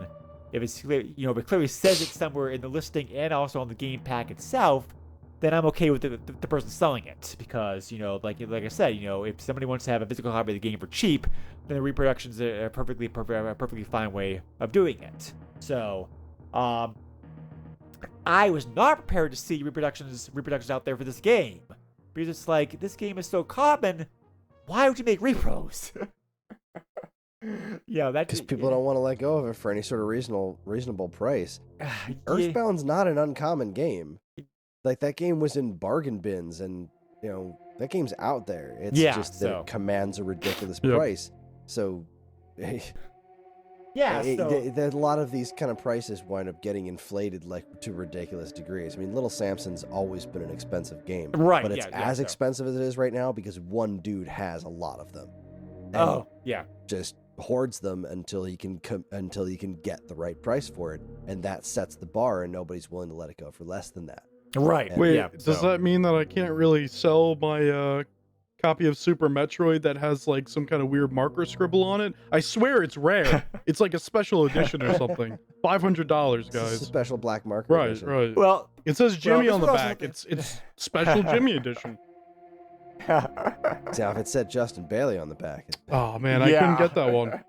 if it's clear, if it clearly says it somewhere in the listing and also on the game pack itself, then I'm okay with the person selling it, because like I said, if somebody wants to have a physical copy of the game for cheap, then the reproduction's a perfectly fine way of doing it. So, I was not prepared to see reproductions out there for this game, because it's like, this game is so common, why would you make repros? Yeah, because people don't want to let go of it for any sort of reasonable price. Earthbound's not an uncommon game. Like, that game was in bargain bins, and that game's out there. It's just that it commands a ridiculous price. So, a lot of these kind of prices wind up getting inflated like to ridiculous degrees. I mean, Little Samson's always been an expensive game, right? But it's as expensive as it is right now because one dude has a lot of them. Just hoards them until he can get the right price for it, and that sets the bar, and nobody's willing to let it go for less than that. Right. And wait, does that mean that I can't really sell my copy of Super Metroid that has like some kind of weird marker scribble on it? I swear it's rare. It's like a special edition or something. $500, guys. It's a special black marker edition. Right. Well, it says Jimmy on the back. It's special Jimmy edition. Now, if it said Justin Bailey on the back. Oh man, I couldn't get that one.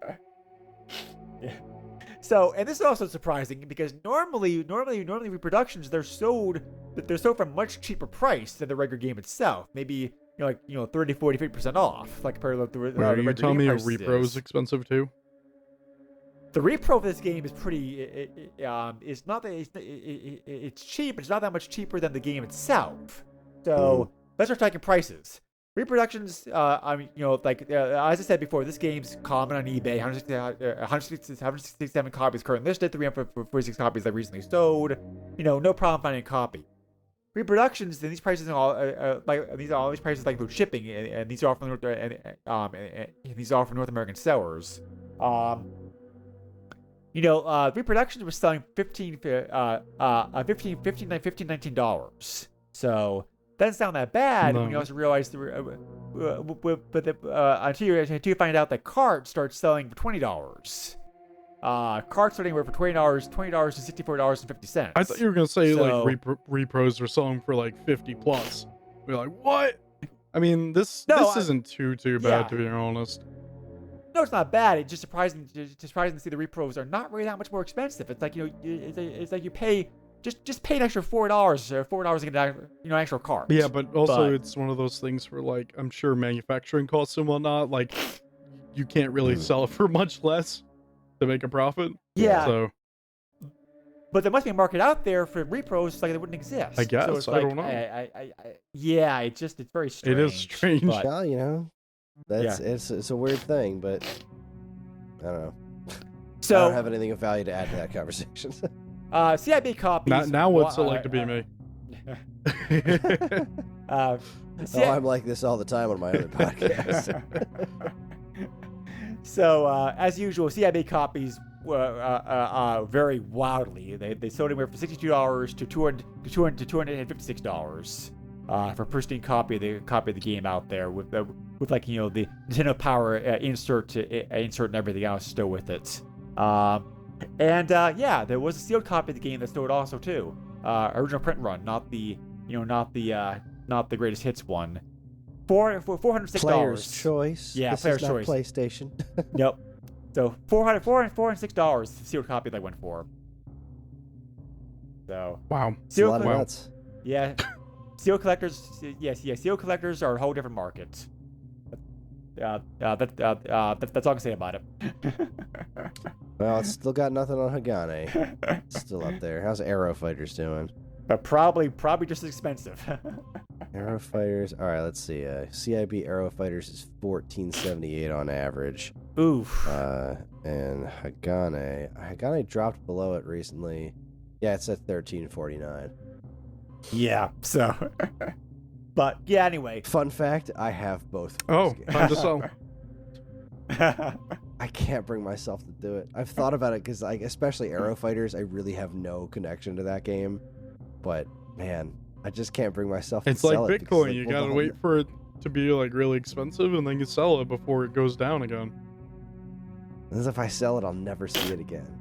So, and this is also surprising because normally reproductions they're sold for a much cheaper price than the regular game itself. Maybe 30, 40, 50% off. Like compared to the Are you telling me a repro repro is expensive too? The repro for this game is pretty. It's not that it's cheap. It's not that much cheaper than the game itself. So let's start talking prices. Reproductions, as I said before, this game's common on eBay. 167 copies currently listed, 346 copies that recently sold. No problem finding a copy. Reproductions, and these prices all these prices include shipping, and these are all from North American sellers. Reproductions was selling $19. So. Doesn't sound that bad when you also realize until you find out that carts start selling for $20. cards are anywhere from $20 to $64.50. I thought you were gonna say So- like repros are selling for like 50 plus. We're like, what? I mean, this isn't too bad, yeah. to be honest. No, it's not bad. It's just surprising to see the repros are not really that much more expensive. It's like, it's like you pay just pay an extra $4 to get an extra card. Yeah, but also it's one of those things where like I'm sure manufacturing costs and whatnot, like you can't really sell it for much less to make a profit. Yeah. So But there must be a market out there for repros like they wouldn't exist. I guess. So it's I like, don't know. Yeah, it's very strange. it is strange. But, Well, it's a weird thing, but I don't know. so I don't have anything of value to add to that conversation. CIB copies. Now what's it like to be me? I'm like this all the time on my other podcast. So, as usual, CIB copies vary wildly. They sold anywhere from $62 to $256 for a pristine copy of the game out there with like the Nintendo Power insert and everything else still with it. There was a sealed copy of the game that sold also too. Original print run, not the greatest hits one. For $406. Player's choice. Yeah, this player's is not choice. PlayStation. Nope. So $406 sealed copy that went for. So Wow. It's a lot of nuts. yeah, sealed collectors. Sealed collectors are a whole different market. That's all I can say about it. Well, it's still got nothing on Hagane. It's still up there. How's Aero Fighters doing? But probably just as expensive. Aero Fighters. All right, let's see. CIB Aero Fighters is $14.78 on average. Oof. And Hagane dropped below it recently. Yeah, it's at $13.49. Yeah. So. But yeah. Anyway. Fun fact: I have both. of Oh, these games. time to sell. I can't bring myself to do it. I've thought about it because, like, especially Aero Fighters, I really have no connection to that game. But man, I just can't bring myself to It's like sell it because, Bitcoin. You gotta wait for it to be like really expensive, and then you sell it before it goes down again. As if I sell it, I'll never see it again.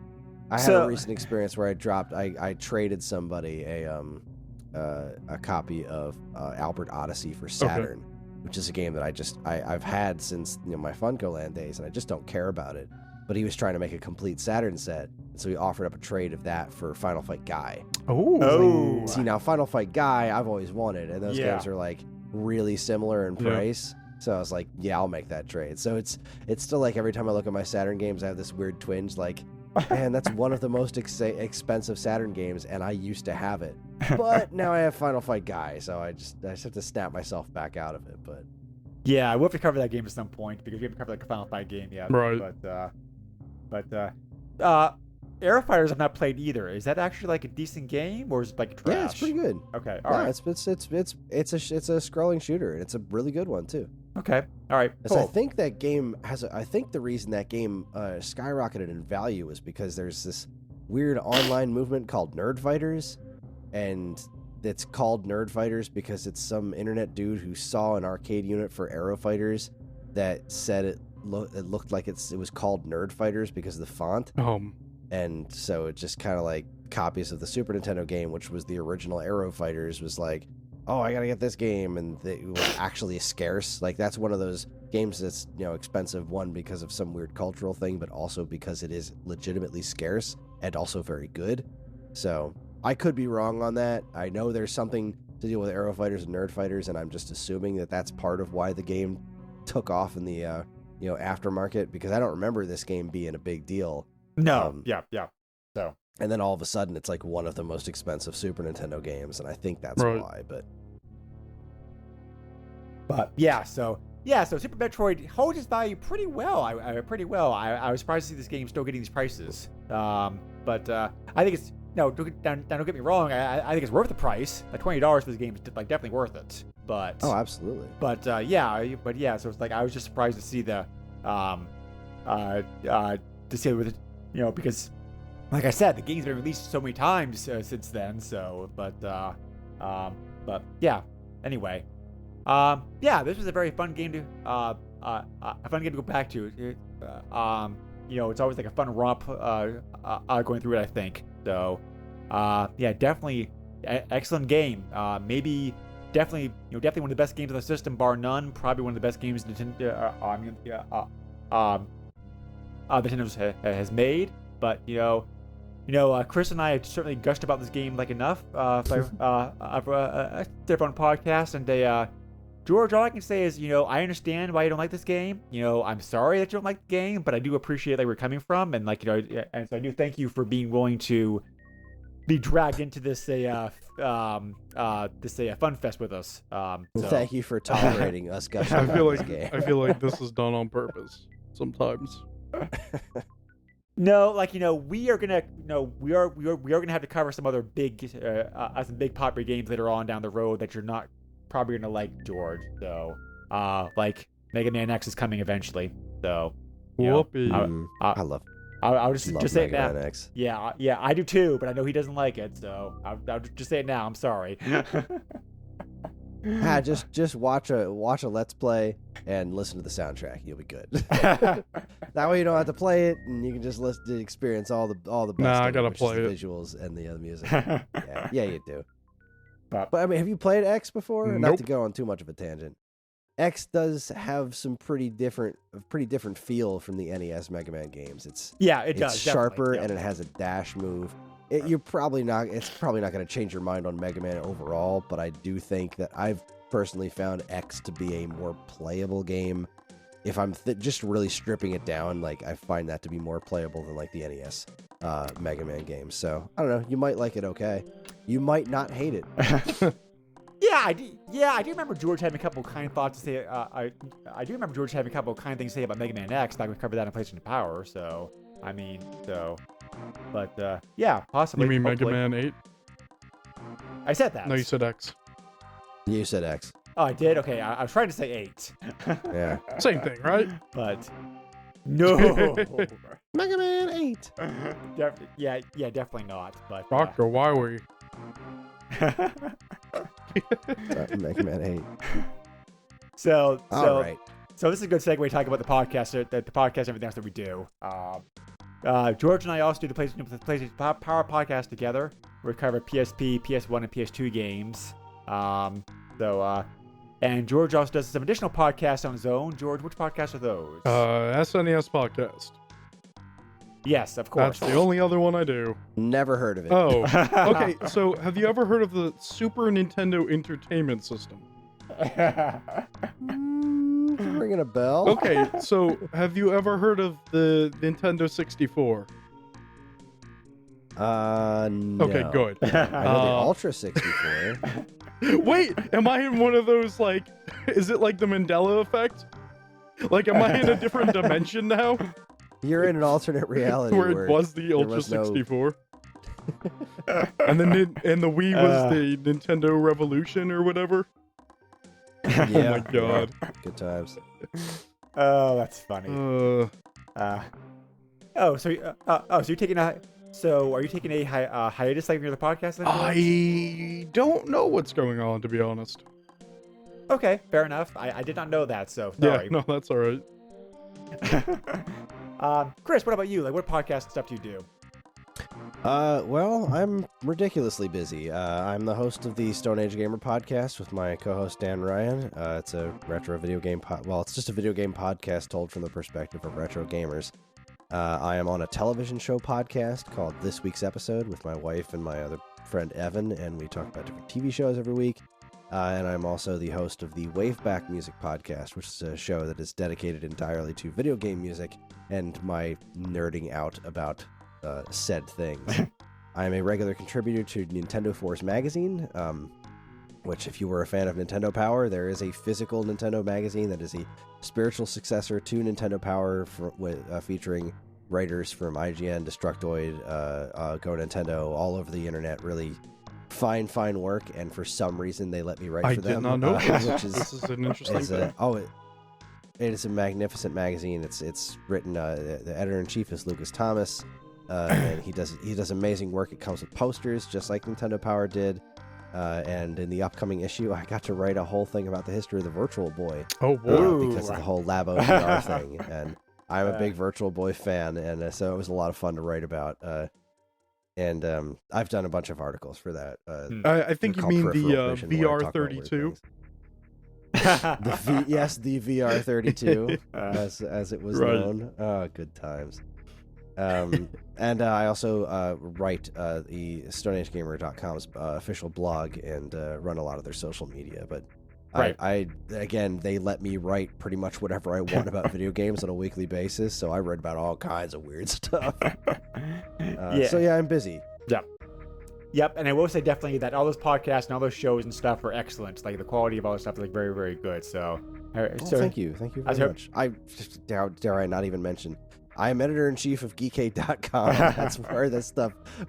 I had a recent experience where I traded somebody a copy of Albert Odyssey for Saturn, which is a game that I've had since my Funko-Land days, and I just don't care about it. But he was trying to make a complete Saturn set, and so he offered up a trade of that for Final Fight Guy. Oh. See, now Final Fight Guy, I've always wanted, and those games are like really similar in price. So I was like, yeah, I'll make that trade. So it's still like every time I look at my Saturn games, I have this weird twinge, like, man, that's one of the most expensive Saturn games, and I used to have it. But now I have Final Fight Guy, so I just have to snap myself back out of it. But Yeah, we'll have to cover that game at some point because we haven't covered like a Final Fight game yet. Right. But Aero Fighters I've not played either. Is that actually like a decent game or is it like trash? yeah, it's pretty good. Okay, all right. It's a scrolling shooter, and it's a really good one too. Okay, all right. So I Cool. think that game I think the reason that game skyrocketed in value is because there's this weird online movement called Nerd Fighters, and it's called Nerd Fighters because it's some internet dude who saw an arcade unit for Aero Fighters that said it looked like it was called Nerd Fighters because of the font. And so it just kind of like copies of the Super Nintendo game, which was the original Aero Fighters, was like, oh, I gotta get this game, and it was actually scarce. Like, that's one of those games that's expensive, one because of some weird cultural thing, but also because it is legitimately scarce and also very good. So I could be wrong on that. I know there's something to deal with Aero Fighters and Nerd Fighters, and I'm just assuming that that's part of why the game took off in the aftermarket, because I don't remember this game being a big deal. No, yeah. So. And then all of a sudden, it's like one of the most expensive Super Nintendo games, and I think that's why. But yeah, so Super Metroid holds its value pretty well. I was surprised to see this game still getting these prices. But I think it's don't get me wrong. I think it's worth the price. Like $20 for this game is like definitely worth it. But absolutely. But so it's like I was just surprised to see the because like I said, the game's been released so many times since then. So, but yeah. Anyway, this was a very fun game to go back to. it's always like a fun romp going through it, I think. So, yeah, definitely excellent game. Maybe definitely one of the best games on the system, bar none. Probably one of the best games Nintendo has made. But Chris and I have certainly gushed about this game like enough for a different podcast. And George, all I can say is, I understand why you don't like this game. I'm sorry that you don't like the game, but I do appreciate where you're coming from, and and so I do thank you for being willing to be dragged into this fun fest with us. So. Thank you for tolerating us gushing I feel about like this game. I feel like this is done on purpose sometimes. No, we are gonna have to cover some other big popular games later on down the road that you're not probably gonna like, George. So, like Mega Man X is coming eventually. So, Whoopee. I love I'll just say it Mega now. Man X. Yeah, I do too, but I know he doesn't like it, so I'll just say it now. I'm sorry. Just watch a Let's Play and listen to the soundtrack. You'll be good. That way you don't have to play it, and you can just listen to experience all the best. Nah, I of gotta it, which is play the it. visuals and the music. Yeah, you do. But I mean, have you played X before? Not Nope. to go on too much of a tangent. X does have some pretty different feel from the NES Mega Man games. It's does. sharper definitely, and it has a dash move. It's probably not going to change your mind on Mega Man overall, but I do think that I've personally found X to be a more playable game. If I'm just really stripping it down, I find that to be more playable than the NES Mega Man games. So I don't know. You might like it. Okay, you might not hate it. I do remember George having a couple kind thoughts to say. I do remember George having a couple kind things to say about Mega Man X. Back we covered that in PlayStation Power. So but yeah, possibly. You mean hopefully. Mega Man 8? I said that. No, you said X. You said X. Oh, I did. Okay, I was trying to say 8. Yeah. Same thing, right? But no. Mega Man 8. Definitely not. But Dr. Wiwi. Mega Man 8. So All right. So this is a good segue talking about the podcast, everything else that we do. George and I also do the PlayStation Power podcast together. We cover PSP, PS1, and PS2 games. And George also does some additional podcasts on his own. George, which podcasts are those? SNES podcast. Yes, of course. That's the only other one I do. Never heard of it. Oh, okay. So, have you ever heard of the Super Nintendo Entertainment System? Ringing a bell. Okay, so have you ever heard of the Nintendo 64? No. Okay, good. I know the Ultra 64. Wait, am I in one of those, is it like the Mandela effect? Am I in a different dimension now? You're in an alternate reality where it was the Ultra was no- 64? and the Wii was the Nintendo Revolution or whatever? Yeah. Oh my god. Good times. Oh, that's funny. So you're taking a. So are you taking a hiatus from the podcast? Then, George? I don't know what's going on, to be honest. Okay, fair enough. I did not know that, so Yeah, sorry. no, that's all right. Chris, what about you? What podcast stuff do you do? Well, I'm ridiculously busy. I'm the host of the Stone Age Gamer podcast with my co-host Dan Ryan. It's a retro video game it's just a video game podcast told from the perspective of retro gamers. I am on a television show podcast called This Week's Episode with my wife and my other friend Evan, and we talk about different TV shows every week. And I'm also the host of the Waveback Music Podcast, which is a show that is dedicated entirely to video game music and my nerding out about said things. I'm a regular contributor to Nintendo Force magazine, which if you were a fan of Nintendo Power, there is a physical Nintendo magazine that is a spiritual successor to Nintendo Power featuring writers from IGN, Destructoid, Go Nintendo, all over the internet. Really fine work, and for some reason they let me write for them. I did not know this. Which is, This is an interesting thing. It is a magnificent magazine. It's written. The editor-in-chief is Lucas Thomas, and he does amazing work. It comes with posters, just like Nintendo Power did. And in the upcoming issue, I got to write a whole thing about the history of the Virtual Boy. Oh boy. Because of the whole Labo VR thing. And I'm a big Virtual Boy fan, and so it was a lot of fun to write about. And I've done a bunch of articles for that. I think you called mean the Peripheral Vision, where I talk about weird VR32. things. Yes, the VR32, as it was Right. known. Oh, good times. And I also write the StoneAgeGamer.com's official blog and run a lot of their social media. But Right. I again, they let me write pretty much whatever I want about video games on a weekly basis. So I write about all kinds of weird stuff. So yeah, I'm busy. Yep, and I will say definitely that all those podcasts and all those shows and stuff are excellent. Like the quality of all the stuff is like very, very good. So, Thank you very much. I dare I not even mention, I am editor-in-chief of Geekade.com. That's where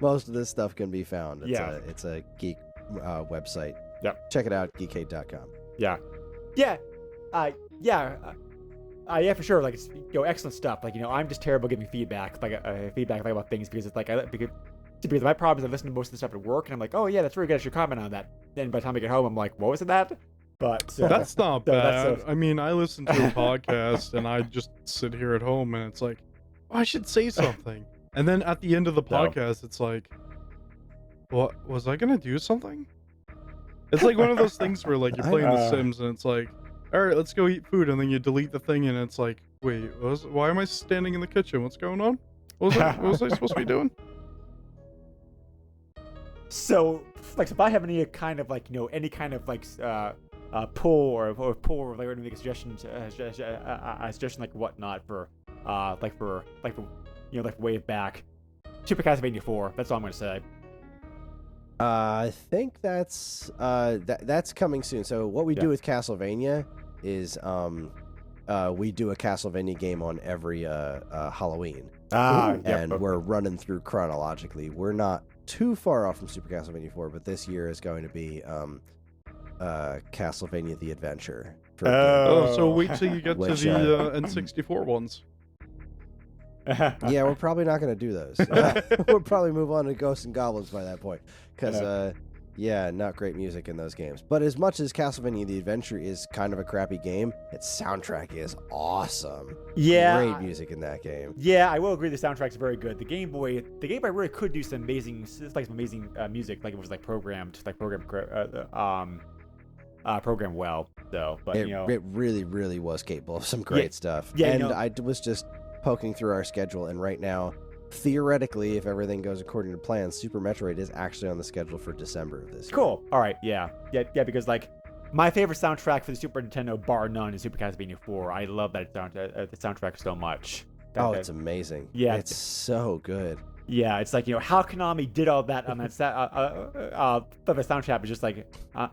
most of this stuff can be found. It's a geek website. Yep. Check it out, Geekade.com. Yeah, for sure. Like it's excellent stuff. Like I'm just terrible giving feedback, about things because it's like because my problem is I listen to most of the stuff at work and I'm like, oh yeah, that's really good. I should comment on that. Then by the time I get home, I'm like, what was it that? But That's not bad. that's I mean, I listen to a podcast and I just sit here at home and it's like, oh, I should say something. And then at the end of the podcast, it's like, what was I gonna do something? It's like one of those things where like you're playing The Sims and it's like, all right, let's go eat food, and then you delete the thing and it's like, wait, why am I standing in the kitchen? What's going on? What was I supposed to be doing? So if I have any kind of pull or like make a suggestion like whatnot for way back, Super Castlevania 4. That's all I'm gonna say. I think that's coming soon. So what we do with Castlevania is we do a Castlevania game on every Halloween. And we're running through chronologically. We're not too far off from Super Castlevania 4, but this year is going to be Castlevania The Adventure. So wait till you get to the N64 ones. Yeah, we're probably not going to do those. We'll probably move on to Ghosts and Goblins by that point. Because, not great music in those games. But as much as Castlevania The Adventure is kind of a crappy game, its soundtrack is awesome. Yeah. Great music in that game. Yeah, I will agree the soundtrack's very good. The Game Boy really could do some amazing music, like it was programmed well, though. But it really, really was capable of some great stuff. Yeah, and I was just poking through our schedule, and right now, theoretically, if everything goes according to plan, Super Metroid is actually on the schedule for December of this year. Cool. All right. Yeah. Because my favorite soundtrack for the Super Nintendo, bar none, is Super Castlevania 4. I love the soundtrack so much. It's amazing. Yeah, it's so good. Yeah, it's like how Konami did all that on that the sound chip is just like on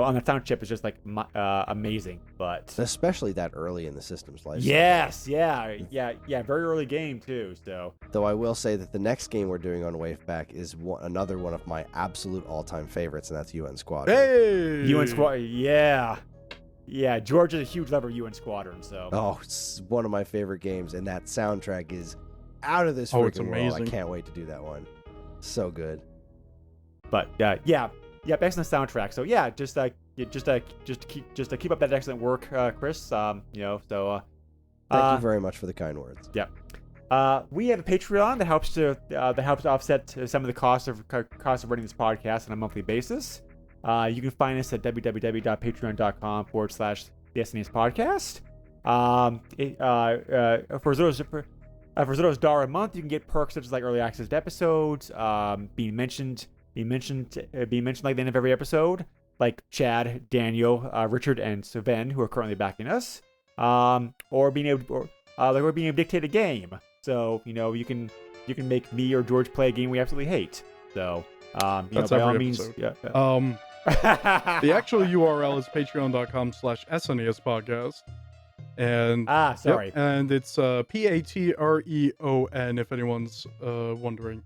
that sound chip is just like amazing, but especially that early in the system's life. Yes, yeah, very early game too. So though I will say that the next game we're doing on Wave Back is another one of my absolute all-time favorites, and that's UN Squadron. Hey, UN Squadron, yeah. George is a huge lover of UN Squadron, so it's one of my favorite games, and that soundtrack is out of this it's freaking amazing. world. I can't wait to do that one. So good. But excellent soundtrack. So just keep up that excellent work, Chris. Thank you very much for the kind words. Yeah. We have a Patreon that helps to offset some of the costs of running this podcast on a monthly basis. You can find us at www.patreon.com/the SNES podcast. For as little as $1 a month, you can get perks such as like early access to episodes, being mentioned like the end of every episode, like Chad, Daniel, Richard, and Sven, who are currently backing us, or being able to dictate a game. So you can make me or George play a game we absolutely hate. So that's by every all means, episode. The actual URL is patreon.com/SNES podcast. And sorry. And it's Patreon, if anyone's wondering.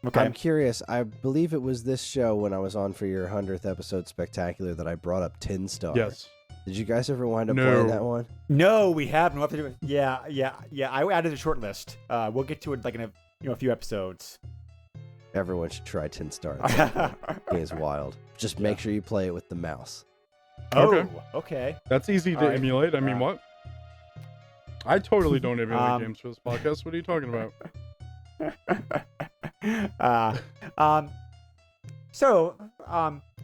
Okay. I'm curious. I believe it was this show when I was on for your 100th episode spectacular that I brought up Tin Star. Yes. Did you guys ever wind up playing that one? No, we haven't. We'll have to do it. Yeah. I added a short list. We'll get to it like in a few episodes. Everyone should try Tin Star. The game is wild. Just make sure you play it with the mouse. Okay. Oh, okay. That's easy to All right. emulate. I mean, what? I totally don't emulate Um, games for this podcast. What are you talking about?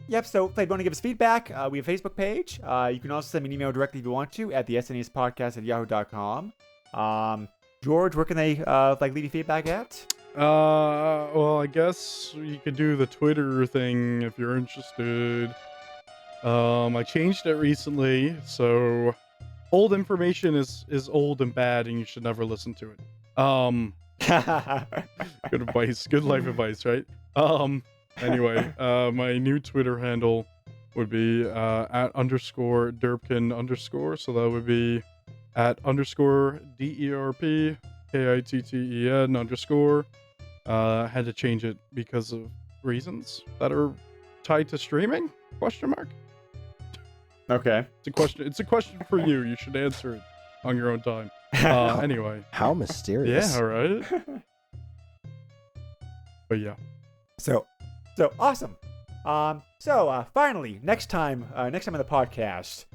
Yep, so if you want to give us feedback, we have a Facebook page. You can also send me an email directly if you want to at the SNESpodcast@yahoo.com. George, where can they leave you feedback at? Well, I guess you could do the Twitter thing if you're interested. I changed it recently, so old information is old and bad, and you should never listen to it. Good advice, good life advice, right? Anyway, my new Twitter handle would be @_Derpkin_, so that would be @_DERPKITTEN_. Had to change it because of reasons that are tied to streaming? Question mark. Okay. It's a question for you. You should answer it on your own time. Anyway. How mysterious. Yeah, all right. But yeah. So awesome. Finally, next time on the podcast,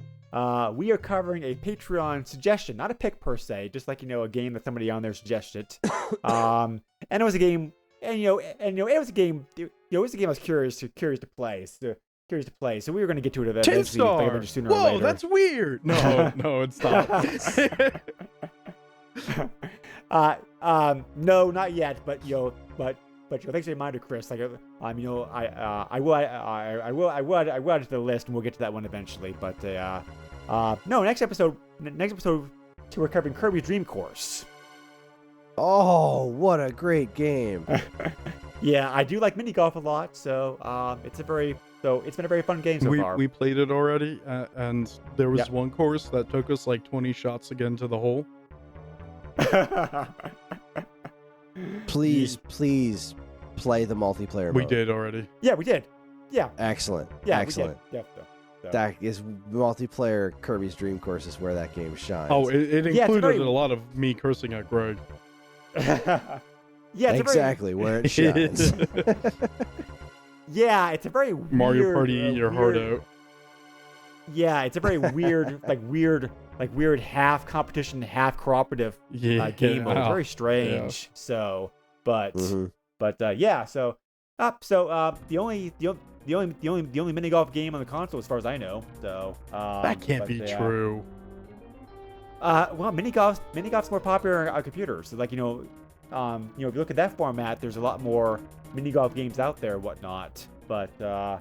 we are covering a Patreon suggestion, not a pick per se, just like a game that somebody on there suggested. And it was a game, it was a game I was curious to play. So we were going to get to it eventually. Sooner or Whoa, later. that's weird. No, it's not. No, not yet. But thanks for the reminder, Chris. I will add to the list, and we'll get to that one eventually. But next episode, we're covering Kirby's Dream Course. Oh, what a great game. Yeah, I do like mini golf a lot, so it's been a very fun game so far. We played it already, and there was one course that took us like 20 shots again to the hole. Please play the multiplayer mode. We did already. Yeah, we did. Yeah. Excellent. Yeah, excellent. We did. Yeah. That is multiplayer Kirby's Dream Course is where that game shines. Oh, it included a lot of me cursing at Greg. Yeah, exactly where it shines. Yeah, it's a very Mario weird, Party, eat your heart out. Yeah, it's a very weird, weird half competition, half cooperative game mode. It's very strange. Yeah. So, but yeah. So the only mini golf game on the console, as far as I know. So that can't be true. Well, mini golf's more popular on computers. So, if you look at that format, there's a lot more mini golf games out there, whatnot. But the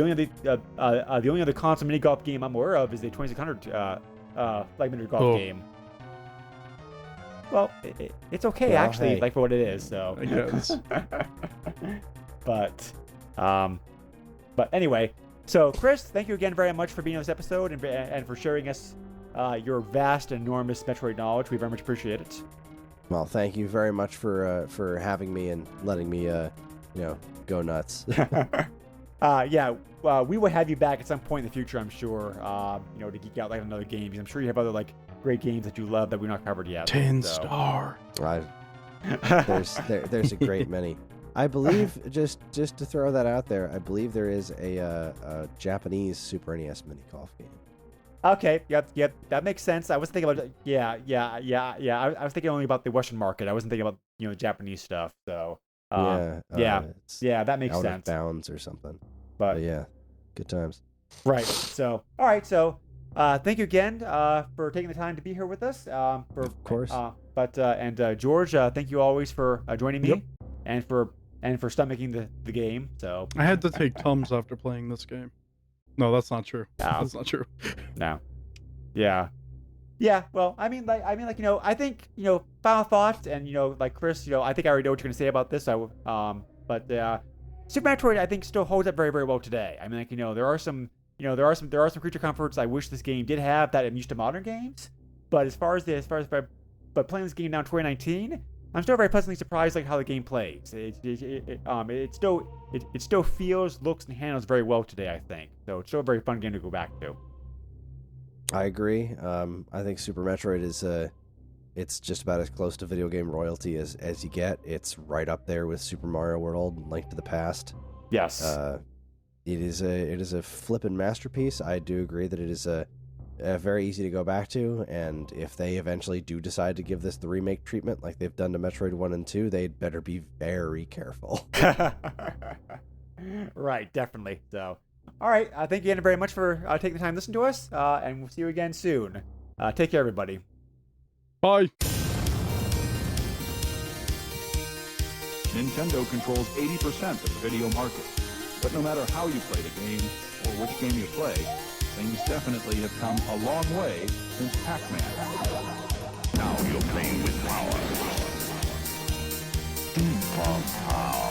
only other console mini golf game I'm aware of is the 2600 mini golf game. Well, it's okay actually, for what it is. So I guess. But anyway. So, Chris, thank you again very much for being on this episode and for sharing us your vast and enormous Metroid knowledge. We very much appreciate it. Well, thank you very much for having me and letting me, go nuts. We will have you back at some point in the future, I'm sure. To geek out another game. I'm sure you have other great games that you love that we've not covered yet. 10-star. There's a great many. I believe, just to throw that out there, I believe there is a Japanese Super NES mini golf game. Okay, yep, that makes sense. I was thinking about I was thinking only about the Western market. I wasn't thinking about Japanese stuff. So that makes out sense. Of bounds or something. But yeah, good times. Right. So all right. So thank you again for taking the time to be here with us. Of course. George, thank you always for joining me. Yep. and for stomaching the game. So I had to take Tums after playing this game. No, that's not true. No. That's not true. No. Yeah. Yeah. Well, I think final thoughts and Chris, I think I already know what you're gonna say about this. Super Metroid I think still holds up very, very well today. I mean, there are some creature comforts I wish this game did have that I'm used to modern games. But as far as playing this game now in 2019, I'm still very pleasantly surprised how the game plays. It still feels, looks, and handles very well today, I think. So it's still a very fun game to go back to. I agree. I think Super Metroid is it's just about as close to video game royalty as you get. It's right up there with Super Mario World and Link to the Past. Yes. it is a flippin' masterpiece. I do agree that it is a very easy to go back to, and if they eventually do decide to give this the remake treatment like they've done to Metroid 1 and 2, they'd better be very careful. Right, definitely. So, all right. Thank you again very much for taking the time to listen to us, and we'll see you again soon. Take care, everybody. Bye. Nintendo controls 80% of the video market. But no matter how you play the game, or which game you play, things definitely have come a long way since Pac-Man. Now you're playing with power. Deep power.